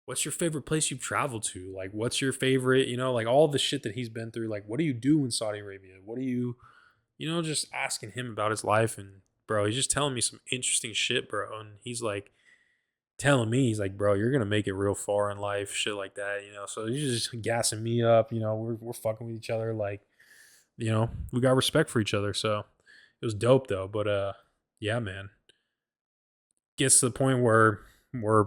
what's your favorite place you've traveled to? Like, what's your favorite, like all the shit that he's been through. Like, what do you do in Saudi Arabia? What do you, just asking him about his life. And bro, he's just telling me some interesting shit, bro. And he's like, telling me, he's like, bro, you're gonna make it real far in life, shit like that, So he's just gassing me up, we're fucking with each other, like, we got respect for each other. So it was dope though. But yeah, man. Gets to the point where we're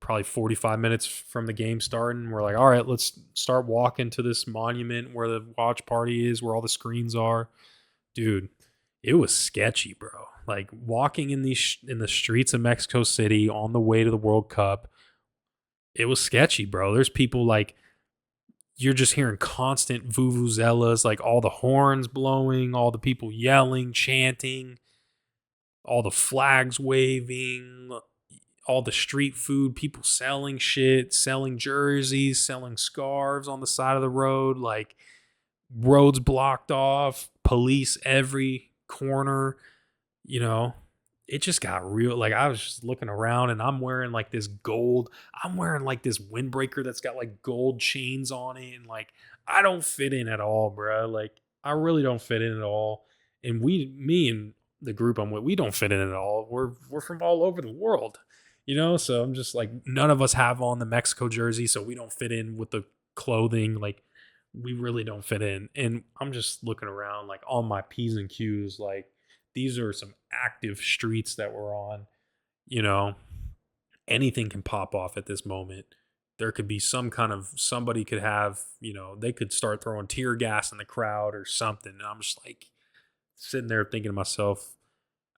probably 45 minutes from the game starting. We're like, all right, let's start walking to this monument where the watch party is, where all the screens are. Dude, it was sketchy, bro. Like walking in in the streets of Mexico City on the way to the World Cup, it was sketchy, bro. There's people like you're just hearing constant vuvuzelas, like all the horns blowing, all the people yelling, chanting, all the flags waving, all the street food, people selling shit, selling jerseys, selling scarves on the side of the road, like roads blocked off, police every corner, you know, it just got real. Like I was just looking around and I'm wearing like this windbreaker that's got like gold chains on it. And like, I don't fit in at all, bro. Like I really don't fit in at all. And me and the group I'm with, we don't fit in at all. We're from all over the world, So I'm just like, none of us have on the Mexico jersey. So we don't fit in with the clothing. Like we really don't fit in. And I'm just looking around like on my P's and Q's, like, these are some active streets that we're on. You know, anything can pop off at this moment. There could be somebody could have, they could start throwing tear gas in the crowd or something. And I'm just like sitting there thinking to myself,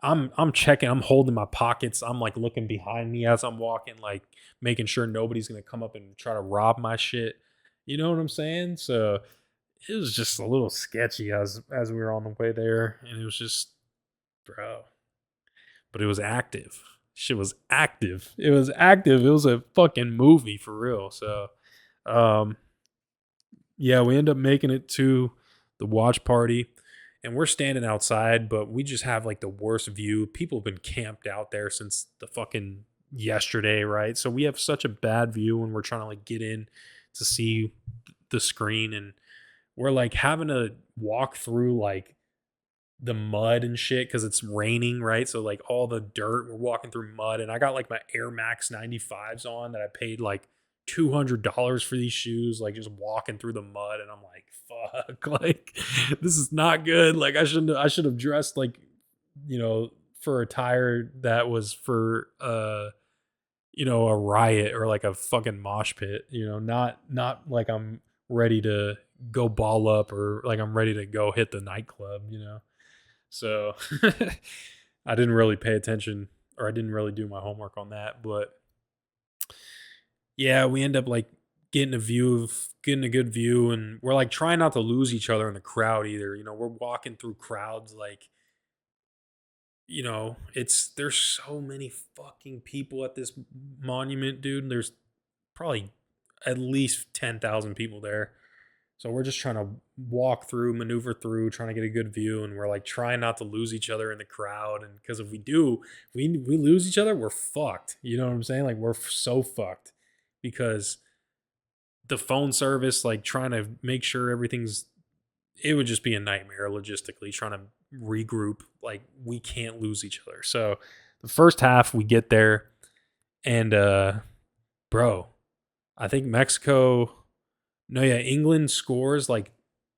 I'm checking, I'm holding my pockets. I'm like looking behind me as I'm walking, like making sure nobody's gonna come up and try to rob my shit. You know what I'm saying? So it was just a little sketchy as we were on the way there. And it was just, bro, but it was active. Shit was active. It was active. It was a fucking movie for real. So, um, yeah, we end up making it to the watch party, and we're standing outside, but we just have like the worst view. People have been camped out there since the fucking yesterday, right? So we have such a bad view when we're trying to like get in to see the screen, and we're like having to walk through like the mud and shit because it's raining, right? So like all the dirt, we're walking through mud, and I got like my Air Max 95s on that I paid like $200 for these shoes, like just walking through the mud, and I'm like, fuck, like this is not good. Like I should have dressed like, for attire that was for a riot or like a fucking mosh pit, not like I'm ready to go ball up or like I'm ready to go hit the nightclub. So I didn't really pay attention, or I didn't really do my homework on that. But yeah, we end up like getting a good view, and we're like trying not to lose each other in the crowd either. You know, we're walking through crowds like, you know, it's there's so many fucking people at this monument, dude. There's probably at least 10,000 people there. So we're just trying to walk through, maneuver through, trying to get a good view, and we're like trying not to lose each other in the crowd. And because if we do, we lose each other, we're fucked. You know what I'm saying? Like we're so fucked because the phone service, like trying to make sure everything's, it would just be a nightmare logistically trying to regroup. Like we can't lose each other. So the first half we get there, and bro, I think Mexico, no, yeah, England scores like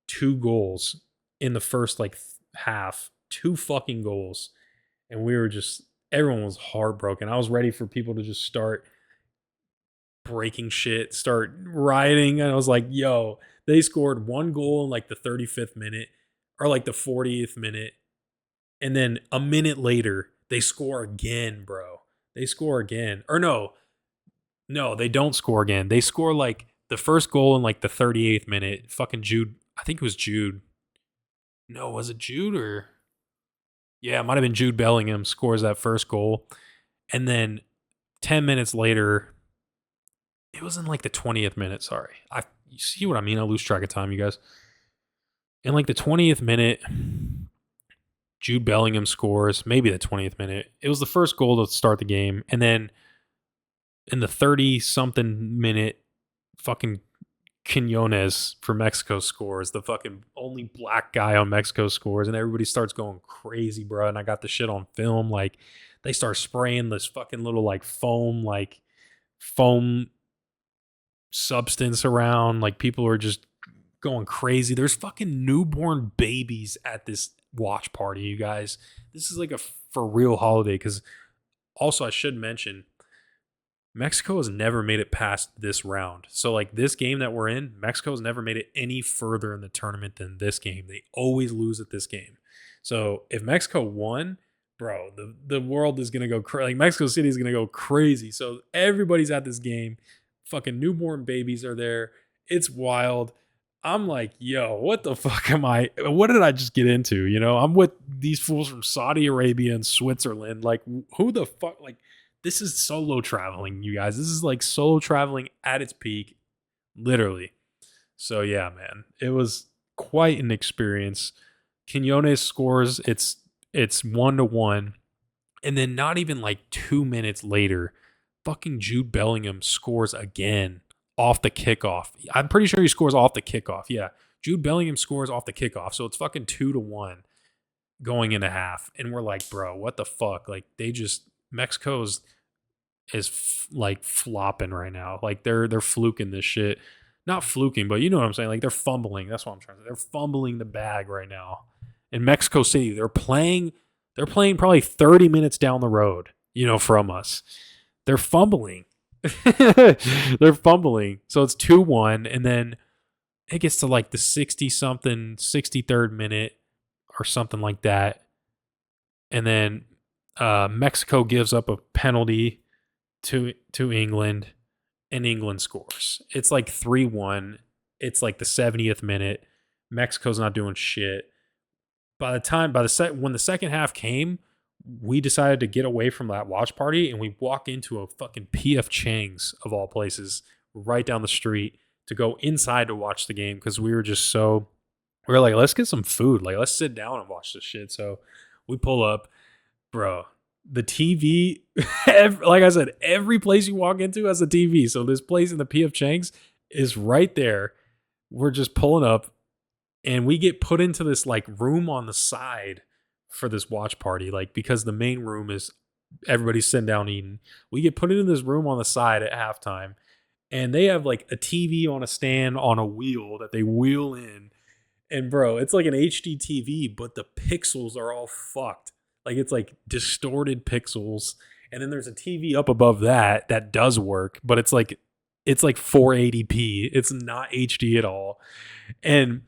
2 goals in the first like half, 2 fucking goals. And we were just, everyone was heartbroken. I was ready for people to just start breaking shit, start rioting. And I was like, yo, they scored 1 goal in like the 35th minute or like the 40th minute. And then a minute later, they score again, bro. They score again. Or no, they don't score again. They score like the first goal in like the 38th minute. Fucking Jude. I think it was Jude. No, was it Jude or? Yeah, it might have been Jude Bellingham scores that first goal. And then 10 minutes later, it was in like the 20th minute. Sorry. You see what I mean? I lose track of time, you guys. In like the 20th minute, Jude Bellingham scores, maybe the 20th minute. It was the first goal to start the game. And then in the 30 something minute, fucking Quinones for Mexico scores. The fucking only black guy on Mexico scores, and everybody starts going crazy, bro. And I got the shit on film. Like they start spraying this fucking little like foam substance around. Like people are just going crazy. There's fucking newborn babies at this watch party, you guys. This is like a for real holiday. Because also I should mention, Mexico has never made it past this round. So like this game that we're in, Mexico has never made it any further in the tournament than this game. They always lose at this game. So if Mexico won, bro, the world is going to go crazy. Like Mexico City is going to go crazy. So everybody's at this game. Fucking newborn babies are there. It's wild. I'm like, yo, what the fuck am I? What did I just get into? You know, I'm with these fools from Saudi Arabia and Switzerland. Like, who the fuck? Like, this is solo traveling, you guys. This is like solo traveling at its peak, literally. So yeah, man, it was quite an experience. Quinones scores. It's 1-1, and then not even like 2 minutes later, fucking Jude Bellingham scores again off the kickoff. I'm pretty sure he scores off the kickoff. Yeah, Jude Bellingham scores off the kickoff. So it's fucking 2-1 going into half, and we're like, bro, what the fuck? Like Mexico's is like flopping right now. Like they're fluking this shit. Not fluking, but you know what I'm saying? Like they're fumbling. That's what I'm trying to say. They're fumbling the bag right now. In Mexico City, they're playing probably 30 minutes down the road, you know, from us. They're fumbling. They're fumbling. So it's 2-1, and then it gets to like the 63rd minute or something like that. And then Mexico gives up a penalty to England, and England scores. It's like 3-1. It's like the 70th minute. Mexico's not doing shit. When the second half came, we decided to get away from that watch party, and we walk into a fucking PF Chang's of all places right down the street to go inside to watch the game because we were like, let's get some food. Like, let's sit down and watch this shit. So we pull up, bro. The TV, like I said, every place you walk into has a TV. So this place in the PF Chang's is right there. We're just pulling up, and we get put into this like room on the side for this watch party. Like, because the main room is everybody's sitting down eating. We get put into this room on the side at halftime, and they have like a TV on a stand on a wheel that they wheel in. And bro, it's like an HD TV, but the pixels are all fucked. Like it's like distorted pixels. And then there's a TV up above that does work, but it's like 480p. It's not HD at all. And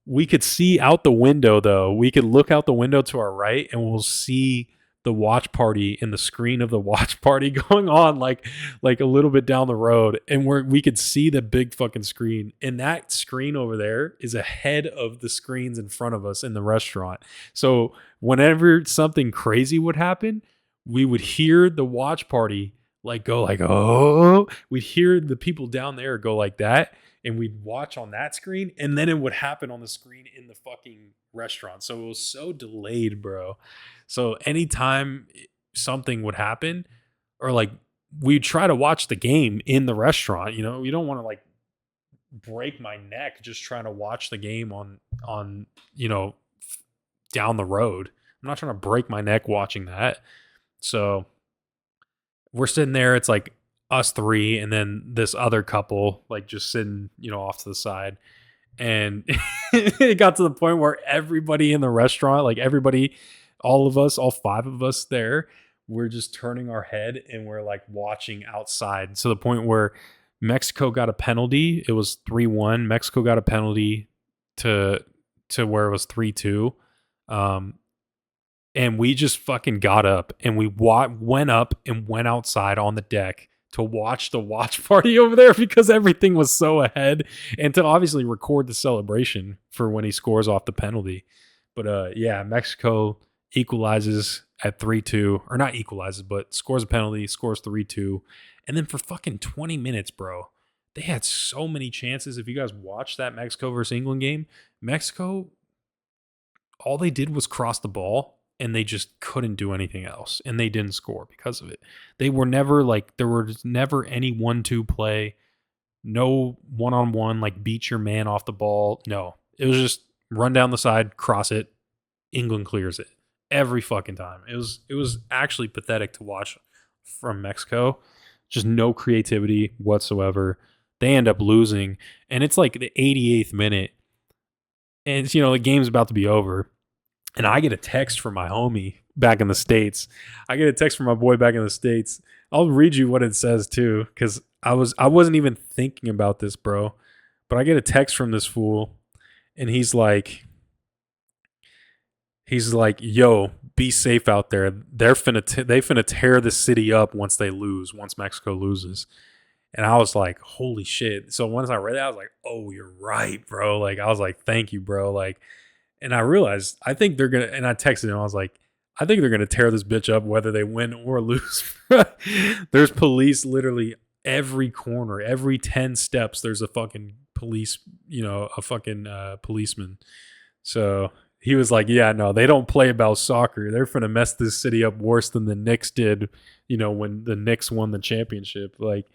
we could see out the window though. We could look out the window to our right, and we'll see the watch party and the screen of the watch party going on like a little bit down the road, and we could see the big fucking screen, and that screen over there is ahead of the screens in front of us in the restaurant. So whenever something crazy would happen, we would hear the watch party like go like, oh, we'd hear the people down there go like that, and we'd watch on that screen, and then it would happen on the screen in the fucking restaurant. So it was so delayed, bro. So anytime something would happen, or like we'd try to watch the game in the restaurant, you know, you don't want to like break my neck just trying to watch the game on you know, down the road. I'm not trying to break my neck watching that. So we're sitting there, it's like us three and then this other couple like just sitting, you know, off to the side. And it got to the point where everybody in the restaurant, like everybody, all of us, all five of us there, we're just turning our head and we're like watching outside. To the point where Mexico got a penalty. It was 3-1. Mexico got a penalty to where it was 3-2. And we just fucking got up and we went up and went outside on the deck to watch the watch party over there because everything was so ahead, and to obviously record the celebration for when he scores off the penalty. But yeah, Mexico equalizes at 3-2, or not equalizes, but scores a penalty, scores 3-2. And then for fucking 20 minutes, bro, they had so many chances. If you guys watched that Mexico versus England game, Mexico, all they did was cross the ball, and they just couldn't do anything else. And they didn't score because of it. They were never like, there was never any 1-2 play, no one-on-one, like beat your man off the ball. No, it was just run down the side, cross it, England clears it every fucking time. It was actually pathetic to watch from Mexico. Just no creativity whatsoever. They end up losing, and it's like the 88th minute, and it's, you know, the game's about to be over. And I get a text from my homie back in the States. I get a text from my boy back in the States. I'll read you what it says too, because I wasn't even thinking about this, bro. But I get a text from this fool, and he's like, yo, be safe out there. They finna tear the city up once Mexico loses. And I was like, holy shit. So once I read that, I was like, oh, you're right, bro. Like, I was like, thank you, bro. Like, and I realized, I think they're going to, and I texted him, I was like, I think they're going to tear this bitch up whether they win or lose. There's police literally every corner, every 10 steps, there's a fucking police, you know, a fucking policeman. So he was like, yeah, no, they don't play about soccer. They're finna mess this city up worse than the Knicks did, you know, when the Knicks won the championship. Like,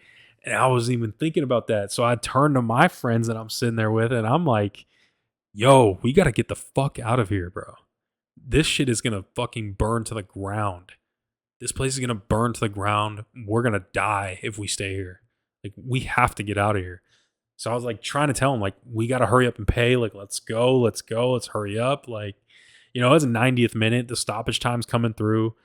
and I wasn't even thinking about that. So I turned to my friends that I'm sitting there with, and I'm like, yo, we got to get the fuck out of here, bro. This shit is going to fucking burn to the ground. This place is going to burn to the ground. We're going to die if we stay here. Like, we have to get out of here. So I was like trying to tell him, like, we got to hurry up and pay. Like, let's go. Let's hurry up. Like, you know, it's a 90th minute. The stoppage time's coming through.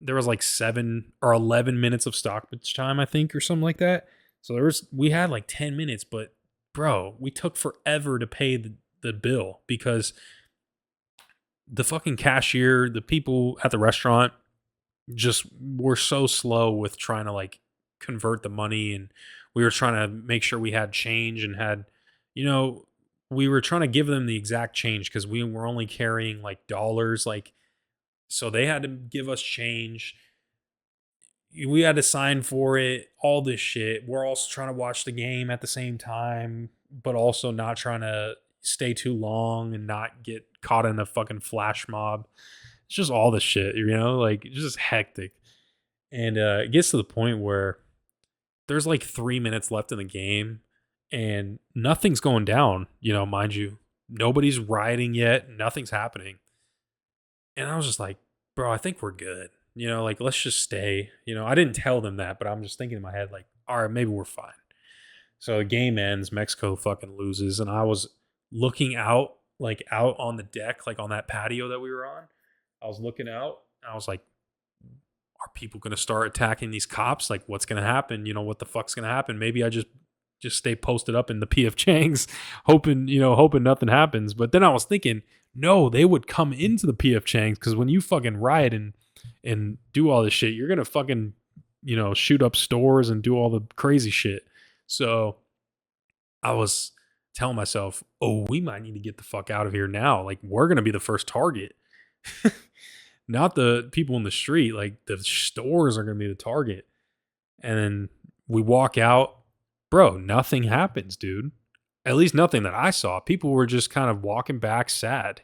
There was like 7 or 11 minutes of stoppage time, I think, or something like that. So we had like 10 minutes, but bro, we took forever to pay the bill because the fucking cashier, the people at the restaurant just were so slow with trying to like convert the money, and we were trying to make sure we had change and had, you know, we were trying to give them the exact change because we were only carrying like dollars, like, so they had to give us change. We had to sign for it, all this shit. We're also trying to watch the game at the same time, but also not trying to stay too long and not get caught in a fucking flash mob. It's just all this shit, you know, like just hectic. And it gets to the point where there's like 3 minutes left in the game and nothing's going down, you know, mind you. Nobody's rioting yet. Nothing's happening. And I was just like, bro, I think we're good. You know, like, let's just stay. You know, I didn't tell them that, but I'm just thinking in my head, like, all right, maybe we're fine. So the game ends, Mexico fucking loses, and I was looking out, like, out on the deck, like, on that patio that we were on. I was looking out, and I was like, are people going to start attacking these cops? Like, what's going to happen? You know, what the fuck's going to happen? Maybe I just stay posted up in the PF Changs, hoping nothing happens. But then I was thinking, No, they would come into the PF Changs because when you fucking riot and do all this shit, you're gonna fucking, shoot up stores and do all the crazy shit. So I was telling myself, oh, we might need to get the fuck out of here now. Like, we're gonna be the first target. Not the people in the street. Like, the stores are gonna be the target. And then we walk out, bro, nothing happens, dude. At least nothing that I saw. People were just kind of walking back sad.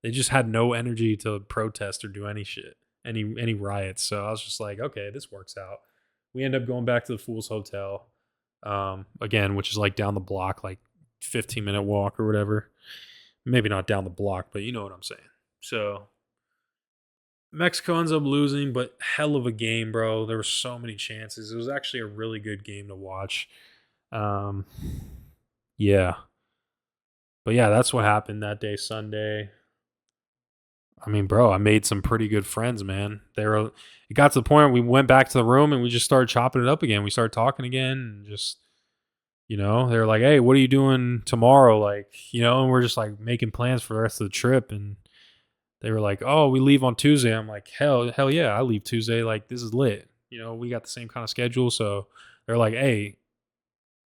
They just had no energy to protest or do any shit, any riots. So I was just like, okay, this works out. We end up going back to the Fool's Hotel, again, which is like down the block, like 15-minute walk or whatever. Maybe not down the block, but you know what I'm saying. So Mexico ends up losing, but hell of a game, bro. There were so many chances. It was actually a really good game to watch. Um, yeah. But yeah, that's what happened that day, Sunday. I mean, bro, I made some pretty good friends, man. It got to the point where we went back to the room and we just started chopping it up again. We started talking again and just, they were like, hey, what are you doing tomorrow? Like, and we're just like making plans for the rest of the trip. And they were like, oh, we leave on Tuesday. I'm like, hell yeah, I leave Tuesday. Like, this is lit. We got the same kind of schedule. So they're like, hey,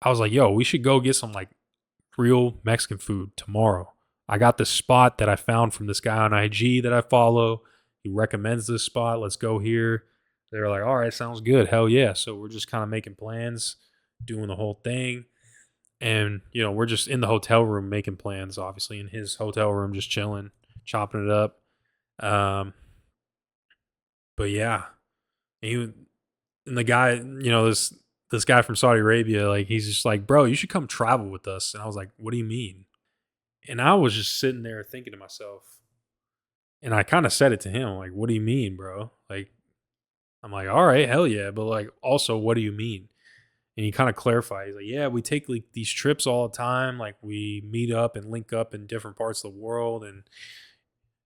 I was like, yo, we should go get some like real Mexican food tomorrow. I got this spot that I found from this guy on IG that I follow. He recommends this spot. Let's go here. They were like, all right, sounds good. Hell yeah. So we're just kind of making plans, doing the whole thing. And, we're just in the hotel room making plans, obviously, in his hotel room, just chilling, chopping it up. But yeah, and the guy, this guy from Saudi Arabia, like, he's just like, bro, you should come travel with us. And I was like, what do you mean? And I was just sitting there thinking to myself, and I kind of said it to him, like, what do you mean, bro? Like, I'm like, all right, hell yeah. But like, also, what do you mean? And he kind of clarified. He's like, yeah, we take like these trips all the time. Like, we meet up and link up in different parts of the world. And,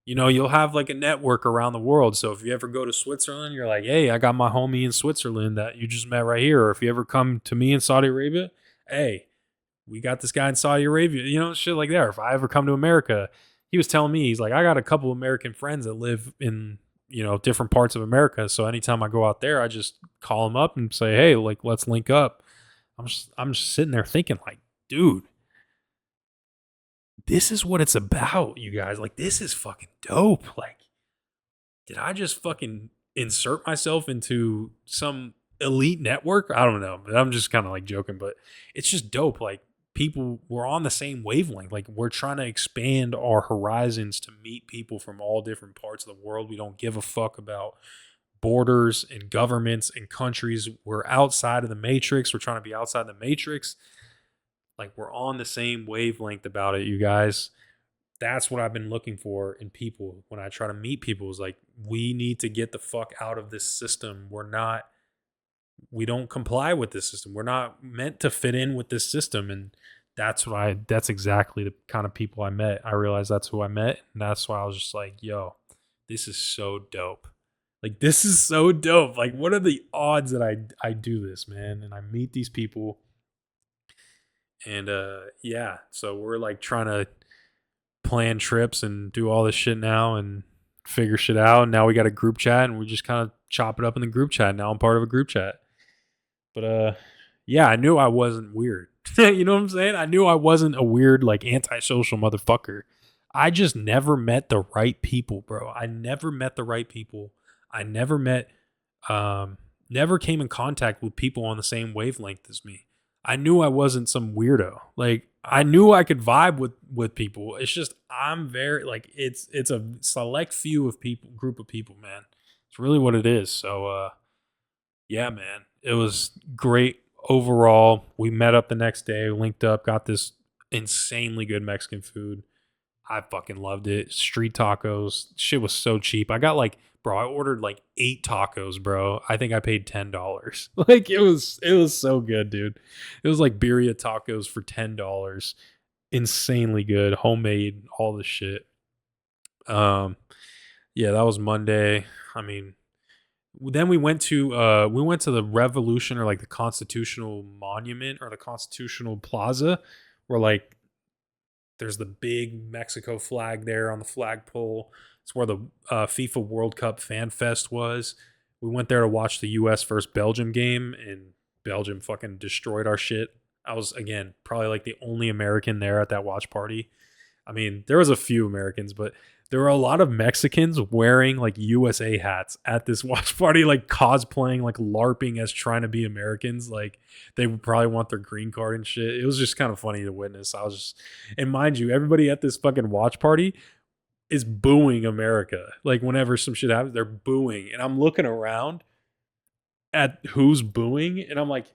you'll have like a network around the world. So if you ever go to Switzerland, you're like, hey, I got my homie in Switzerland that you just met right here. Or if you ever come to me in Saudi Arabia, hey, we got this guy in Saudi Arabia, shit like that. Or if I ever come to America, he was telling me, he's like, I got a couple of American friends that live in, different parts of America. So anytime I go out there, I just call them up and say, hey, like, let's link up. I'm just sitting there thinking, like, dude, this is what it's about, you guys. Like, this is fucking dope. Like, did I just fucking insert myself into some elite network? I don't know, but I'm just kind of like joking, but it's just dope. Like, people, we're on the same wavelength. Like, we're trying to expand our horizons to meet people from all different parts of the world. We don't give a fuck about borders and governments and countries. We're outside of the matrix. We're trying to be outside the matrix. Like, we're on the same wavelength about it, you guys. That's what I've been looking for in people when I try to meet people, is like, we need to get the fuck out of this system. We don't comply with this system. We're not meant to fit in with this system. And that's exactly the kind of people I met. I realized that's who I met. And that's why I was just like, yo, this is so dope. Like, this is so dope. Like, what are the odds that I do this, man? And I meet these people. And yeah, so we're like trying to plan trips and do all this shit now and figure shit out. And now we got a group chat and we just kind of chop it up in the group chat. Now I'm part of a group chat. But yeah, I knew I wasn't weird. You know what I'm saying? I knew I wasn't a weird, like, antisocial motherfucker. I just never met the right people, bro. I never met the right people. I never came in contact with people on the same wavelength as me. I knew I wasn't some weirdo. Like, I knew I could vibe with people. It's just, I'm very, like, it's a select few of people, group of people, man. It's really what it is. So yeah, man, it was great overall. We met up the next day, linked up, got this insanely good Mexican food. I fucking loved it. Street tacos. Shit was so cheap. I got like, bro, I ordered like 8 tacos, bro. I think I paid $10. Like, it was so good, dude. It was like birria tacos for $10. Insanely good. Homemade, all this shit. Yeah, that was Monday. I mean, then we went to the Revolution, or like the Constitutional Monument, or the Constitutional Plaza, where like There's the big Mexico flag there on the flagpole. It's where the FIFA World Cup Fan Fest was. We went there to watch the U.S. versus Belgium game, and Belgium fucking destroyed our shit. I was, again, probably like the only American there at that watch party. I mean, there was a few Americans, but there were a lot of Mexicans wearing like USA hats at this watch party, like cosplaying, like LARPing as trying to be Americans. Like they would probably want their green card and shit. It was just kind of funny to witness. I was just, and mind you, everybody at this fucking watch party is booing America. Like whenever some shit happens, they're booing. And I'm looking around at who's booing, and I'm like,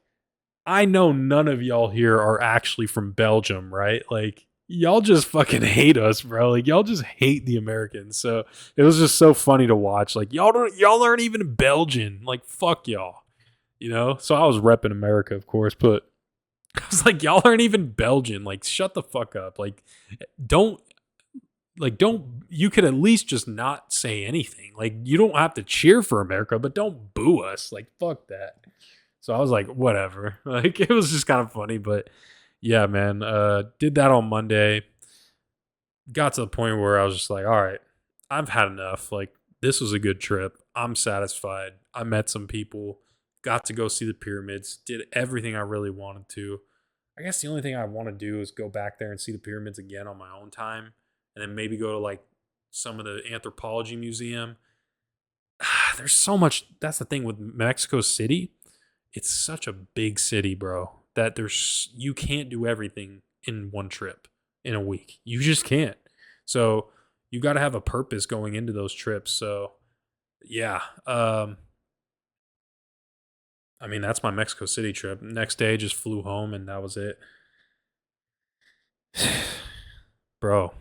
I know none of y'all here are actually from Belgium, right? Like y'all just fucking hate us, bro. Like y'all just hate the Americans. So it was just so funny to watch. Like y'all aren't even Belgian. Like fuck y'all. You know? So I was repping America, of course, but I was like, y'all aren't even Belgian. Like shut the fuck up. Don't don't you could at least just not say anything. Like you don't have to cheer for America, but don't boo us. Like fuck that. So I was like, whatever. Like it was just kind of funny, but yeah, man. Did that on Monday. Got to the point where I was just like, all right, I've had enough. Like this was a good trip. I'm satisfied. I met some people, got to go see the pyramids, did everything I really wanted to. I guess the only thing I want to do is go back there and see the pyramids again on my own time, and then maybe go to like some of the anthropology museum. There's so much. That's the thing with Mexico City. It's such a big city, bro, that you can't do everything in one trip in a week. You just can't. So you got to have a purpose going into those trips. So yeah, I mean that's my Mexico City trip. Next day, just flew home and that was it. Bro,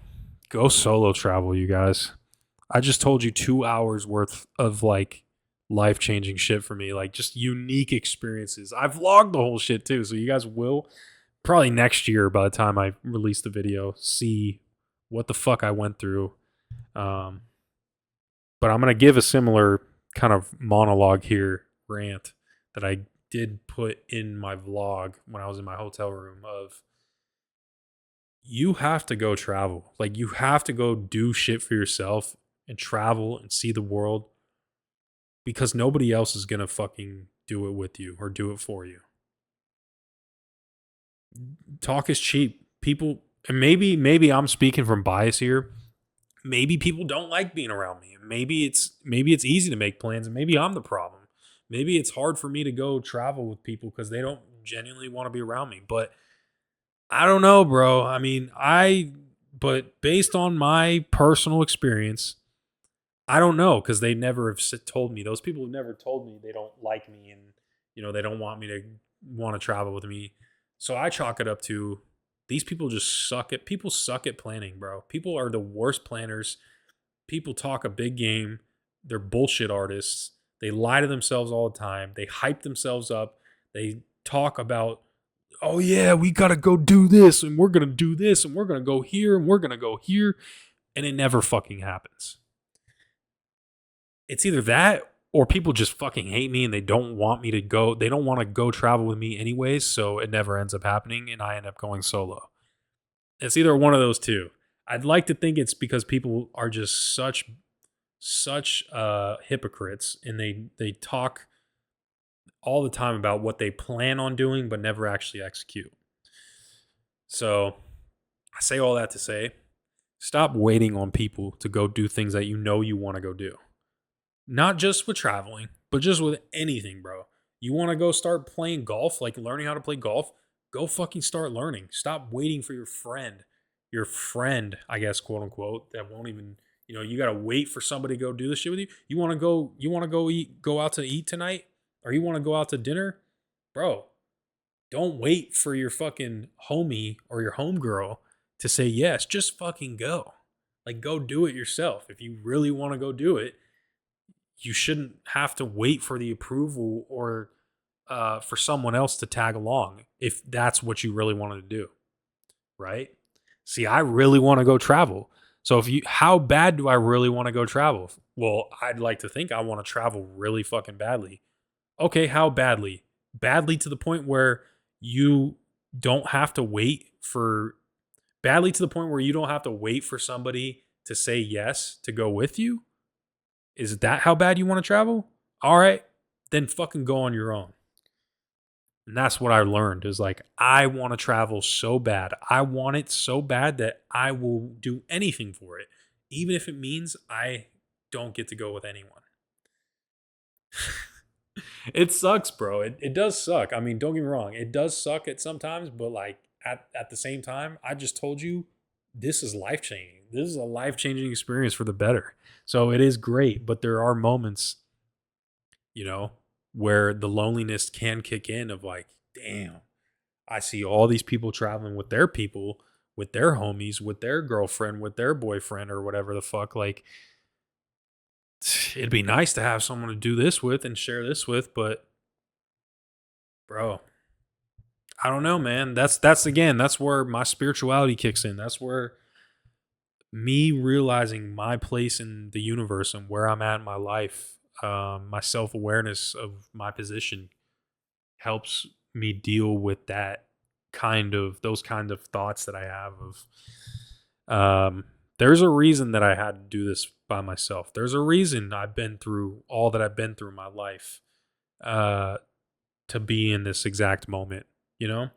go solo travel, you guys. I just told you 2 hours worth of like life changing shit for me, like just unique experiences. I've vlogged the whole shit too, so you guys will probably next year by the time I release the video see what the fuck I went through. Um, but I'm gonna give a similar kind of monologue here, rant that I did put in my vlog when I was in my hotel room of you have to go travel. Like you have to go do shit for yourself and travel and see the world because nobody else is going to fucking do it with you or do it for you. Talk is cheap. People, and maybe I'm speaking from bias here. Maybe people don't like being around me. Maybe it's easy to make plans and maybe I'm the problem. Maybe it's hard for me to go travel with people because they don't genuinely want to be around me. But I don't know, bro. I mean, but based on my personal experience, I don't know because they never have told me. Those people have never told me they don't like me and they don't want me to want to travel with me. So I chalk it up to these people just suck at people suck at planning, bro. People are the worst planners. People talk a big game. They're bullshit artists. They lie to themselves all the time. They hype themselves up. They talk about, oh yeah, we gotta go do this and we're gonna do this and we're gonna go here and we're gonna go here, and it never fucking happens. It's either that or people just fucking hate me and they don't want me to go. They don't want to go travel with me anyways, so it never ends up happening and I end up going solo. It's either one of those two. I'd like to think it's because people are just such hypocrites and they talk all the time about what they plan on doing but never actually execute. So I say all that to say, stop waiting on people to go do things that you want to go do. Not just with traveling, but just with anything, bro. You want to go start playing golf, like learning how to play golf? Go fucking start learning. Stop waiting for your friend, I guess, quote unquote, that won't even, you got to wait for somebody to go do this shit with you. You want to go out to eat tonight? Or you want to go out to dinner? Bro, don't wait for your fucking homie or your homegirl to say yes. Just fucking go. Like, go do it yourself. If you really want to go do it, you shouldn't have to wait for the approval or for someone else to tag along if that's what you really wanted to do, right? See, I really want to go travel. So how bad do I really want to go travel? Well, I'd like to think I want to travel really fucking badly. Okay, how badly? Badly to the point where you don't have to wait for Badly to the point where you don't have to wait for somebody to say yes to go with you? Is that how bad you want to travel? All right, then fucking go on your own. And that's what I learned is like, I want to travel so bad. I want it so bad that I will do anything for it, even if it means I don't get to go with anyone. It sucks, bro. It does suck. I mean, don't get me wrong. It does suck at sometimes, but like at the same time, I just told you this is life changing. This is a life changing experience for the better. So it is great, but there are moments, you know, where the loneliness can kick in of like, damn, I see all these people, with their homies, with their girlfriend, with their boyfriend, or whatever the fuck. Like, it'd be nice to have someone to do this with and share this with, but bro, I don't know, man. That's again, that's where my spirituality kicks in. That's where me realizing my place in the universe and where I'm at in my life, my self awareness of my position helps me deal with those kind of thoughts that I have there's a reason that I had to do this by myself. There's a reason I've been through all that I've been through in my life uh, to be in this exact moment. You know,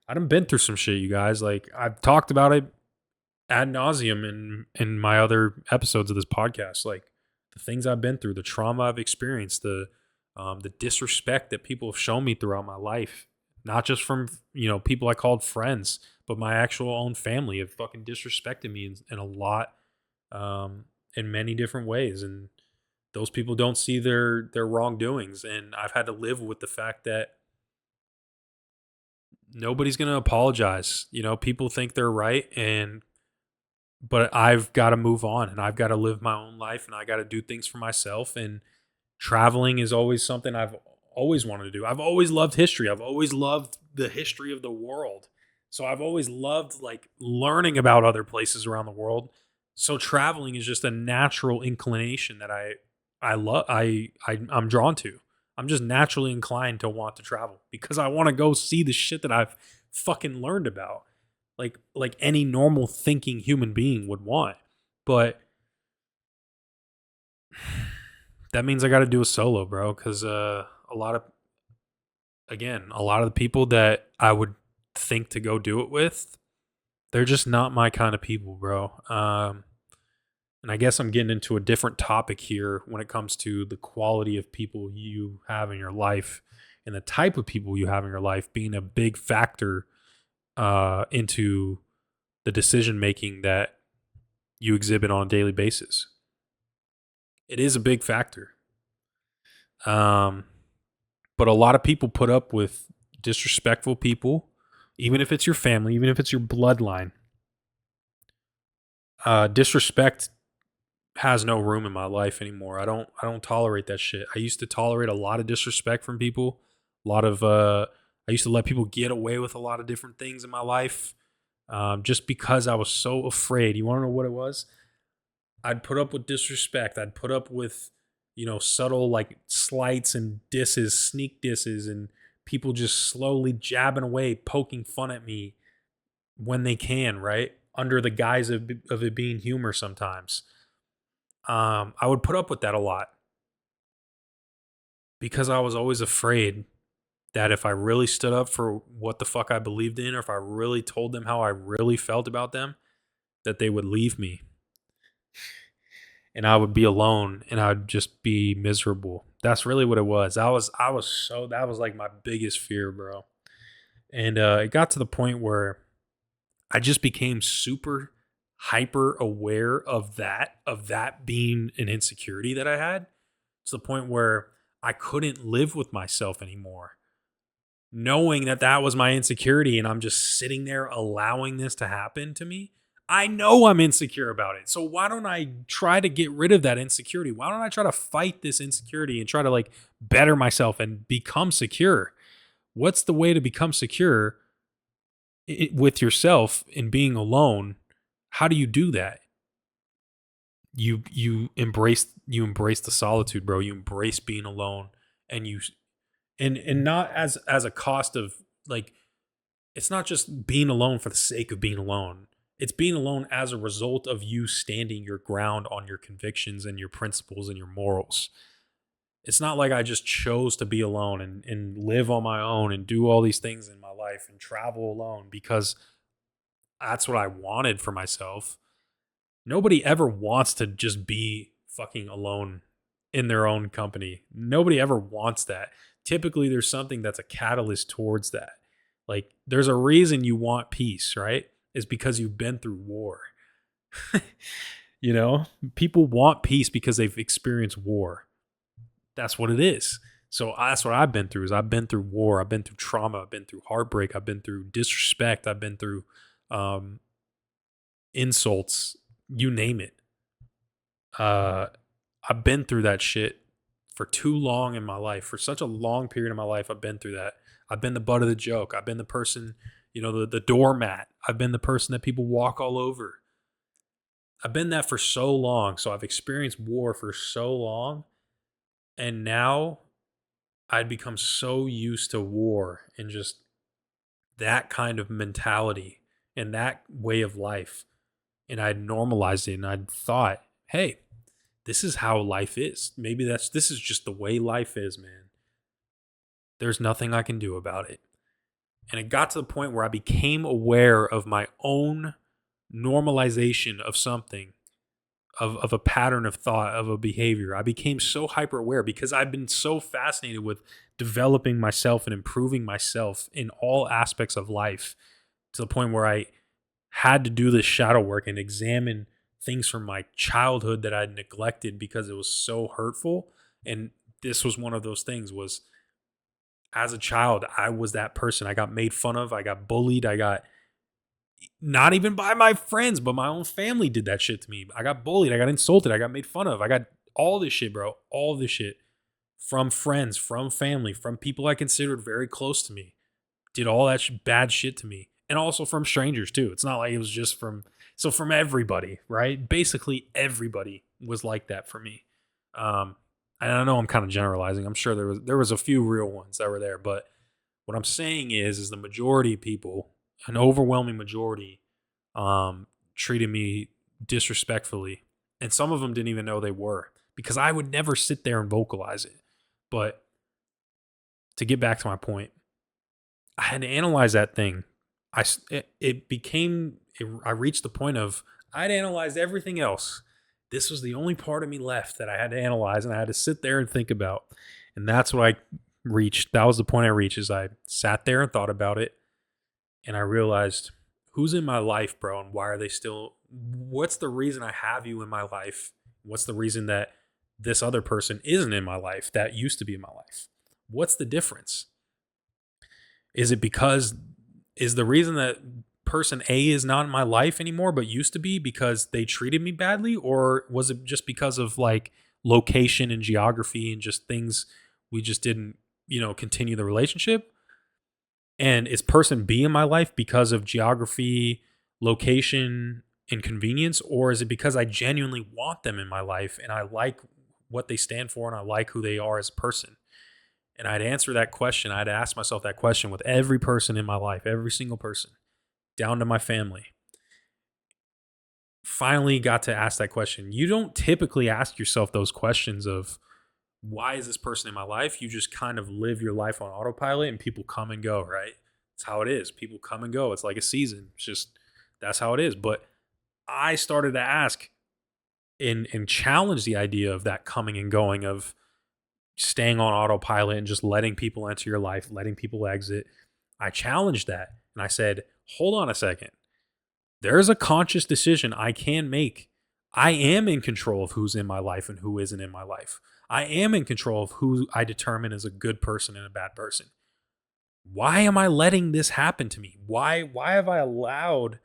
I done been through some shit, you guys. Like I've talked about it ad nauseum in my other episodes of this podcast. Like the things I've been through, the trauma I've experienced, the disrespect that people have shown me throughout my life, not just from people I called friends, but my actual own family have fucking disrespected me in a lot, in many different ways, and those people don't see their wrongdoings, and I've had to live with the fact that nobody's gonna apologize. People think they're right, but I've got to move on, and I've got to live my own life, and I got to do things for myself. And traveling is always something I've always wanted to do. I've always loved history. I've always loved the history of the world. So I've always loved like learning about other places around the world. So traveling is just a natural inclination that I love I'm drawn to. I'm just naturally inclined to want to travel because I want to go see the shit that I've fucking learned about. Like any normal thinking human being would want. But that means I got to do a solo, bro, cuz a lot of the people that I would think to go do it with, they're just not my kind of people, bro. And I guess I'm getting into a different topic here when it comes to the quality of people you have in your life and the type of people you have in your life being a big factor into the decision making that you exhibit on a daily basis. It is a big factor. Um, but a lot of people put up with disrespectful people, even if it's your family, even if it's your bloodline. Disrespect has no room in my life anymore. I don't tolerate that shit. I used to tolerate a lot of disrespect from people. A lot of I used to let people get away with a lot of different things in my life. Just because I was so afraid. You want to know what it was? I'd put up with disrespect. I'd put up with, subtle like slights and disses, sneak disses, and people just slowly jabbing away, poking fun at me when they can, right? Under the guise of it being humor sometimes. I would put up with that a lot because I was always afraid that if I really stood up for what the fuck I believed in, or if I really told them how I really felt about them, that they would leave me and I would be alone and I'd just be miserable. That's really what it was. That was like my biggest fear, bro. And it got to the point where I just became super hyper aware of that being an insecurity that I had, to the point where I couldn't live with myself anymore, knowing that that was my insecurity, and I'm just sitting there allowing this to happen to me. I know I'm insecure about it. So why don't I try to get rid of that insecurity? Why don't I try to fight this insecurity and try to like better myself and become secure? What's the way to become secure with yourself and being alone? How do you do that? You embrace the solitude, bro. You embrace being alone, and and not as a cost of like, it's not just being alone for the sake of being alone. It's being alone as a result of you standing your ground on your convictions and your principles and your morals. It's not like I just chose to be alone and live on my own and do all these things in my life and travel alone because that's what I wanted for myself. Nobody ever wants to just be fucking alone in their own company. Nobody ever wants that. Typically, there's something that's a catalyst towards that. Like, there's a reason you want peace, right? It's because you've been through war. You know, people want peace because they've experienced war. That's what it is. So that's what I've been through. Is I've been through war. I've been through trauma. I've been through heartbreak. I've been through disrespect. I've been through insults. You name it. I've been through that shit for too long in my life. For such a long period of my life, I've been through that. I've been the butt of the joke. I've been the person, the doormat. I've been the person that people walk all over. I've been that for so long. So I've experienced war for so long. And now I'd become so used to war and just that kind of mentality and that way of life. And I'd normalized it and I'd thought, hey, this is how life is. Maybe this is just the way life is, man. There's nothing I can do about it. And it got to the point where I became aware of my own normalization of something, of a pattern of thought, of a behavior. I became so hyper aware because I've been so fascinated with developing myself and improving myself in all aspects of life to the point where I had to do this shadow work and examine things from my childhood that I'd neglected because it was so hurtful. And this was one of those things. Was as a child, I was that person. I got made fun of. I got bullied. I got, not even by my friends, but my own family did that shit to me. I got bullied. I got insulted. I got made fun of. I got all this shit, bro. All this shit from friends, from family, from people I considered very close to me. Did all that bad shit to me. And also from strangers too. It's not like it was just from everybody, right? Basically everybody was like that for me. And I know I'm kind of generalizing. I'm sure there was a few real ones that were there, but what I'm saying is the majority of people, an overwhelming majority, treated me disrespectfully, and some of them didn't even know they were because I would never sit there and vocalize it. But to get back to my point, I had to analyze that thing. I reached the point of I'd analyzed everything else. This was the only part of me left that I had to analyze and I had to sit there and think about. And that's what I reached. That was the point I reached. Is I sat there and thought about it. And I realized, who's in my life, bro? And why are they still, what's the reason I have you in my life? What's the reason that this other person isn't in my life that used to be in my life? What's the difference? Is the reason that person A is not in my life anymore, but used to be because they treated me badly? Or was it just because of like location and geography and just things we just didn't, continue the relationship? And is person B in my life because of geography, location, and convenience? Or is it because I genuinely want them in my life and I like what they stand for and I like who they are as a person? And I'd answer that question. I'd ask myself that question with every person in my life, every single person, down to my family. Finally got to ask that question. You don't typically ask yourself those questions of, why is this person in my life? You just kind of live your life on autopilot and people come and go, right? That's how it is. People come and go. It's like a season. It's just, that's how it is. But I started to ask and challenge the idea of that coming and going, of staying on autopilot and just letting people enter your life, letting people exit. I challenged that and I said, hold on a second. There's a conscious decision I can make. I am in control of who's in my life and who isn't in my life. I am in control of who I determine as a good person and a bad person. Why am I letting this happen to me? Why have I allowed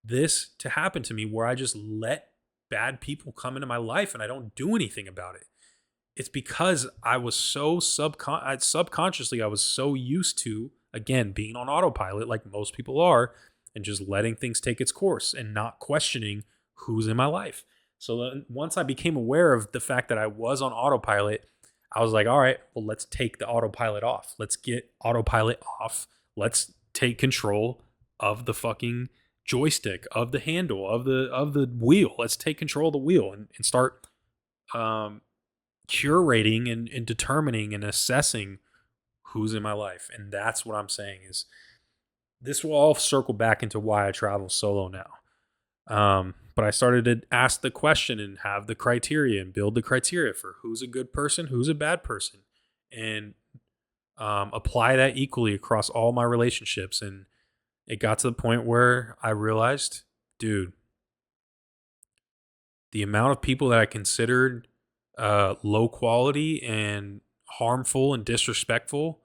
this to happen to me where I just let bad people come into my life and I don't do anything about it? It's because I was so subconsciously, I was so used to, again, being on autopilot like most people are and just letting things take its course and not questioning who's in my life. So then once I became aware of the fact that I was on autopilot, I was like, all right, well, let's take the autopilot off. Let's get autopilot off. Let's take control of the fucking joystick, of the handle, of the wheel. Let's take control of the wheel and start um, curating and determining and assessing who's in my life. And that's what I'm saying is this will all circle back into why I travel solo now. But I started to ask the question and have the criteria and build the criteria for who's a good person, who's a bad person, and apply that equally across all my relationships. And it got to the point where I realized, dude, the amount of people that I considered low quality and harmful and disrespectful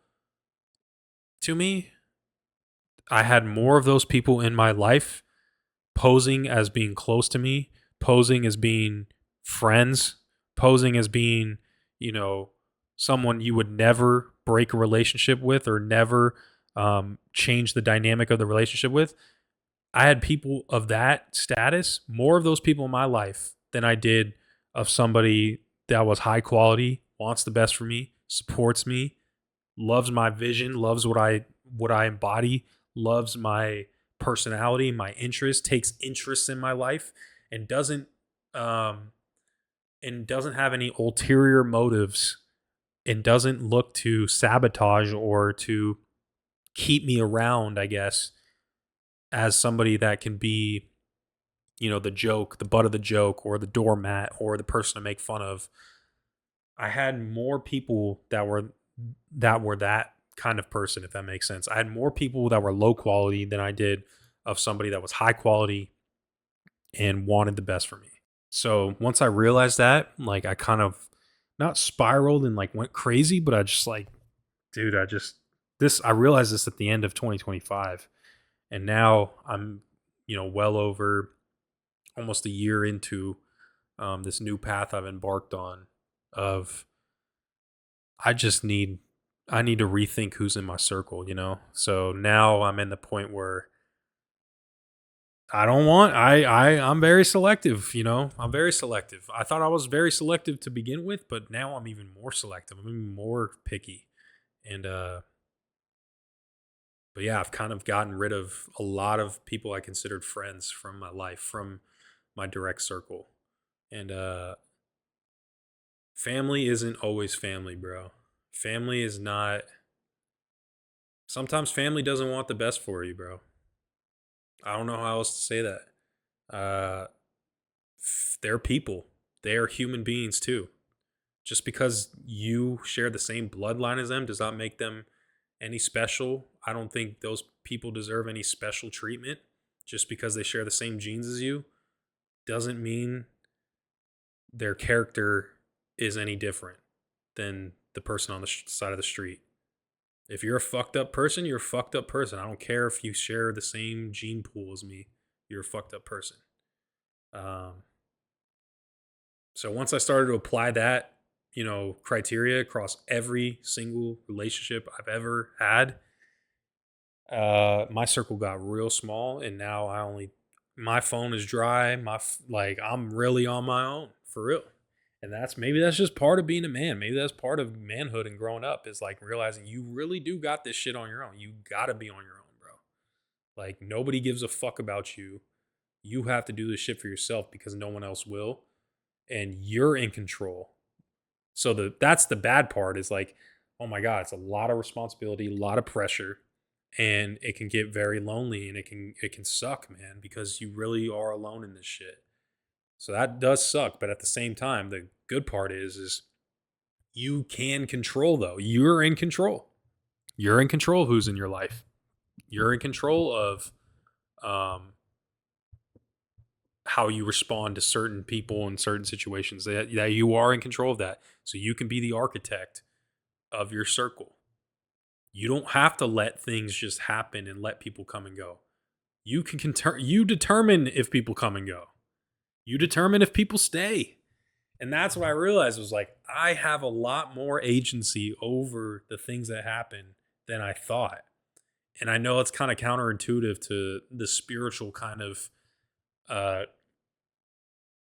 to me, I had more of those people in my life posing as being close to me, posing as being friends, posing as being, someone you would never break a relationship with or never change the dynamic of the relationship with. I had people of that status, more of those people in my life than I did of somebody that was high quality, wants the best for me, supports me, loves my vision, loves what I embody, loves my personality, my interest, takes interest in my life, and doesn't have any ulterior motives, and doesn't look to sabotage or to keep me around, I guess, as somebody that can be, the joke, the butt of the joke, or the doormat, or the person to make fun of. I had more people that were that kind of person, if that makes sense. I had more people that were low quality than I did of somebody that was high quality and wanted the best for me. So once I realized that, like, I kind of not spiraled and like went crazy, but I just like, dude, I realized this at the end of 2025. And now I'm, well over almost a year into this new path I've embarked on of I need to rethink who's in my circle. So now I'm in the point where I don't want I'm very selective. I'm very selective. I thought I was very selective to begin with, but now I'm even more selective. I'm even more picky. And but yeah, I've kind of gotten rid of a lot of people I considered friends from my life, from my direct circle. And family isn't always family, bro. Family is not Sometimes family doesn't want the best for you, bro. I don't know how else to say that. Uh they're people. They are human beings too. Just because you share the same bloodline as them does not make them any special. I don't think those people deserve any special treatment. Just because they share the same genes as you doesn't mean their character is any different than the person on the side of the street. If you're a fucked up person, you're a fucked up person. I don't care if you share the same gene pool as me. You're a fucked up person. Um, so once I started to apply that, criteria across every single relationship I've ever had, my circle got real small, and now my phone is dry. Like, I'm really on my own for real. And maybe that's just part of being a man. Maybe that's part of manhood and growing up, is like realizing you really do got this shit on your own. You gotta be on your own, bro. Like, nobody gives a fuck about you. You have to do this shit for yourself because no one else will. And you're in control. So that's the bad part, is like, oh my God, it's a lot of responsibility, a lot of pressure, and it can get very lonely, and it can suck, man, because you really are alone in this shit. So that does suck, but at the same time, the good part is you can control, though. You're in control. You're in control of who's in your life. You're in control of um, how you respond to certain people in certain situations. That you are in control of that. So you can be the architect of your circle. You don't have to let things just happen and let people come and go. You determine if people come and go. You determine if people stay. And that's what I realized, was like, I have a lot more agency over the things that happen than I thought. And I know it's kind of counterintuitive to the spiritual kind of uh,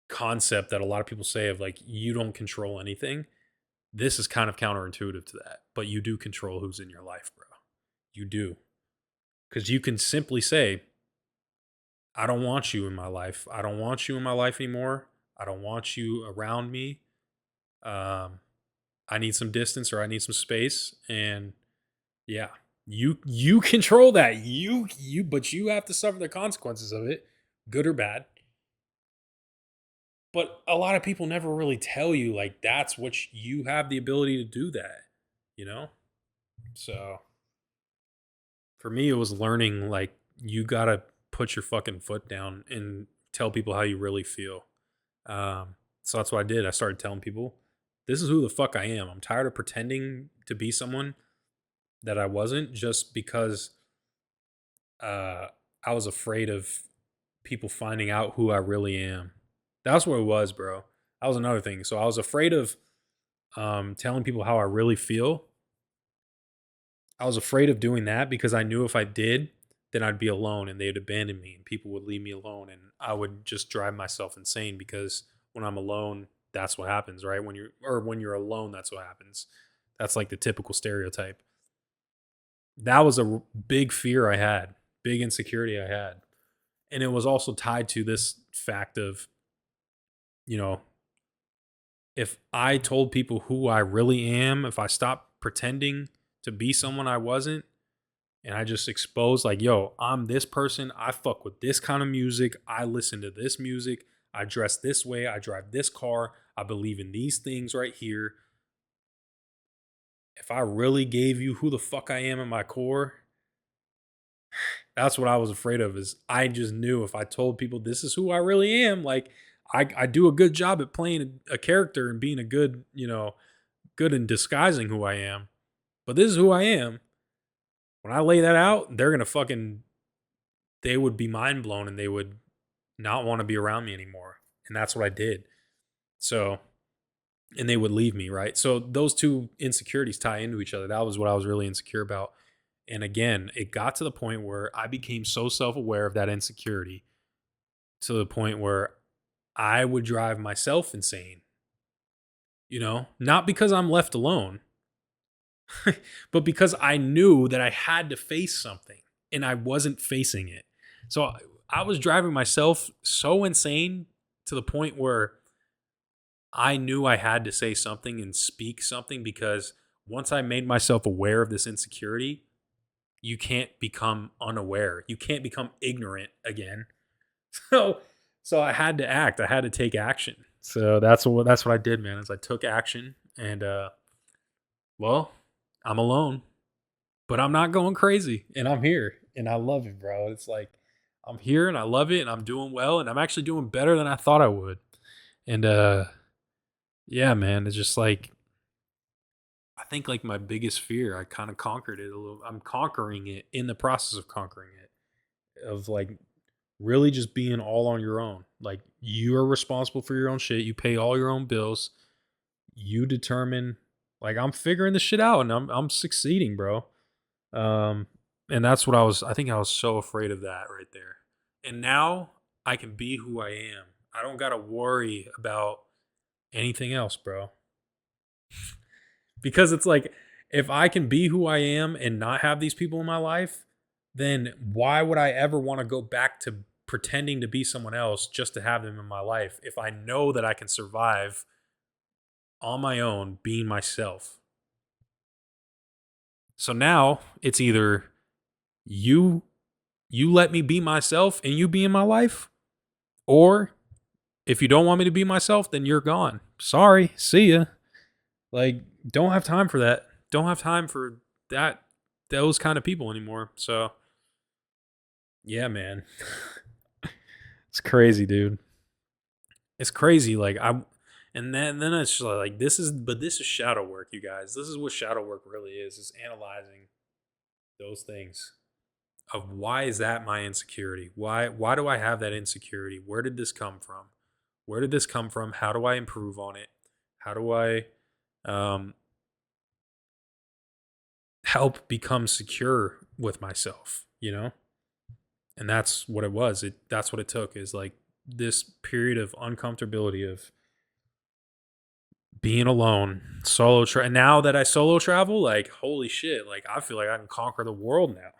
concept that a lot of people say of like, you don't control anything. This is kind of counterintuitive to that. But you do control who's in your life, bro. You do. Because you can simply say, I don't want you in my life. I don't want you in my life anymore. I don't want you around me. Um, I need some distance or I need some space. And yeah, you control that. But you have to suffer the consequences of it, good or bad. But a lot of people never really tell you like that's what you have the ability to do that, you know? So for me, it was learning like you gotta put your fucking foot down and tell people how you really feel. So that's what I did. I started telling people, this is who the fuck I am. I'm tired of pretending to be someone that I wasn't just because uh, I was afraid of people finding out who I really am. That's what it was, bro. That was another thing. So I was afraid of telling people how I really feel. I was afraid of doing that because I knew if I did, then I'd be alone and they'd abandon me and people would leave me alone and I would just drive myself insane because when I'm alone, that's what happens, right? When you're alone, that's what happens. That's like the typical stereotype. That was a big fear I had, big insecurity I had. And it was also tied to this fact of, you know, if I told people who I really am, if I stopped pretending to be someone I wasn't, and I just exposed, like, yo, I'm this person. I fuck with this kind of music. I listen to this music. I dress this way. I drive this car. I believe in these things right here. If I really gave you who the fuck I am in my core, that's what I was afraid of. Is I just knew if I told people this is who I really am, like I do a good job at playing a character and being a good, good in disguising who I am. But this is who I am. When I lay that out, they would be mind blown and they would not want to be around me anymore. And that's what I did. So, and they would leave me, right? So those two insecurities tie into each other. That was what I was really insecure about. And again, it got to the point where I became so self aware of that insecurity to the point where I would drive myself insane, not because I'm left alone, but because I knew that I had to face something and I wasn't facing it. So I was driving myself so insane to the point where I knew I had to say something and speak something because once I made myself aware of this insecurity, you can't become unaware. You can't become ignorant again. So so I had to act. I had to take action. So that's what I did, man. Is I took action and well, I'm alone, but I'm not going crazy and I'm here and I love it, bro. It's like I'm here and I love it and I'm doing well and I'm actually doing better than I thought I would. And yeah, man, it's just like I think like my biggest fear, I kind of conquered it a little. I'm conquering it in the process of conquering it, of like really just being all on your own. Like you are responsible for your own shit. You pay all your own bills. You determine. Like I'm figuring this shit out and I'm succeeding, bro. Um, and that's what I think I was so afraid of that right there. And now I can be who I am. I don't gotta worry about anything else, bro. Because it's like if I can be who I am and not have these people in my life, then why would I ever want to go back to pretending to be someone else just to have them in my life if I know that I can survive on my own being myself? So now it's either you you let me be myself and you be in my life, or if you don't want me to be myself, then you're gone. Sorry, see ya. Like, don't have time for that. Don't have time for that those kind of people anymore. So yeah, man. It's crazy, dude. It's crazy. Like and then it's just like this is shadow work, you guys. This is what shadow work really is analyzing those things of why is that my insecurity? Why do I have that insecurity? Where did this come from? Where did this come from? How do I improve on it? How do I um help become secure with myself, And that's what it was. That's what it took is like this period of uncomfortability of being alone, and now that I solo travel, like holy shit, like I feel like I can conquer the world now.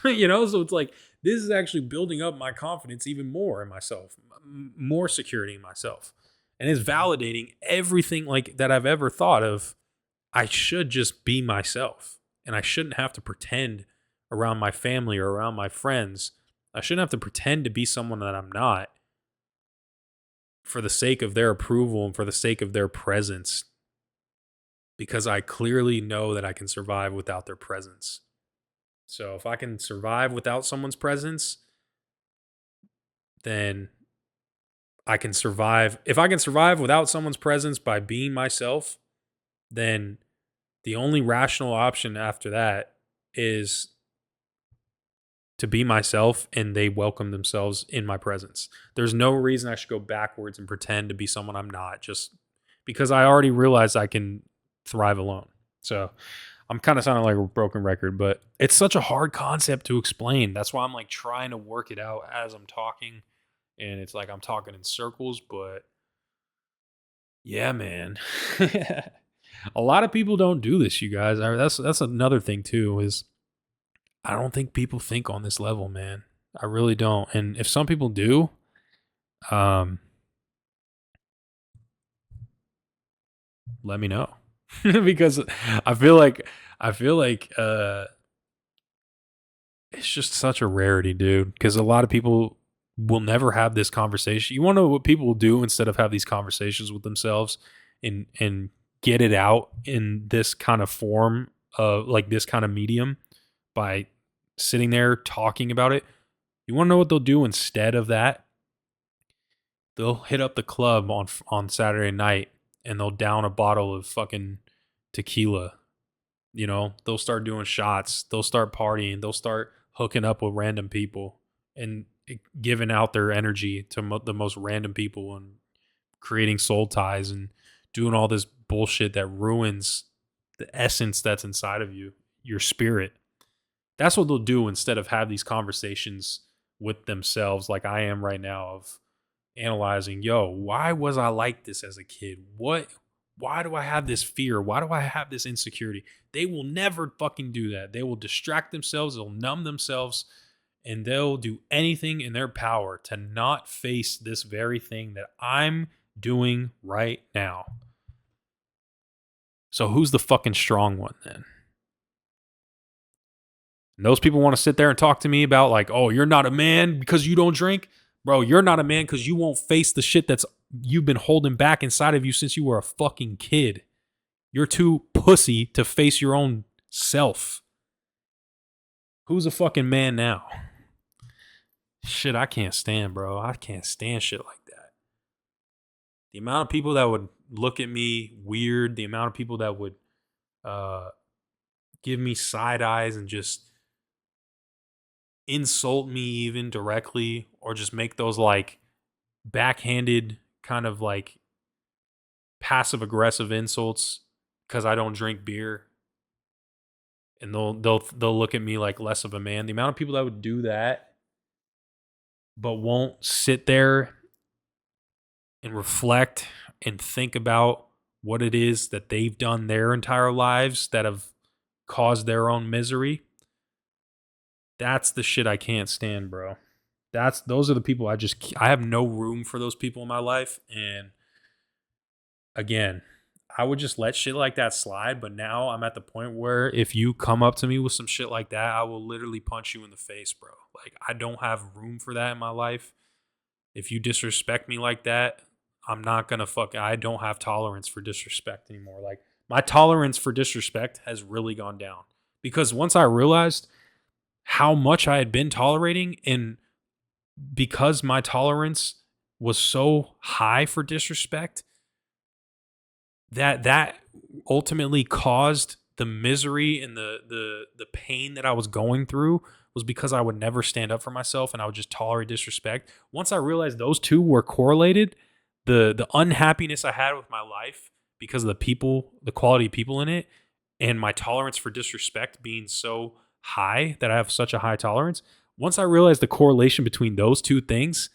So it's like, this is actually building up my confidence even more in myself, more security in myself. And it's validating everything like that I've ever thought of. I should just be myself, and I shouldn't have to pretend around my family or around my friends. I shouldn't have to pretend to be someone that I'm not for the sake of their approval and for the sake of their presence, because I clearly know that I can survive without their presence. So if I can survive without someone's presence, then I can survive. If I can survive without someone's presence by being myself, then the only rational option after that is to be myself, and they welcome themselves in my presence. There's no reason I should go backwards and pretend to be someone I'm not, just because I already realized I can thrive alone. So I'm kind of sounding like a broken record, but it's such a hard concept to explain. That's why I'm like trying to work it out as I'm talking. And it's like I'm talking in circles, but yeah, man. A lot of people don't do this, you guys. That's another thing too, is I don't think people think on this level, man. I really don't. And if some people do, let me know. Because I feel like it's just such a rarity, dude. Because a lot of people will never have this conversation. You want to know what people will do instead of have these conversations with themselves and get it out in this kind of form of like this kind of medium by sitting there talking about it. You want to know what they'll do instead of that? They'll hit up the club on Saturday night and they'll down a bottle of fucking tequila. They'll start doing shots. They'll start partying. They'll start hooking up with random people and giving out their energy to the most random people and creating soul ties and doing all this bullshit that ruins the essence that's inside of you, your spirit. That's what they'll do instead of have these conversations with themselves like I am right now of analyzing, why was I like this as a kid? Why do I have this fear? Why do I have this insecurity? They will never fucking do that. They will distract themselves, they'll numb themselves, and they'll do anything in their power to not face this very thing that I'm doing right now. So who's the fucking strong one then? And those people want to sit there and talk to me about like, oh, you're not a man because you don't drink. Bro, you're not a man because you won't face the shit that's you've been holding back inside of you since you were a fucking kid. You're too pussy to face your own self. Who's a fucking man now? Shit, I can't stand, bro. I can't stand shit like that. The amount of people that would look at me weird, the amount of people that would give me side eyes and just insult me even directly, or just make those like backhanded kind of like passive aggressive insults because I don't drink beer, and they'll look at me like less of a man. The amount of people that would do that but won't sit there and reflect and think about what it is that they've done their entire lives that have caused their own misery. That's the shit I can't stand, bro. Those are the people I have no room for those people in my life. And again, I would just let shit like that slide. But now I'm at the point where if you come up to me with some shit like that, I will literally punch you in the face, bro. Like, I don't have room for that in my life. If you disrespect me like that, I'm not gonna I don't have tolerance for disrespect anymore. Like, my tolerance for disrespect has really gone down. Because once I realized how much I had been tolerating, and because my tolerance was so high for disrespect, that ultimately caused the misery and the pain that I was going through, was because I would never stand up for myself and I would just tolerate disrespect. Once I realized those two were correlated, the unhappiness I had with my life because of the quality of people in it, and my tolerance for disrespect being so high that I have such a high tolerance. Once I realized the correlation between those two things,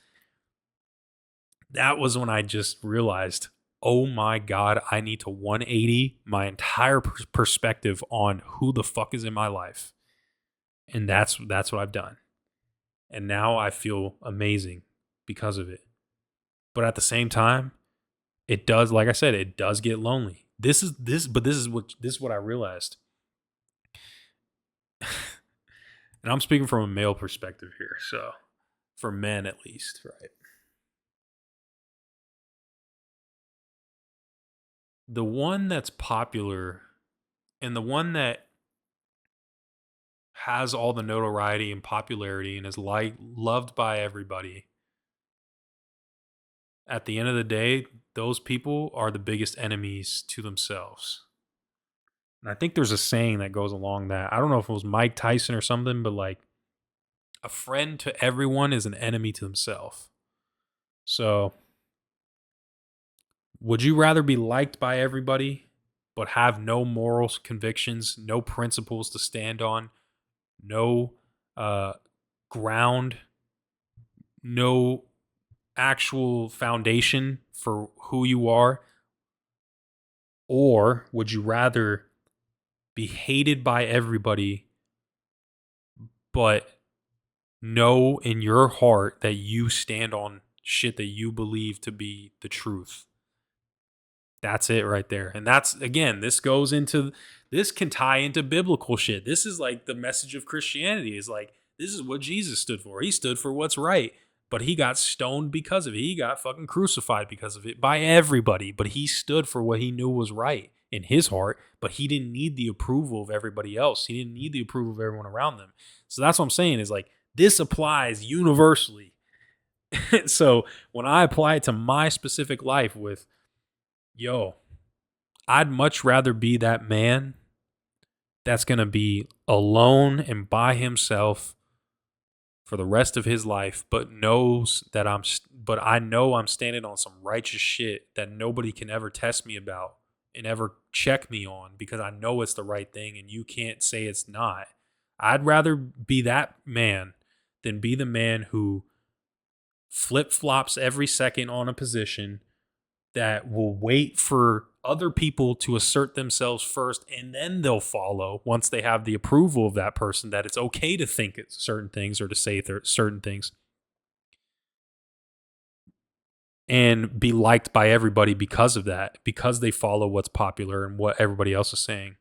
that was when I just realized, oh my God, I need to 180 my entire perspective on who the fuck is in my life. And that's what I've done. And now I feel amazing because of it. But at the same time, it does, like I said, it does get lonely. This is what I realized. And I'm speaking from a male perspective here, so for men at least, right? The one that's popular and the one that has all the notoriety and popularity and is loved by everybody, at the end of the day, those people are the biggest enemies to themselves. And I think there's a saying that goes along that. I don't know if it was Mike Tyson or something, but like a friend to everyone is an enemy to himself. So, would you rather be liked by everybody but have no moral convictions, no principles to stand on, no uh, ground, no actual foundation for who you are? Or would you rather be hated by everybody, but know in your heart that you stand on shit that you believe to be the truth? That's it right there. And that's, again, this can tie into biblical shit. This is like the message of Christianity is like, this is what Jesus stood for. He stood for what's right, but he got stoned because of it. He got fucking crucified because of it by everybody, but he stood for what he knew was right in his heart, but he didn't need the approval of everybody else. He didn't need the approval of everyone around them. So that's what I'm saying is like, this applies universally. So when I apply it to my specific life with, yo, I'd much rather be that man that's going to be alone and by himself for the rest of his life, but but I know I'm standing on some righteous shit that nobody can ever test me about and ever check me on because I know it's the right thing and you can't say it's not. I'd rather be that man than be the man who flip flops every second on a position, that will wait for other people to assert themselves first and then they'll follow once they have the approval of that person that it's okay to think certain things or to say certain things, and be liked by everybody because of that, because they follow what's popular and what everybody else is saying.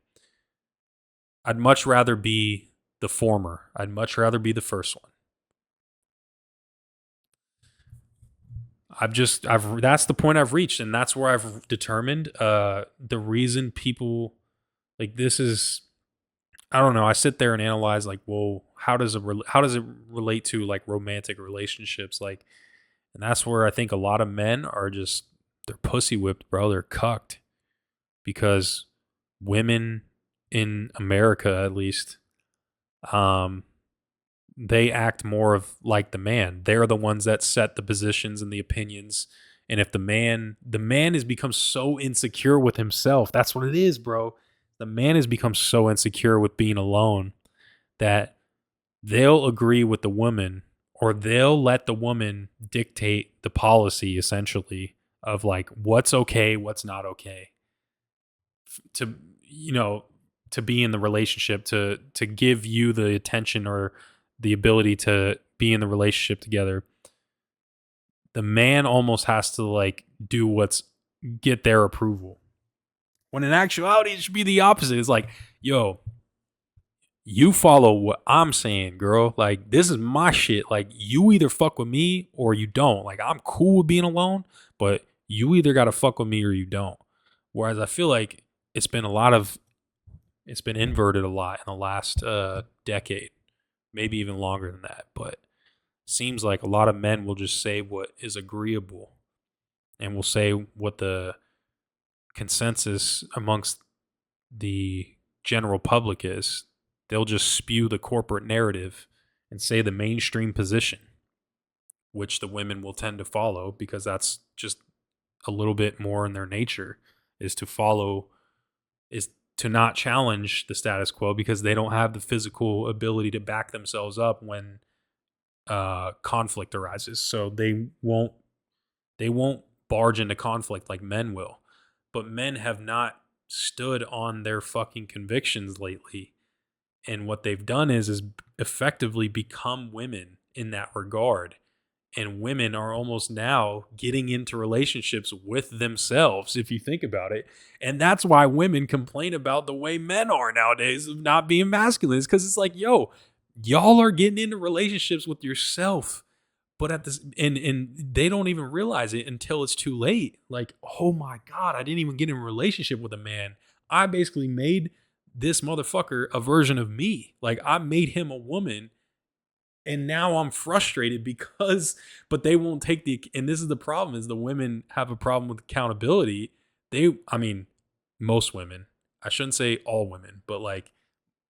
I'd much rather be the former. I'd much rather be the first one. I've that's the point I've reached, and that's where I've determined the reason people like this is, I don't know. I sit there and analyze like, well, how does it relate to like romantic relationships? Like, and that's where I think a lot of men are just, they're pussy whipped, bro. They're cucked because women in America, at least, um, they act more of like the man. They're the ones that set the positions and the opinions. And if the man has become so insecure with himself, that's what it is, bro. The man has become so insecure with being alone that they'll agree with the woman, or they'll let the woman dictate the policy essentially of like what's okay, what's not okay to, you know, to be in the relationship, to give you the attention or the ability to be in the relationship together. The man almost has to like do what's get their approval. When in actuality, it should be the opposite. It's like, yo, you follow what I'm saying, girl. Like, this is my shit. Like, you either fuck with me or you don't. Like, I'm cool with being alone, but you either got to fuck with me or you don't. Whereas I feel like it's been inverted a lot in the last decade, maybe even longer than that. But seems like a lot of men will just say what is agreeable and will say what the consensus amongst the general public is. They'll just spew the corporate narrative and say the mainstream position, which the women will tend to follow because that's just a little bit more in their nature, is to follow, is to not challenge the status quo because they don't have the physical ability to back themselves up when conflict arises. So they won't barge into conflict like men will. But men have not stood on their fucking convictions lately. And what they've done is effectively become women in that regard. And women are almost now getting into relationships with themselves, if you think about it. And that's why women complain about the way men are nowadays of not being masculine. It's because it's like, yo, y'all are getting into relationships with yourself. But at this, and they don't even realize it until it's too late. Like, oh my God, I didn't even get in a relationship with a man. I basically made this motherfucker a version of me. Like, I made him a woman, and now I'm frustrated because, but they won't take and this is the problem, is the women have a problem with accountability. I mean, most women, I shouldn't say all women, but like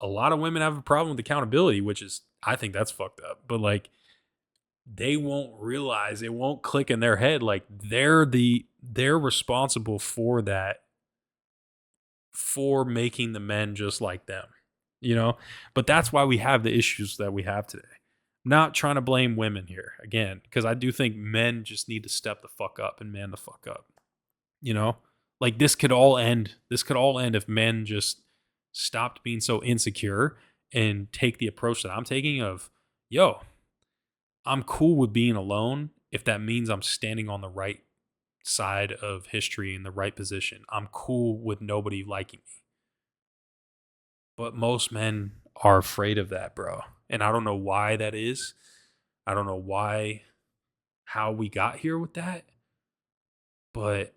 a lot of women have a problem with accountability, which is, I think that's fucked up. But like, they won't realize, it won't click in their head. Like they're responsible for that, for making the men just like them, you know? But that's why we have the issues that we have today. Not trying to blame women here again, because I do think men just need to step the fuck up and man the fuck up. You know, like this could all end. This could all end if men just stopped being so insecure and take the approach that I'm taking of, yo, I'm cool with being alone if that means I'm standing on the right side of history in the right position. I'm cool with nobody liking me. But most men are afraid of that, bro. And I don't know why that is. I don't know how we got here with that. But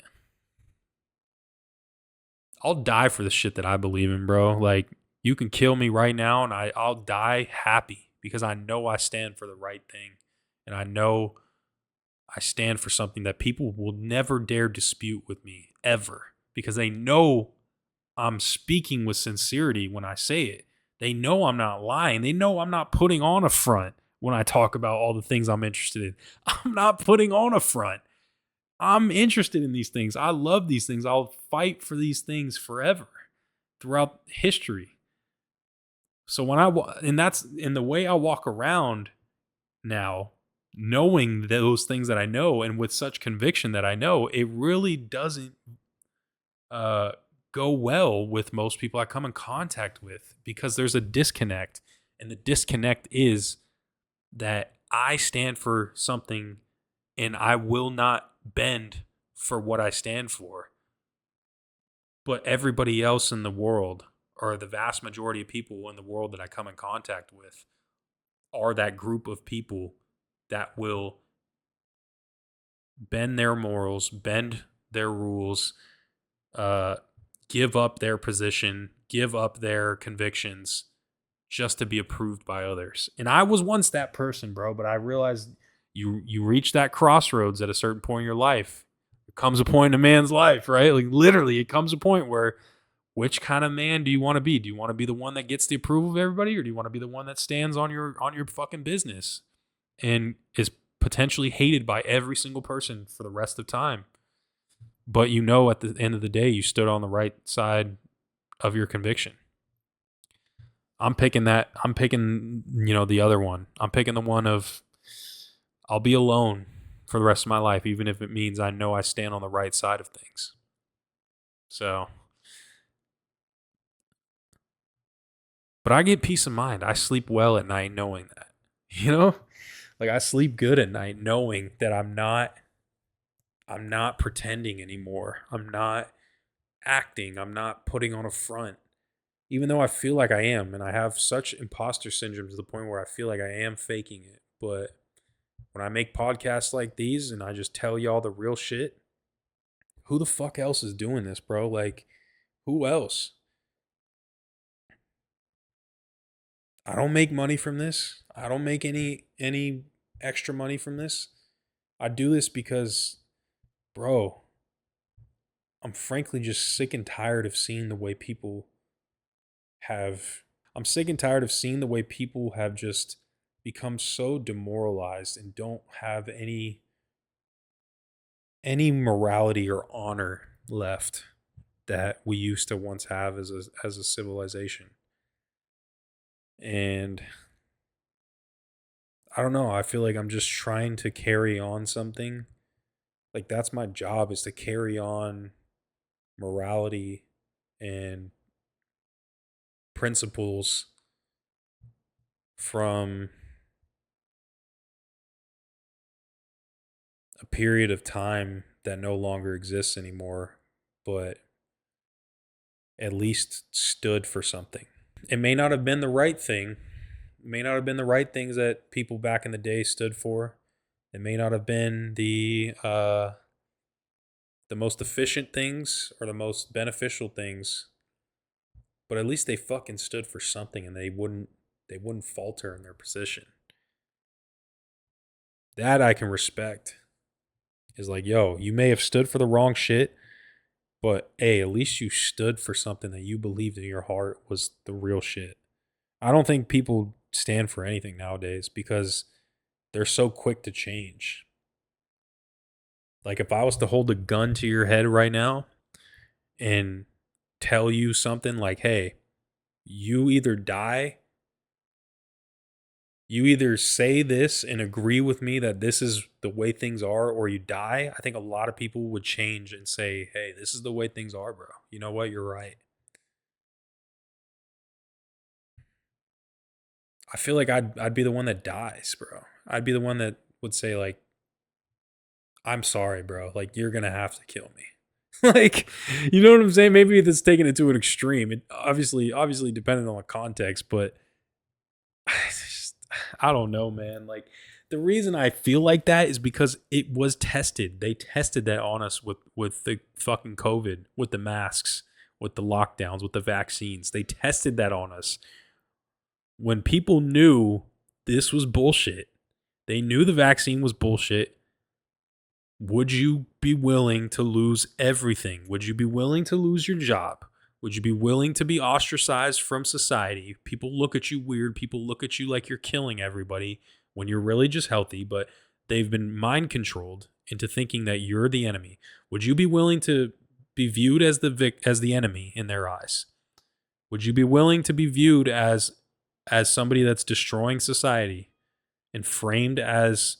I'll die for the shit that I believe in, bro. Like, you can kill me right now and I'll die happy because I know I stand for the right thing. And I know I stand for something that people will never dare dispute with me, ever. Because they know I'm speaking with sincerity when I say it. They know I'm not lying. They know I'm not putting on a front when I talk about all the things I'm interested in. I'm not putting on a front. I'm interested in these things. I love these things. I'll fight for these things forever throughout history. So and that's in the way I walk around now, knowing those things that I know and with such conviction that I know, it really doesn't go well with most people I come in contact with, because there's a disconnect. And the disconnect is that I stand for something and I will not bend for what I stand for. But everybody else in the world, or the vast majority of people in the world that I come in contact with, are that group of people that will bend their morals, bend their rules, give up their position, give up their convictions just to be approved by others. And I was once that person, bro, but I realized you reach that crossroads at a certain point in your life. There comes a point in a man's life, right? Like literally, it comes a point where, which kind of man do you want to be? Do you want to be the one that gets the approval of everybody, or do you want to be the one that stands on your fucking business and is potentially hated by every single person for the rest of time? But you know, at the end of the day, you stood on the right side of your conviction. I'm picking that. I'm picking, the other one. I'm picking the one of, I'll be alone for the rest of my life, even if it means I know I stand on the right side of things. So, but I get peace of mind. I sleep well at night knowing that, like I sleep good at night knowing that I'm not pretending anymore. I'm not acting. I'm not putting on a front, even though I feel like I am. And I have such imposter syndrome to the point where I feel like I am faking it. But when I make podcasts like these and I just tell y'all the real shit, who the fuck else is doing this, bro? Like, who else? I don't make money from this. I don't make any extra money from this. I do this because, bro, I'm frankly just sick and tired of seeing the way people have I'm sick and tired of seeing the way people have just become so demoralized and don't have any morality or honor left that we used to once have as a civilization. And I don't know, I feel like I'm just trying to carry on something. Like that's my job, is to carry on morality and principles from a period of time that no longer exists anymore, but at least stood for something. It may not have been the right thing. It may not have been the right things that people back in the day stood for. It may not have been the most efficient things or the most beneficial things, but at least they fucking stood for something and they wouldn't falter in their position. That I can respect. Is like, yo, you may have stood for the wrong shit, but hey, at least you stood for something that you believed in your heart was the real shit. I don't think people stand for anything nowadays because they're so quick to change. Like if I was to hold a gun to your head right now and tell you something like, "Hey, you either die, you either say this and agree with me that this is the way things are or you die." I think a lot of people would change and say, "Hey, this is the way things are, bro. You know what? You're right." I feel like I'd be the one that dies, bro. I'd be the one that would say like, "I'm sorry, bro. Like you're going to have to kill me." Like, you know what I'm saying? Maybe it's taking it to an extreme. It obviously depending on the context, but I just, I don't know, man. Like the reason I feel like that is because it was tested. They tested that on us with the fucking COVID, with the masks, with the lockdowns, with the vaccines. They tested that on us. When people knew this was bullshit, they knew the vaccine was bullshit. Would you be willing to lose everything? Would you be willing to lose your job? Would you be willing to be ostracized from society? People look at you weird. People look at you like you're killing everybody when you're really just healthy, but they've been mind controlled into thinking that you're the enemy. Would you be willing to be viewed as the enemy in their eyes? Would you be willing to be viewed as somebody that's destroying society and framed as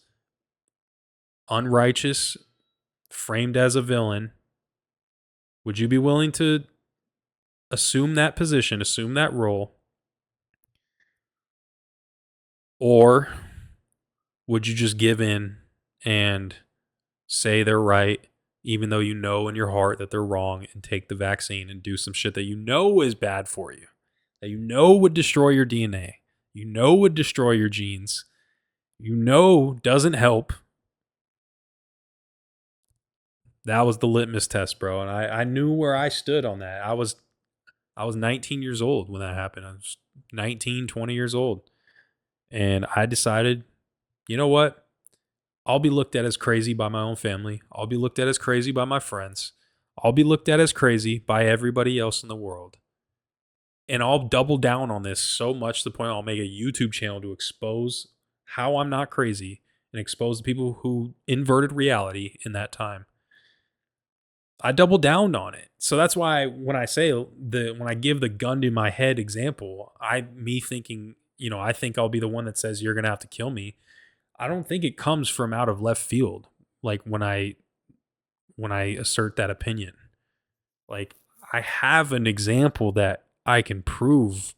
unrighteous, framed as a villain? Would you be willing to assume that position, assume that role? Or would you just give in and say they're right, even though you know in your heart that they're wrong, and take the vaccine and do some shit that you know is bad for you, that you know would destroy your DNA, you know would destroy your genes, you know doesn't help? That was the litmus test, bro. And I knew where I stood on that. I was 19 years old when that happened. I was 19, 20 years old. And I decided, you know what? I'll be looked at as crazy by my own family. I'll be looked at as crazy by my friends. I'll be looked at as crazy by everybody else in the world. And I'll double down on this so much to the point I'll make a YouTube channel to expose how I'm not crazy and expose the people who inverted reality in that time. I doubled down on it. So that's why when I say when I give the gun to my head example, me thinking, I think I'll be the one that says you're gonna have to kill me. I don't think it comes from out of left field. Like when I assert that opinion, like I have an example that I can prove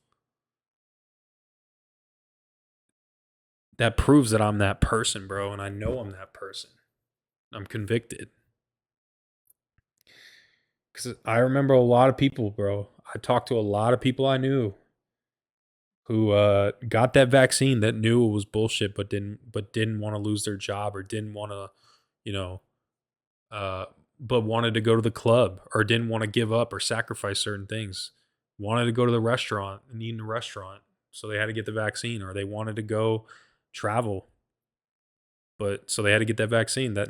that proves that I'm that person, bro, and I know I'm that person. I'm convicted because I remember a lot of people, bro. I talked to a lot of people I knew who got that vaccine that knew it was bullshit, but didn't want to lose their job or didn't want to, you know, uh, but wanted to go to the club or didn't want to give up or sacrifice certain things. Wanted to go to the restaurant and eat in a restaurant, so they had to get the vaccine, or they wanted to go travel, but so they had to get that vaccine that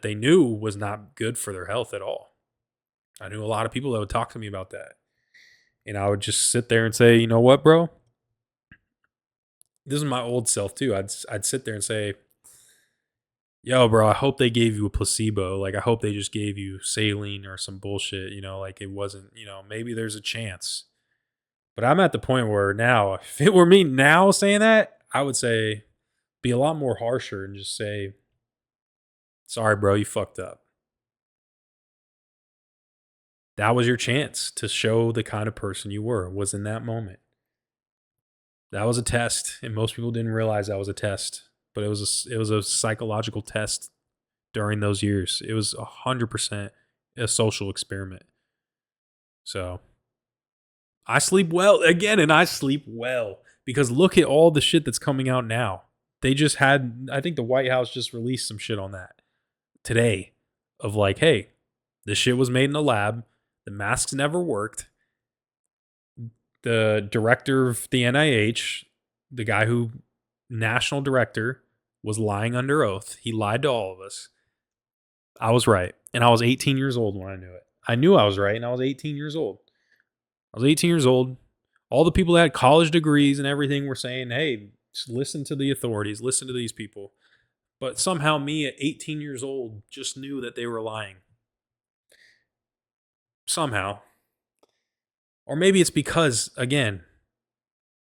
they knew was not good for their health at all. I knew a lot of people that would talk to me about that, and I would just sit there and say, you know what, bro, this is my old self too. I'd sit there and say, yo, bro, I hope they gave you a placebo. Like, I hope they just gave you saline or some bullshit, like it wasn't, maybe there's a chance. But I'm at the point where now, if it were me now saying that, I would say, be a lot more harsher and just say, sorry, bro, you fucked up. That was your chance to show the kind of person you were, was in that moment. That was a test, and most people didn't realize that was a test. But it was a psychological test during those years. It was 100% a social experiment. So I sleep well again, and I sleep well because look at all the shit that's coming out now. They just had, I think the White House just released some shit on that today of like, hey, this shit was made in a lab. The masks never worked. The director of the NIH, the guy who, national director, was lying under oath. He lied to all of us. I was right. And I was 18 years old when I knew it. I knew I was right, and I was 18 years old. I was 18 years old. All the people that had college degrees and everything were saying, hey, just listen to the authorities, listen to these people. But somehow me at 18 years old just knew that they were lying. Somehow. Or maybe it's because, again,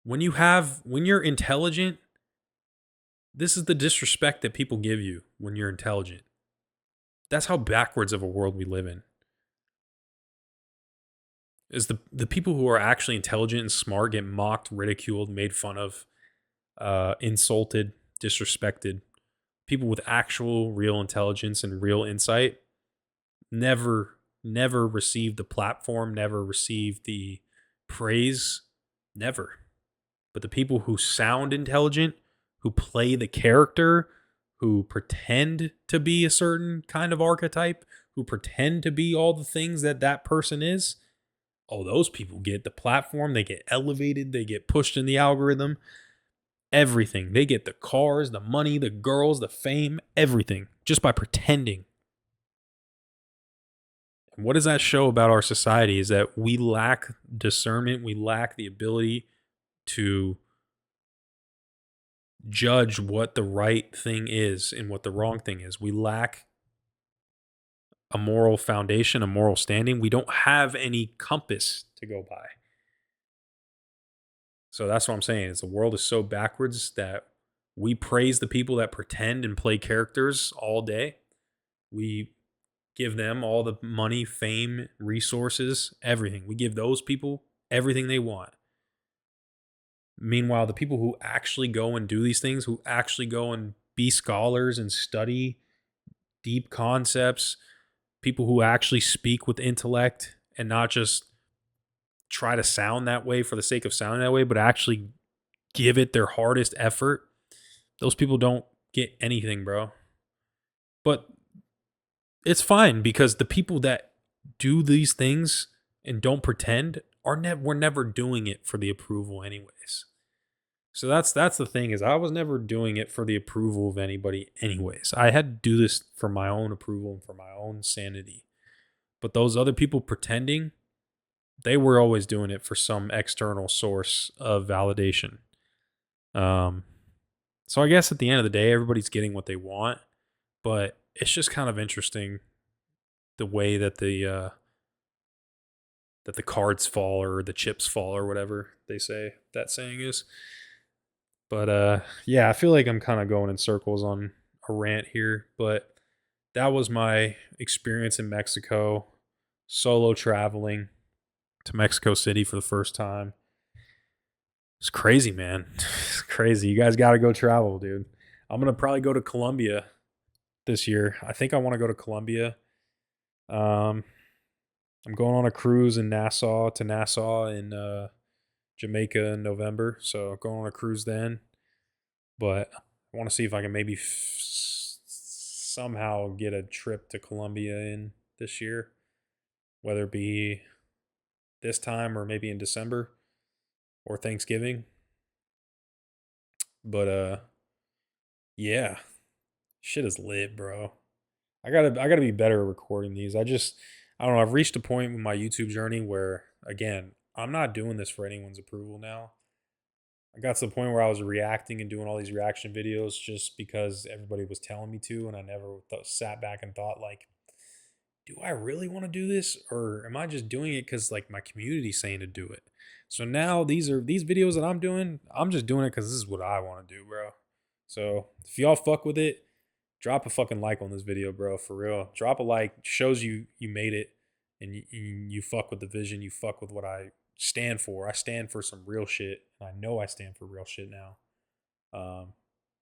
when you're intelligent, this is the disrespect that people give you when you're intelligent. That's how backwards of a world we live in. Is the people who are actually intelligent and smart get mocked, ridiculed, made fun of, insulted, disrespected. People with actual real intelligence and real insight never received the platform, never received the praise, never. But the people who sound intelligent, who play the character, who pretend to be a certain kind of archetype, who pretend to be all the things that that person is, oh, those people get the platform, they get elevated, they get pushed in the algorithm, everything. They get the cars, the money, the girls, the fame, everything, just by pretending. And what does that show about our society is that we lack discernment, we lack the ability to judge what the right thing is and what the wrong thing is. We lack a moral foundation, a moral standing. We don't have any compass to go by. So that's what I'm saying. Is the world is so backwards that we praise the people that pretend and play characters all day. We give them all the money, fame, resources, everything. We give those people everything they want. Meanwhile, the people who actually go and do these things, who actually go and be scholars and study deep concepts, people who actually speak with intellect and not just try to sound that way for the sake of sounding that way, but actually give it their hardest effort, those people don't get anything, bro. But it's fine because the people that do these things and don't pretend we're never doing it for the approval anyways. So that's the thing is I was never doing it for the approval of anybody anyways. I had to do this for my own approval and for my own sanity. But those other people pretending, they were always doing it for some external source of validation. So I guess at the end of the day, everybody's getting what they want, but it's just kind of interesting the way that the cards fall or the chips fall or whatever they say that saying is. But yeah, I feel like I'm kind of going in circles on a rant here, but that was my experience in Mexico, solo traveling to Mexico City for the first time. It's crazy, man. It's crazy. You guys got to go travel, dude. I'm going to probably go to Colombia this year. I think I want to go to Colombia. Um, I'm going on a cruise in Nassau in Jamaica in November. So going on a cruise then. But I want to see if I can maybe somehow get a trip to Colombia in this year, whether it be this time or maybe in December or Thanksgiving. But yeah, shit is lit, bro. I gotta be better at recording these. I don't know, I've reached a point with my YouTube journey where again, I'm not doing this for anyone's approval now. I got to the point where I was reacting and doing all these reaction videos just because everybody was telling me to, and I never sat back and thought like, do I really want to do this, or am I just doing it because like my community's saying to do it? So now these videos that I'm doing. I'm just doing it because this is what I want to do, bro. So if y'all fuck with it, drop a fucking like on this video, bro. For real, drop a like. Shows you made it, and you fuck with the vision. You fuck with what I stand for. I stand for some real shit. I know I stand for real shit now.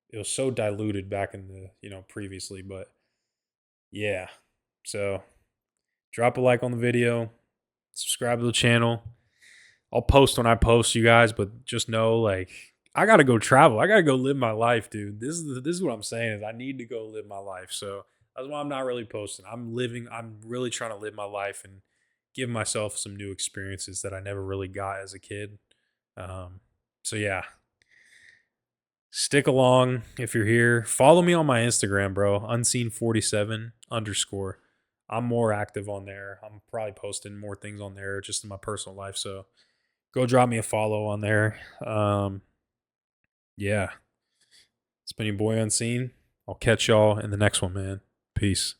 It was so diluted back in the, previously, but yeah. So drop a like on the video, subscribe to the channel. I'll post when I post, you guys, but just know, like, I gotta go travel. I gotta go live my life, dude. This is what I'm saying is I need to go live my life. So that's why I'm not really posting. I'm really trying to live my life and give myself some new experiences that I never really got as a kid. So yeah, stick along if you're here. Follow me on my Instagram, bro. Unseen47 underscore. I'm more active on there. I'm probably posting more things on there just in my personal life. So go drop me a follow on there. Yeah. It's been your boy Unseen. I'll catch y'all in the next one, man. Peace.